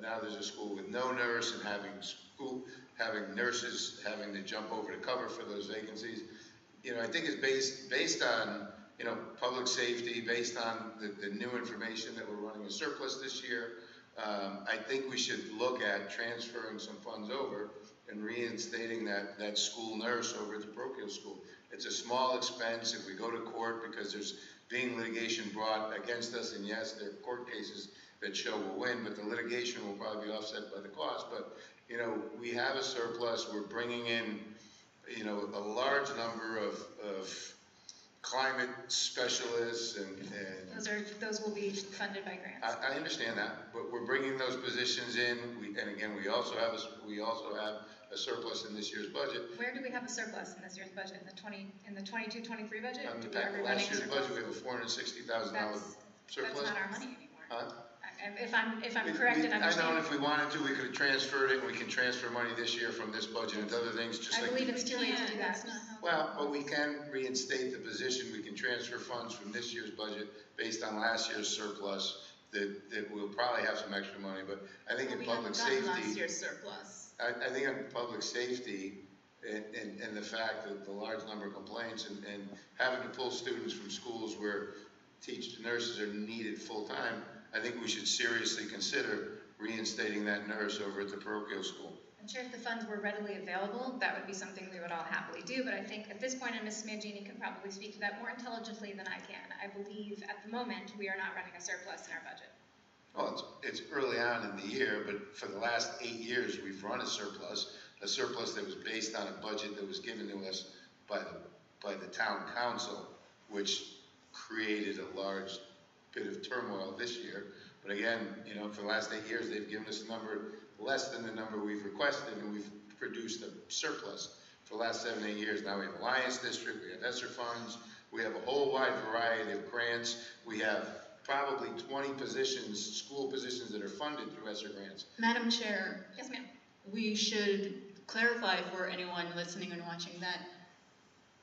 now there's a school with no nurse, and having nurses having to jump over to cover for those vacancies. I think it's based on, public safety, based on the new information that we're running a surplus this year. I think we should look at transferring some funds over and reinstating that school nurse over at the parochial school. It's a small expense if we go to court because there's being litigation brought against us, and yes, there are court cases that show we'll win, but the litigation will probably be offset by the cost. But, we have a surplus. We're bringing in, a large number of climate specialists and Those will be funded by grants. I understand that, but we're bringing those positions in. And again, we also have a surplus in this year's budget. Where do we have a surplus in this year's budget? In the 22-23 budget? On the last year's budget, we have a $460,000 surplus. That's not our money anymore. Huh? If I'm correct in understanding. I know if we wanted to, we could have transferred it, and we can transfer money this year from this budget into other things, just I like. believe it's too late to do that. Well, but we can reinstate the position. We can transfer funds from this year's budget based on last year's surplus. That we'll probably have some extra money, but I think in public safety. Last year's surplus. I think in public safety and the fact that the large number of complaints and having to pull students from schools where nurses are needed full time, I think we should seriously consider reinstating that nurse over at the parochial school. I'm sure if the funds were readily available, that would be something we would all happily do, but I think at this point, and Ms. Mangini can probably speak to that more intelligently than I can, I believe at the moment, we are not running a surplus in our budget. Well, it's early on in the year, but for the last 8 years, we've run a surplus that was based on a budget that was given to us by the town council, which created a large bit of turmoil this year. But again, for the last 8 years, they've given us a number less than the number we've requested, and we've produced a surplus for the last 7, 8 years. Now we have Alliance District, we have ESSER funds, we have a whole wide variety of grants. We have probably 20 positions, school positions that are funded through ESSER grants. Madam Chair. Yes, ma'am. We should clarify for anyone listening and watching that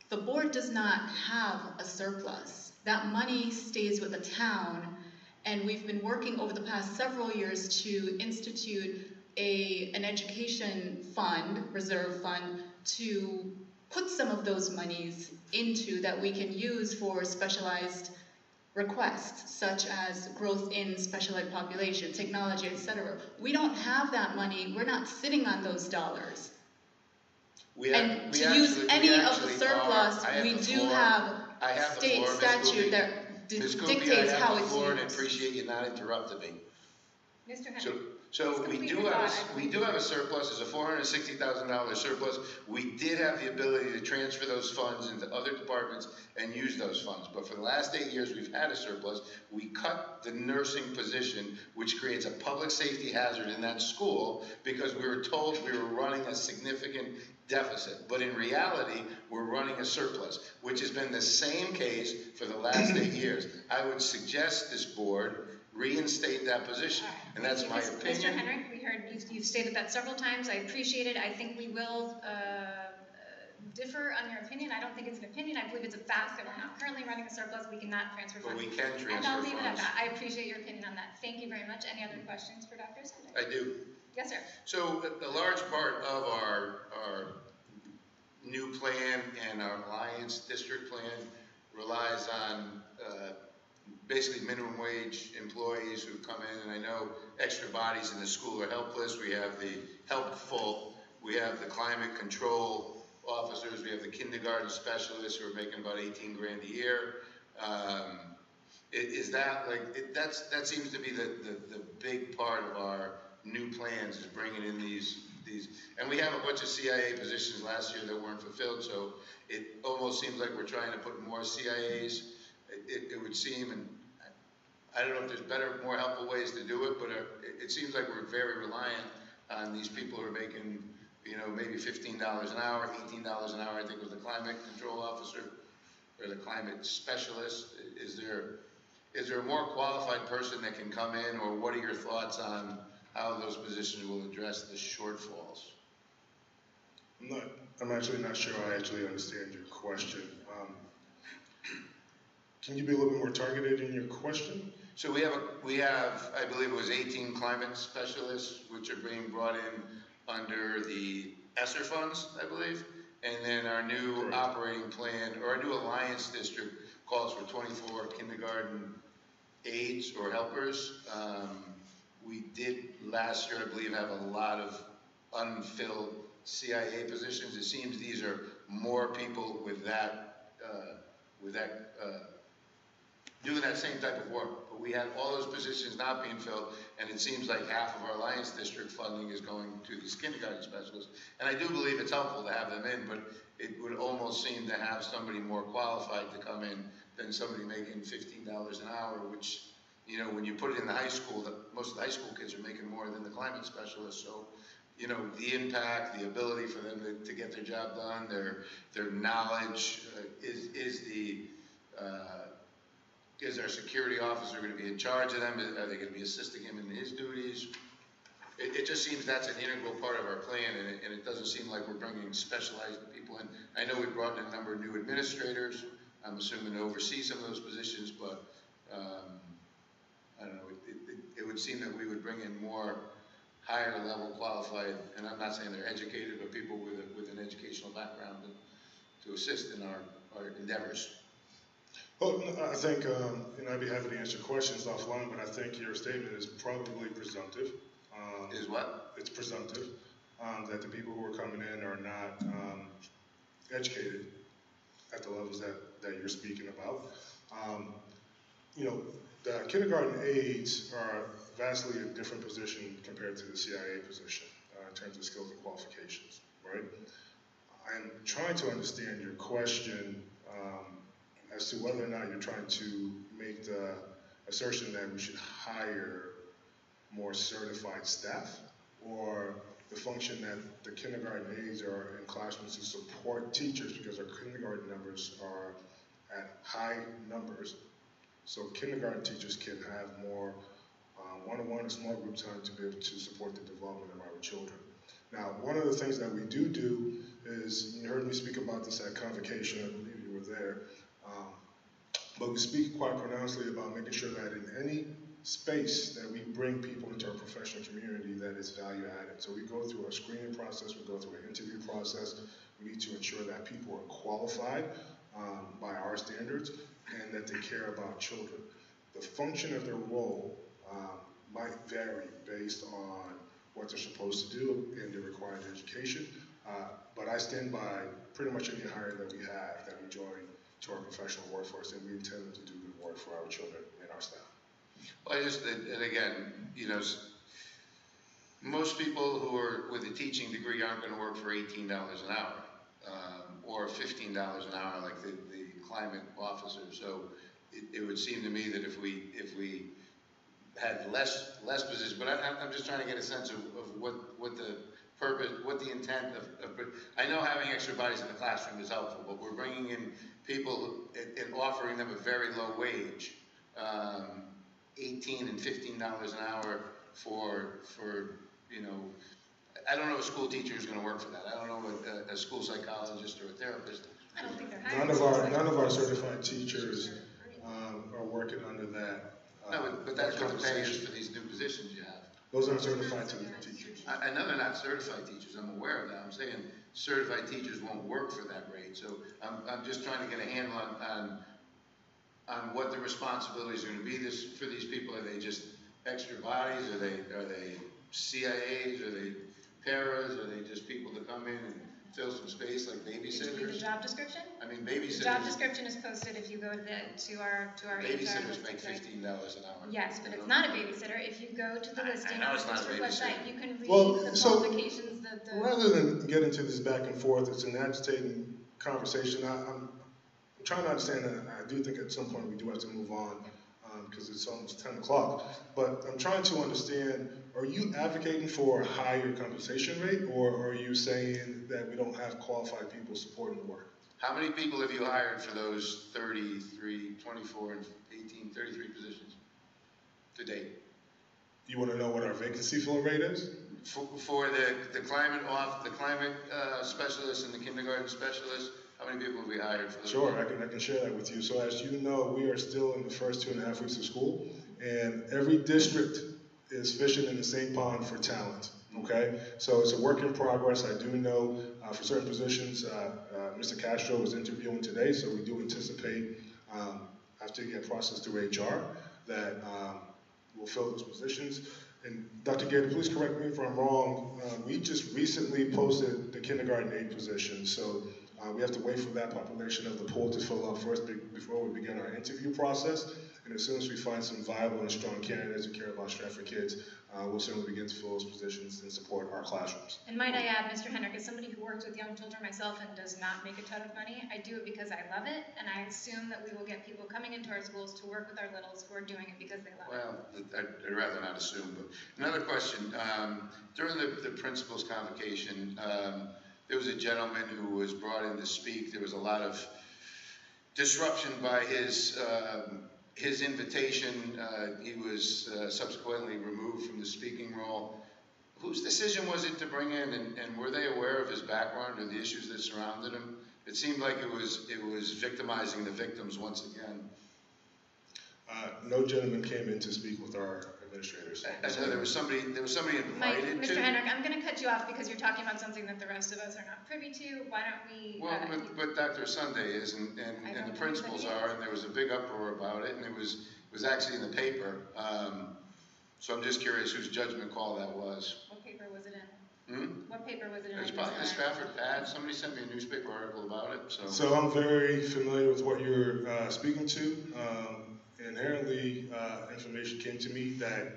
the board does not have a surplus. That money stays with the town, and we've been working over the past several years to institute an education fund, reserve fund, to put some of those monies into that we can use for specialized requests, such as growth in special ed population, technology, etc. We don't have that money. We're not sitting on those dollars. And to use any of the surplus, we do have state statute that dictates how it's used. And I appreciate you not interrupting me. Mr. Henry. So we do have a surplus. It's a $460,000 surplus. We did have the ability to transfer those funds into other departments and use those funds. But for the last 8 years, we've had a surplus. We cut the nursing position, which creates a public safety hazard in that school because we were told we were running a significant deficit. But in reality, we're running a surplus, which has been the same case for the last 8 years. I would suggest this board reinstate that position, and that's my opinion. Mr. Henry, we heard you've stated that several times. I appreciate it. I think we will differ on your opinion. I don't think it's an opinion. I believe it's a fact that we're not currently running a surplus. We cannot transfer funds. But we can transfer funds. And I'll leave it at that. I appreciate your opinion on that. Thank you very much. Any other questions for Dr. Sunday? I do. Yes, sir. So a large part of our new plan and our Alliance District plan relies on basically minimum wage employees who come in, and I know extra bodies in the school are helpless. We have the helpful, we have the climate control officers, we have the kindergarten specialists who are making about 18 grand a year. Is that like, that seems to be the big part of our new plans, is bringing in these, and we have a bunch of CIA positions last year that weren't fulfilled, so it almost seems like we're trying to put more CIAs. It would seem, and I don't know if there's better, more helpful ways to do it, but it seems like we're very reliant on these people who are making, you know, maybe $15 an hour, $18 an hour, I think was the climate control officer, or the climate specialist. Is there a more qualified person that can come in, or what are your thoughts on how those positions will address the shortfalls? I'm actually not sure I actually understand your question. Can you be a little bit more targeted in your question? So we have, I believe it was 18 climate specialists, which are being brought in under the ESSER funds, I believe. And then our new operating plan, or our new Alliance District, calls for 24 kindergarten aides or helpers. We did last year, I believe, have a lot of unfilled CIA positions. It seems these are more people with that doing that same type of work. But we had all those positions not being filled, and it seems like half of our Alliance District funding is going to these kindergarten specialists. And I do believe it's helpful to have them in, but it would almost seem to have somebody more qualified to come in than somebody making $15 an hour, which, you know, when you put it in the high school, most of the high school kids are making more than the climate specialists. So, you know, the impact, the ability for them to get their job done, their knowledge, is our security officer going to be in charge of them? Are they going to be assisting him in his duties? It just seems that's an integral part of our plan, and it doesn't seem like we're bringing specialized people in. I know we brought in a number of new administrators, I'm assuming to oversee some of those positions, but I don't know, it would seem that we would bring in more higher level qualified, and I'm not saying they're educated, but people with an educational background to assist in our endeavors. Well, I think, and I'd be happy to answer questions offline, but I think your statement is probably presumptive. Is what? It's presumptive, that the people who are coming in are not educated at the levels that you're speaking about. You know, the kindergarten aides are vastly a different position compared to the CIA position in terms of skills and qualifications, right? I'm trying to understand your question as to whether or not you're trying to make the assertion that we should hire more certified staff, or the function that the kindergarten aides are in classrooms to support teachers, because our kindergarten numbers are at high numbers. So kindergarten teachers can have more one-on-one and small group time to be able to support the development of our children. Now, one of the things that we do is, you heard me speak about this at convocation, I believe you were there, but we speak quite pronouncedly about making sure that in any space that we bring people into our professional community that is value added. So we go through a screening process, we go through an interview process, we need to ensure that people are qualified by our standards, and that they care about children. The function of their role might vary based on what they're supposed to do in the required education, but I stand by pretty much any hire that we have that we join to our professional workforce, and we intend to do good work for our children and our staff. Well, and again, most people who are with a teaching degree aren't going to work for $18 an hour or $15 an hour like the climate officer. So it would seem to me that if we had less positions, but I'm just trying to get a sense of what the purpose, what the intent of I know having extra bodies in the classroom is helpful, but we're bringing in people and offering them a very low wage, $18 and $15 an hour for I don't know a school teacher who's going to work for that. I don't know a school psychologist or a therapist. I don't think they're hiring. None of our certified teachers are working under that. No, but that's what the pay is for these new positions you have. Those aren't certified teachers. I know they're not certified teachers. I'm aware of that. I'm saying certified teachers won't work for that rate. So I'm just trying to get a handle on what the responsibilities are going to be for these people. Are they just extra bodies? Are they CIAs? Are they paras? Are they just people that come in and fill some space like babysitters? Did you read the job description? I mean, babysitters. The job description is posted if you go to our babysitters HR make $15 an hour. Yes, but it's not a babysitter. If you go to the listing on the district website, you can read the qualifications. Rather than get into this back and forth, it's an agitating conversation. I'm trying to understand that. I do think at some point we do have to move on because it's almost 10 o'clock. But I'm trying to understand, are you advocating for a higher compensation rate, or are you saying that we don't have qualified people supporting the work? How many people have you hired for those 33, 24, and 18, 33 positions to date? You want to know what our vacancy fill rate is? For the climate specialist and the kindergarten specialist, how many people have we hired for those? Sure, I can share that with you. So as you know, we are still in the first 2.5 weeks of school, and every district is fishing in the same pond for talent, okay? So it's a work in progress. I do know for certain positions, Mr. Castro is interviewing today, so we do anticipate after you get processed through HR that we'll fill those positions. And Dr. Gator, please correct me if I'm wrong. We just recently posted the kindergarten aide position, so we have to wait for that population of the pool to fill up first before we begin our interview process. And as soon as we find some viable and strong candidates who care about Stratford kids, we'll certainly begin to fill those positions and support our classrooms. And might I add, Mr. Henrik, as somebody who works with young children myself and does not make a ton of money, I do it because I love it, and I assume that we will get people coming into our schools to work with our littles who are doing it because they love it. Well, I'd rather not assume, but another question. During the principal's convocation, there was a gentleman who was brought in to speak. There was a lot of disruption by his invitation. He was subsequently removed from the speaking role. Whose decision was it to bring in, and were they aware of his background or the issues that surrounded him? It seemed like it was victimizing the victims once again. No gentleman came in to speak with our administrators. So there was somebody invited Mr. Henrik, I'm going to cut you off because you're talking about something that the rest of us are not privy to. Why don't we... Well, but Dr. Sunday is, and the principals are, and there was a big uproar about it, and it was actually in the paper. So I'm just curious whose judgment call that was. What paper was it in? What paper was it in? It was probably the Stratford Pad. Somebody sent me a newspaper article about it. So I'm very familiar with what you're speaking to. Inherently, information came to me that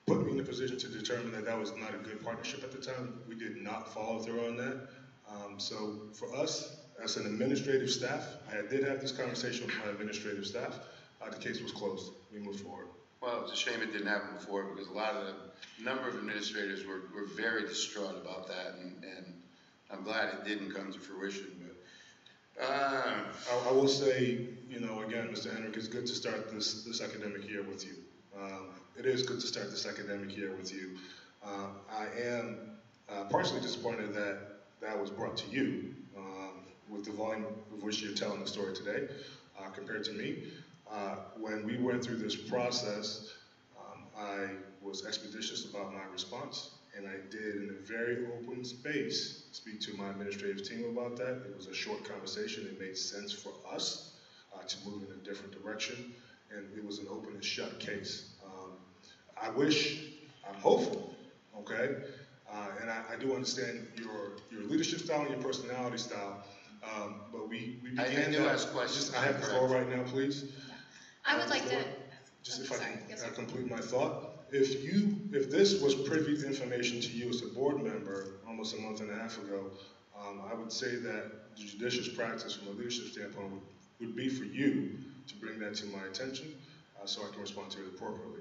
put me in a position to determine that that was not a good partnership at the time. We did not follow through on that. So for us, as an administrative staff, I did have this conversation with my administrative staff. The case was closed. We moved forward. Well, it's a shame it didn't happen before because a number of administrators were very distraught about that, and I'm glad it didn't come to fruition. But I will say, again, Mr. Henrik, it's good to start this academic year with you. It is good to start this academic year with you. I am partially disappointed that that was brought to you with the volume of which you're telling the story today compared to me. When we went through this process, I was expeditious about my response, and I did, in a very open space, speak to my administrative team about that. It was a short conversation. It made sense for us. to move in a different direction, and it was an open and shut case. I'm hopeful, okay, and I do understand your leadership style and your personality style, but we began do ask questions. I have the floor right now, please. I would like to. Just if I can complete my thought. If this was privy information to you as a board member almost a month and a half ago, I would say that the judicious practice from a leadership standpoint would be for you to bring that to my attention so I can respond to it appropriately.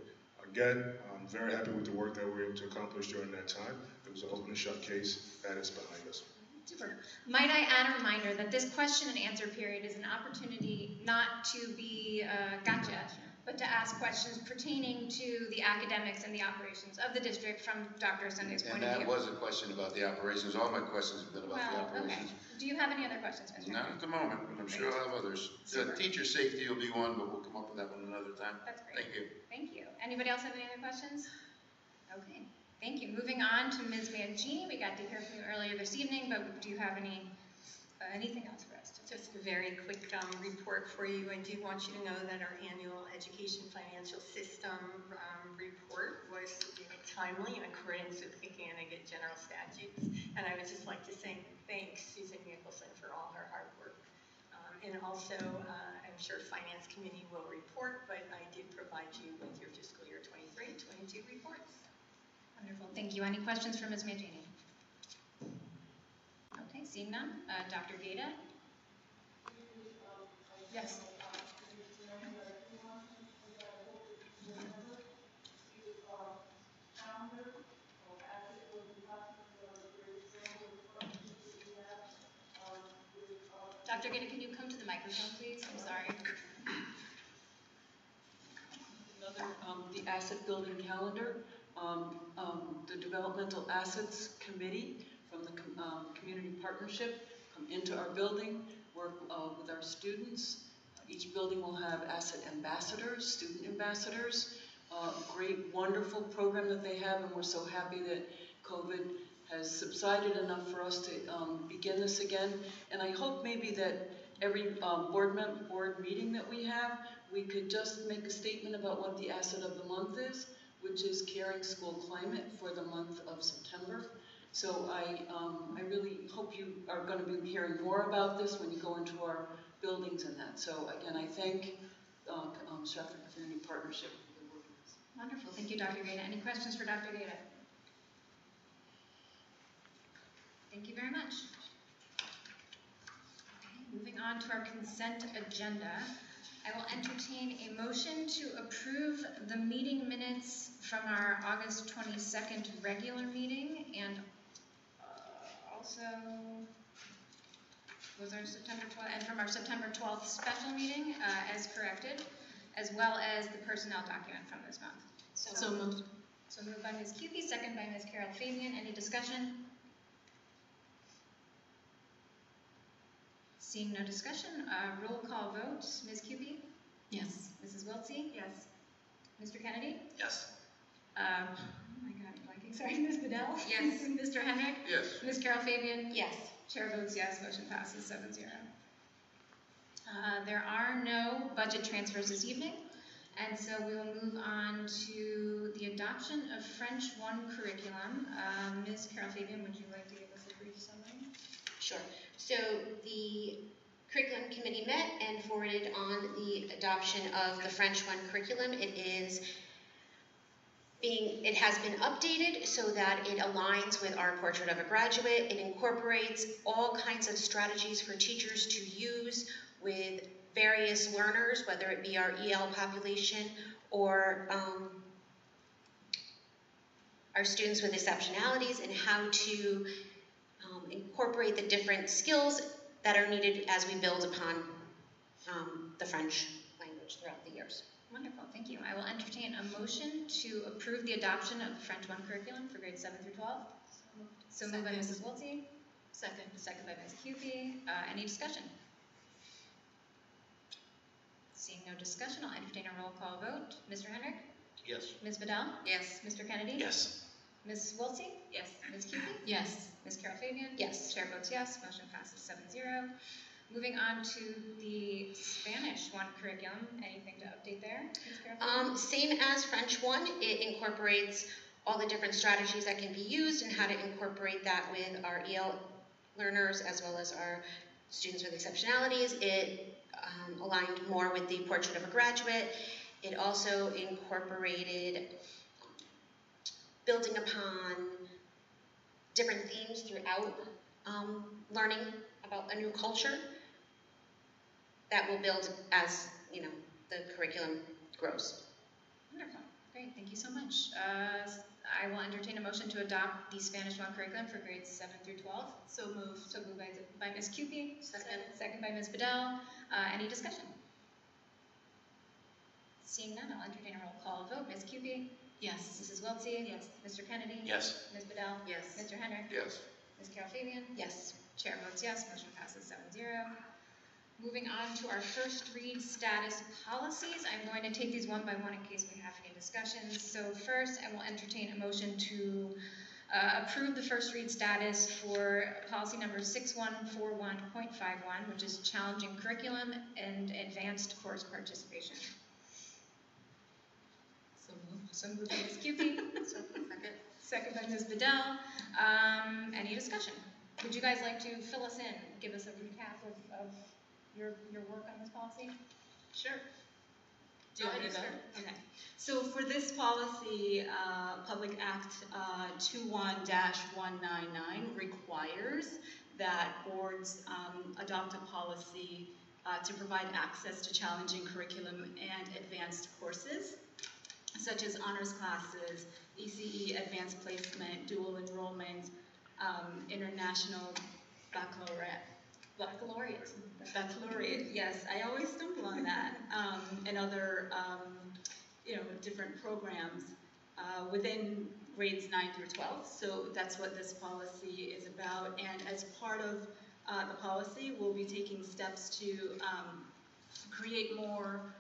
Again, I'm very happy with the work that we were able to accomplish during that time. It was an open and shut case. That is behind us. Super. Might I add a reminder that this question and answer period is an opportunity not to be gotcha, but to ask questions pertaining to the academics and the operations of the district from Dr. Sunday's point of view. And that was a question about the operations. All my questions have been about the operations. Okay. Do you have any other questions, Mr. Not at the moment, but I'm sure I'll have others. Teacher safety will be one, but we'll come up with that one another time. That's great. Thank you. Thank you. Anybody else have any other questions? Okay. Thank you. Moving on to Ms. Mangini. We got to hear from you earlier this evening, but do you have anything else for us? Just a very quick report for you. I do want you to know that our annual education financial system report was timely in accordance with Connecticut general statutes. And I would just like to say thanks Susan Nicholson for all her hard work. And also, I'm sure Finance Committee will report, but I did provide you with your fiscal year 23-22 reports. Wonderful. Thank you. Any questions for Ms. Mangini? Okay, seeing none. Dr. Gata? Yes. Dr. Gata, can you come to the microphone, please? I'm sorry. The asset building calendar, the developmental assets committee from the community partnership come into our building, work with our students. Each building will have asset ambassadors, student ambassadors. Great, wonderful program that they have, and we're so happy that COVID has subsided enough for us to begin this again. And I hope maybe that every board meeting that we have, we could just make a statement about what the asset of the month is, which is caring school climate for the month of September. So I really hope you are going to be hearing more about this when you go into our buildings and that. So again, I thank Stratford Community Partnership for the work on this. Wonderful. Thank you, Dr. Gata. Any questions for Dr. Gata? Thank you very much. Okay, moving on to our consent agenda. I will entertain a motion to approve the meeting minutes from our August 22nd regular meeting and also was our September 12th and from our September 12th special meeting as corrected, as well as the personnel document from this month. So moved. So moved by Ms. Cupie, second by Ms. Carol Fabian. Any discussion? Seeing no discussion, roll call vote. Ms. Cupie? Yes. Mrs. Wiltsey? Yes. Mr. Kennedy? Yes. Oh my God, I'm blanking. Sorry, Ms. Bedell? Yes. Mr. Henrik? Yes. Ms. Carol Fabian? Yes. Chair votes yes, motion passes 7-0. There are no budget transfers this evening, and so we will move on to the adoption of French 1 curriculum. Ms. Carol Fabian, would you like to give us a brief summary? Sure. So the curriculum committee met and forwarded on the adoption of the French 1 curriculum. It has been updated so that it aligns with our Portrait of a Graduate. It incorporates all kinds of strategies for teachers to use with various learners, whether it be our EL population or our students with exceptionalities, and how to incorporate the different skills that are needed as we build upon the French language throughout the years. Wonderful, thank you. I will entertain a motion to approve the adoption of the French 1 curriculum for grades 7 through 12. So moved by Mrs. Wiltsey. Second by Ms. Cupie. Any discussion? Seeing no discussion, I'll entertain a roll call vote. Mr. Henrik? Yes. Ms. Bedell? Yes. Mr. Kennedy? Yes. Ms. Wiltsey? Yes. Ms. Cupie? Yes. Ms. Carol Fabian? Yes. Chair votes yes, motion passes 7-0. Moving on to the Spanish 1 curriculum, anything to update there? Ms. Carroll? Same as French 1, it incorporates all the different strategies that can be used and how to incorporate that with our EL learners as well as our students with exceptionalities. It aligned more with the Portrait of a Graduate. It also incorporated building upon different themes throughout learning about a new culture that will build as, you know, the curriculum grows. Wonderful. Great. Thank you so much. I will entertain a motion to adopt the Spanish 1 curriculum for grades 7 through 12. So moved. So moved by Ms. Cupie. Second. Second by Ms. Bedell. Any discussion? Seeing none, I'll entertain a roll call vote. Ms. Cupie? Yes. Mrs. Wiltsey? Yes. Mr. Kennedy? Yes. Ms. Bedell? Yes. Mr. Henry? Yes. Ms. Carroll Fabian? Yes. Chair votes yes, motion passes 7-0. Moving on to our first read status policies. I'm going to take these one by one in case we have any discussions. So first, I will entertain a motion to approve the first read status for policy number 6141.51, which is challenging curriculum and advanced course participation. So moved by Ms. Cupie. Second. Second by Ms. Bedell. Any discussion? Would you guys like to fill us in, give us a recap of your work on this policy? Sure. Do you want me to go? Okay. So for this policy, Public Act 21-199 requires that boards adopt a policy to provide access to challenging curriculum and advanced courses, such as honors classes, ECE, advanced placement, dual enrollment, international baccalaureate, yes, I always stumble on that, and other, different programs within grades 9 through 12. So that's what this policy is about, and as part of the policy, we'll be taking steps to create more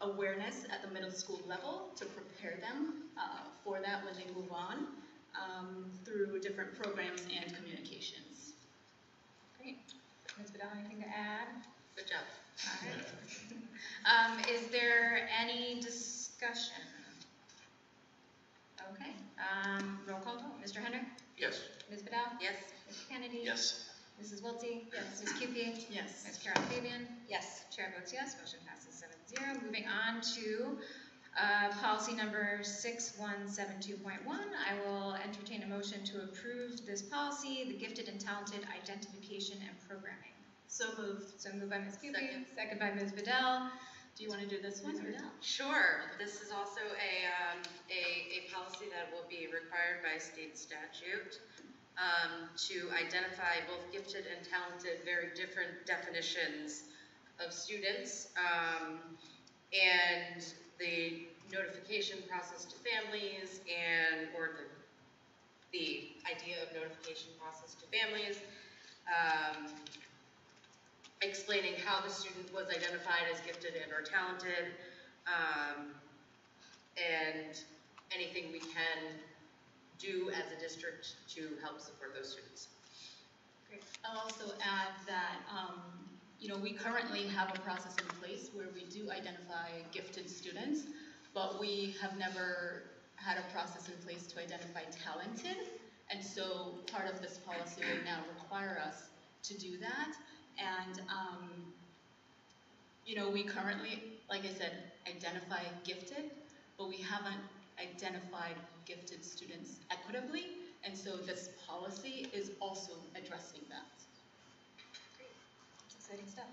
awareness at the middle school level to prepare them for that when they move on through different programs and communications. Great. Ms. Bedell, anything to add? Good job. All right. Is there any discussion? Okay. Roll call vote. Mr. Henry? Yes. Ms. Bedell? Yes. Mr. Kennedy? Yes. Mrs. Wiltsey? Yes. Ms. Cupie? Yes. Ms. Carroll Fabian? Yes. Chair votes yes, motion passes 7-0. Moving on to policy number 6172.1. I will entertain a motion to approve this policy, the gifted and talented identification and programming. So moved. So moved by Ms. Cupie, Second. Second by Ms. Bedell. Do you want to do this one or no? Sure. This is also a policy that will be required by state statute to identify both gifted and talented, very different definitions of students, and the notification process to families or the idea of notification process to families, explaining how the student was identified as gifted and or talented, and anything we can do as a district to help support those students. Great. I'll also add that, we currently have a process in place where we do identify gifted students, but we have never had a process in place to identify talented. And so part of this policy would now require us to do that. And, we currently, like I said, identify gifted, but we haven't identified gifted students equitably. And so this policy is also addressing that. Great. That's exciting stuff.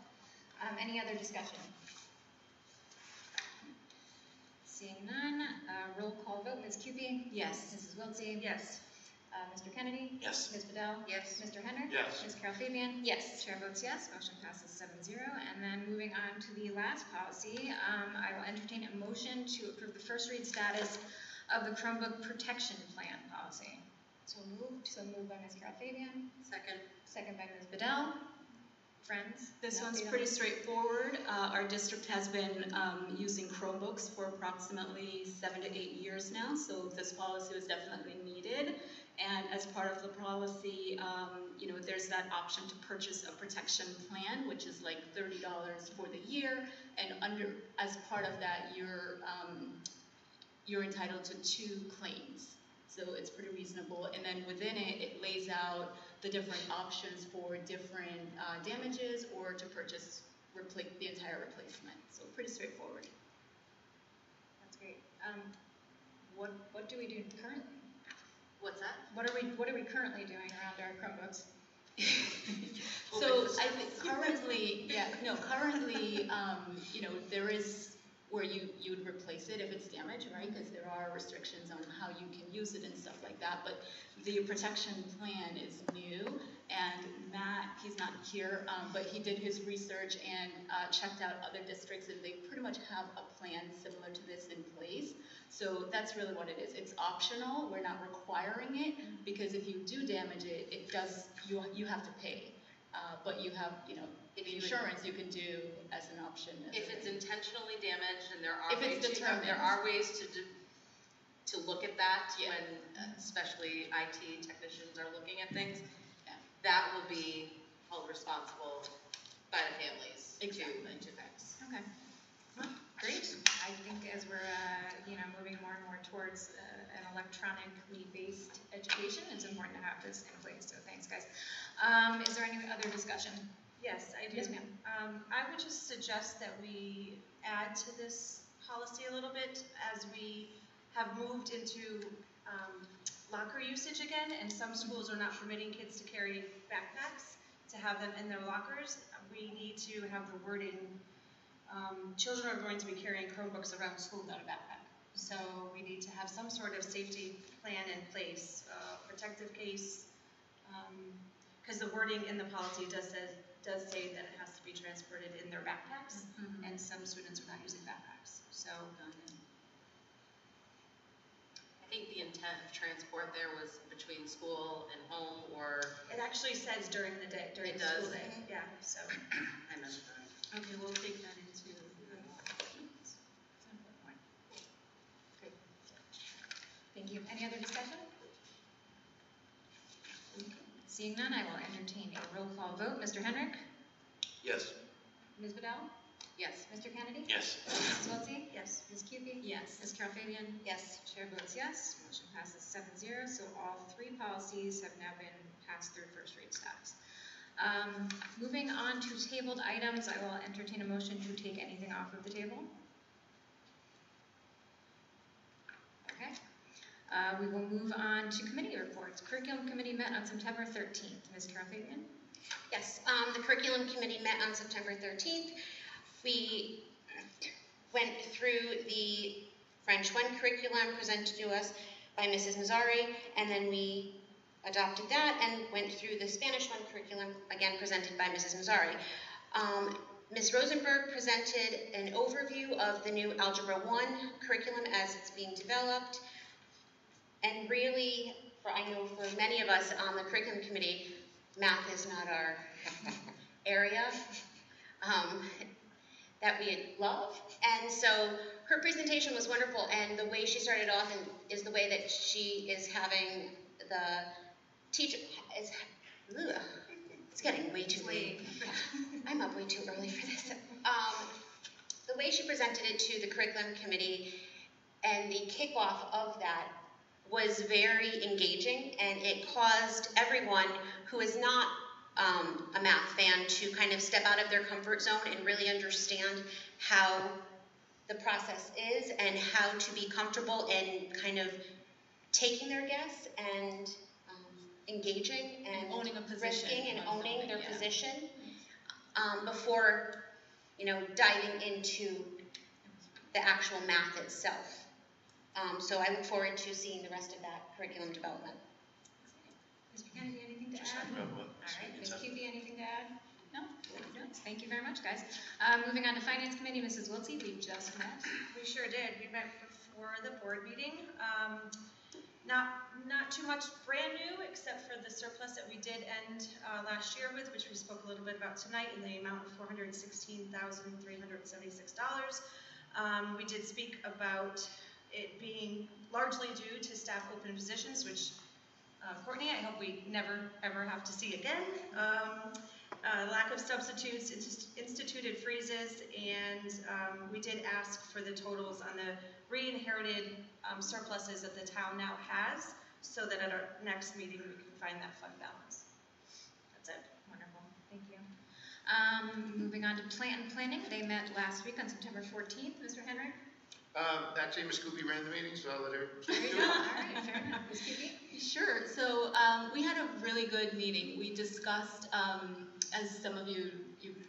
Any other discussion? Seeing none, roll call vote. Ms. Cupie? Yes. Mrs. Wiltsey? Yes. Mr. Kennedy? Yes. Ms. Bedell? Yes. Mr. Henry? Yes. Ms. Carroll Fabian? Yes. Chair votes yes, motion passes 7-0. And then moving on to the last policy, I will entertain a motion to approve the first read status of the Chromebook Protection Plan policy. So moved. So moved by Ms. Carroll Fabian. Second. Second by Ms. Bedell. Friends? This an one's update on pretty this? straightforward. Our district has been using Chromebooks for approximately 7 to 8 years now, so this policy was definitely needed. And as as part of the policy, there's that option to purchase a protection plan, which is like $30 for the year, and as part of that, you're entitled to 2 claims. So it's pretty reasonable, and then within it, it lays out the different options for different damages or to purchase the entire replacement. So pretty straightforward. That's great. What do we do currently? What's that? What are we currently doing around our Chromebooks? So I think currently, there is where you would replace it if it's damaged, right? Because there are restrictions on how you can use it and stuff like that. But the protection plan is new, and Matt, he's not here, but he did his research and checked out other districts, and they pretty much have a plan similar to this in place. So that's really what it is. It's optional. We're not requiring it, because if you do damage it, you have to pay. But you have, the insurance you can do as an option. If it's intentionally damaged, and there are ways to look at that when, especially IT technicians are looking at things, that will be held responsible by the families to fix. Okay. Well, great. I think as we're, moving more and more towards an electronically based education, it's important to have this in place. So thanks, guys. Is there any other discussion? Yes, I do. Yes, ma'am. I would just suggest that we add to this policy a little bit as we have moved into locker usage again, and some schools are not permitting kids to carry backpacks, to have them in their lockers. We need to have the wording, children are going to be carrying Chromebooks around school without a backpack. So we need to have some sort of safety plan in place, protective case, because the wording in the policy does say that it has to be transported in their backpacks, and some students are not using backpacks. So I think the intent of transport there was between school and home, or it actually says during the day, during the school day. Yeah, so I missed that. Okay, we'll take that into. Thank you. Any other discussion? Seeing none, I will entertain a roll call vote. Mr. Henrik? Yes. Ms. Bedell? Yes. Mr. Kennedy? Yes. Mrs. Wiltie? Yes. Ms. Cupey? Yes. Ms. Carol Fabian? Yes. Chair votes yes. Motion passes 7-0. So all 3 policies have now been passed through first read status. Moving on to tabled items, I will entertain a motion to take anything off of the table. Okay. We will move on to committee reports. Curriculum Committee met on September 13th. Ms. Carol Fabian? Yes, the Curriculum Committee met on September 13th. We went through the French 1 curriculum presented to us by Mrs. Mazzari, and then we adopted that and went through the Spanish 1 curriculum, again presented by Mrs. Mazzari. Ms. Rosenberg presented an overview of the new Algebra 1 curriculum as it's being developed. And really, I know for many of us on the curriculum committee, math is not our area that we love. And so her presentation was wonderful, and the way she started off is the way that she is having the teacher, it's getting way too late. I'm up way too early for this. The way she presented it to the curriculum committee and the kickoff of that was very engaging, and it caused everyone who is not a math fan to kind of step out of their comfort zone and really understand how the process is and how to be comfortable in kind of taking their guess and engaging and owning a position, risking and owning their position before, diving into the actual math itself. So I look forward to seeing the rest of that curriculum development. Mr. Kennedy, anything to add? All right, Ms. Cupey, anything to add? No? Thank you very much, guys. Moving on to Finance Committee, Mrs. Wiltie, we just met. we sure did. We met before the board meeting. Not too much brand new, except for the surplus that we did end last year with, which we spoke a little bit about tonight, in the amount of $416,376. We did speak about it being largely due to staff open positions, which Courtney, I hope we never, ever have to see again. Lack of substitutes, instituted freezes, and we did ask for the totals on the re-inherited surpluses that the town now has, so that at our next meeting we can find that fund balance. That's it. Wonderful, thank you. Moving on to planning, they met last week on September 14th. Mr. Henry? Actually, Ms. Coopy ran the meeting, so I'll let her. There you go. All right, fair enough. Ms. Kiki? Sure. So we had a really good meeting. We discussed, as some of you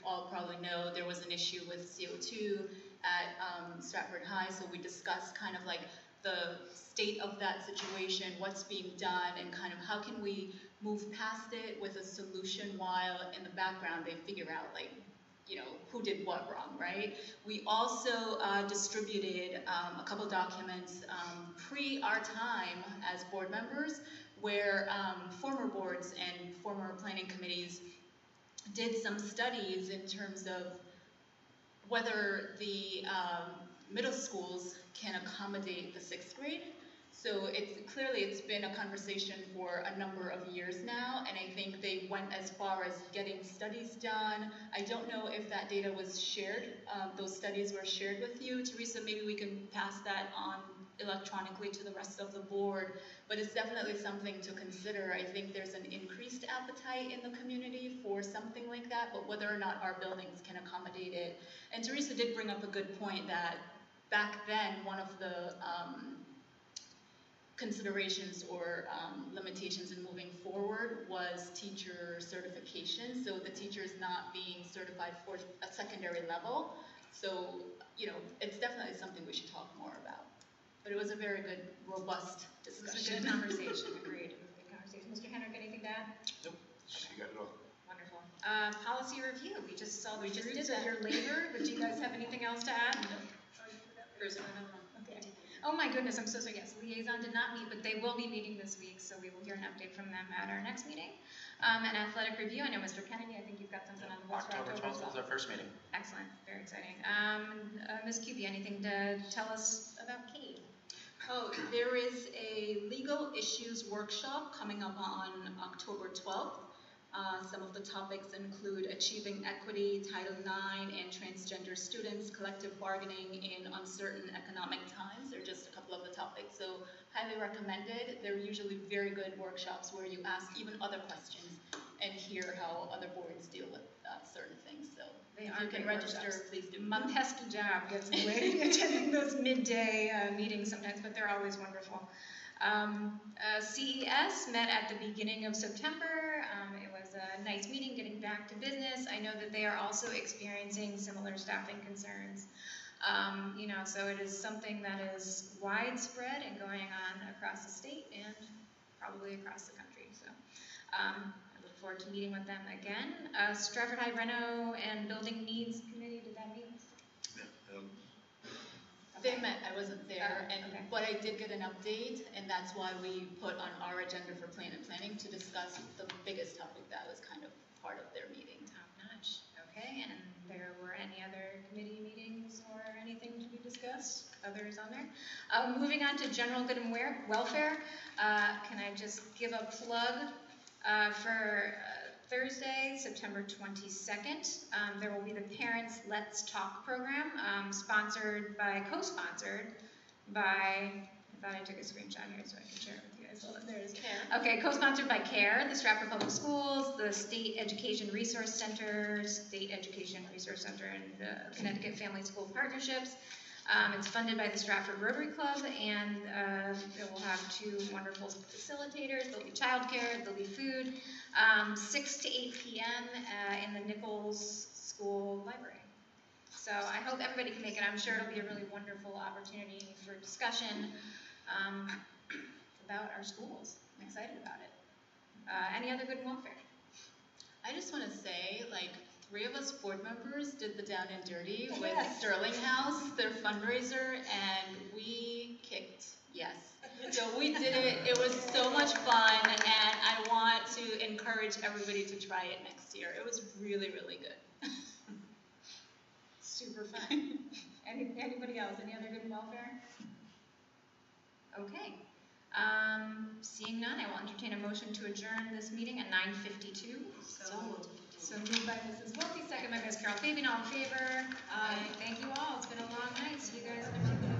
all probably know, there was an issue with CO2 at Stratford High. So we discussed kind of like the state of that situation, what's being done, and kind of how can we move past it with a solution while in the background they figure out, like, you know, who did what wrong, right? We also distributed a couple documents pre our time as board members, where former boards and former planning committees did some studies in terms of whether the middle schools can accommodate the 6th grade. So it's been a conversation for a number of years now, and I think they went as far as getting studies done. I don't know if that data was shared, those studies were shared with you. Teresa, maybe we can pass that on electronically to the rest of the board, but it's definitely something to consider. I think there's an increased appetite in the community for something like that, but whether or not our buildings can accommodate it. And Teresa did bring up a good point that back then, one of the considerations or limitations in moving forward was teacher certification. So the teachers not being certified for a secondary level. So, you know, it's definitely something we should talk more about. But it was a very good, robust discussion. It was a good conversation, agreed. It was a good conversation. Mr. Henrik, anything to add? Nope, she got it all. Wonderful. Policy review, we just saw the fruits of your labor, but do you guys have anything else to add? No. Okay. Oh my goodness, I'm so sorry. Yes, liaison did not meet, but they will be meeting this week, so we will hear an update from them at our next meeting. An athletic review, I know Mr. Kennedy, I think you've got something on the books for October 12th was our first meeting. Excellent, very exciting. Ms. Cupie, anything to tell us about Kate? Oh, there is a legal issues workshop coming up on October 12th. Some of the topics include achieving equity, Title IX, and transgender students, collective bargaining in uncertain economic times. They're just a couple of the topics, so highly recommended. They're usually very good workshops where you ask even other questions and hear how other boards deal with certain things. So They if are you can great register, workshops. please do. My pesky job gets in the way of attending those midday meetings sometimes, but they're always wonderful. CES met at the beginning of September. It was a nice meeting, getting back to business. I know that they are also experiencing similar staffing concerns. You know, so it is something that is widespread and going on across the state and probably across the country. So I look forward to meeting with them again. Stratford High Reno and Building Needs Committee, did that meet? They met, I wasn't there, okay. But I did get an update, and that's why we put on our agenda for planning to discuss the biggest topic that was kind of part of their meeting. Top notch. Okay, and there were any other committee meetings or anything to be discussed? Others on there? Moving on to general good and welfare, can I just give a plug for Thursday, September 22nd, there will be the Parents Let's Talk program, co-sponsored by, I thought I took a screenshot here so I could share it with you guys. Hold on, there it is. CARE. Okay, co-sponsored by CARE, the Stratford Public Schools, the State Education Resource Center, and Connecticut Family School Partnerships. It's funded by the Stratford Rotary Club, and it will have 2 wonderful facilitators. There'll be childcare, there'll be food, 6 to 8 p.m. In the Nichols School Library. So I hope everybody can make it. I'm sure it'll be a really wonderful opportunity for discussion about our schools. I'm excited about it. Any other good and welfare? I just want to say, like, 3 of us board members did the Down and Dirty with Yes. Sterling House, their fundraiser, and we kicked yes. So we did it. It was so much fun, and I want to encourage everybody to try it next year. It was really, really good. Super fun. Anybody else? Any other good and welfare? Okay. Seeing none, I will entertain a motion to adjourn this meeting at 9:52. So moved. So moved by Mrs. Wilkie, second by Ms. Carol Fabian, all in favor? Aye. Thank you all, it's been a long night, see you guys in a few minutes.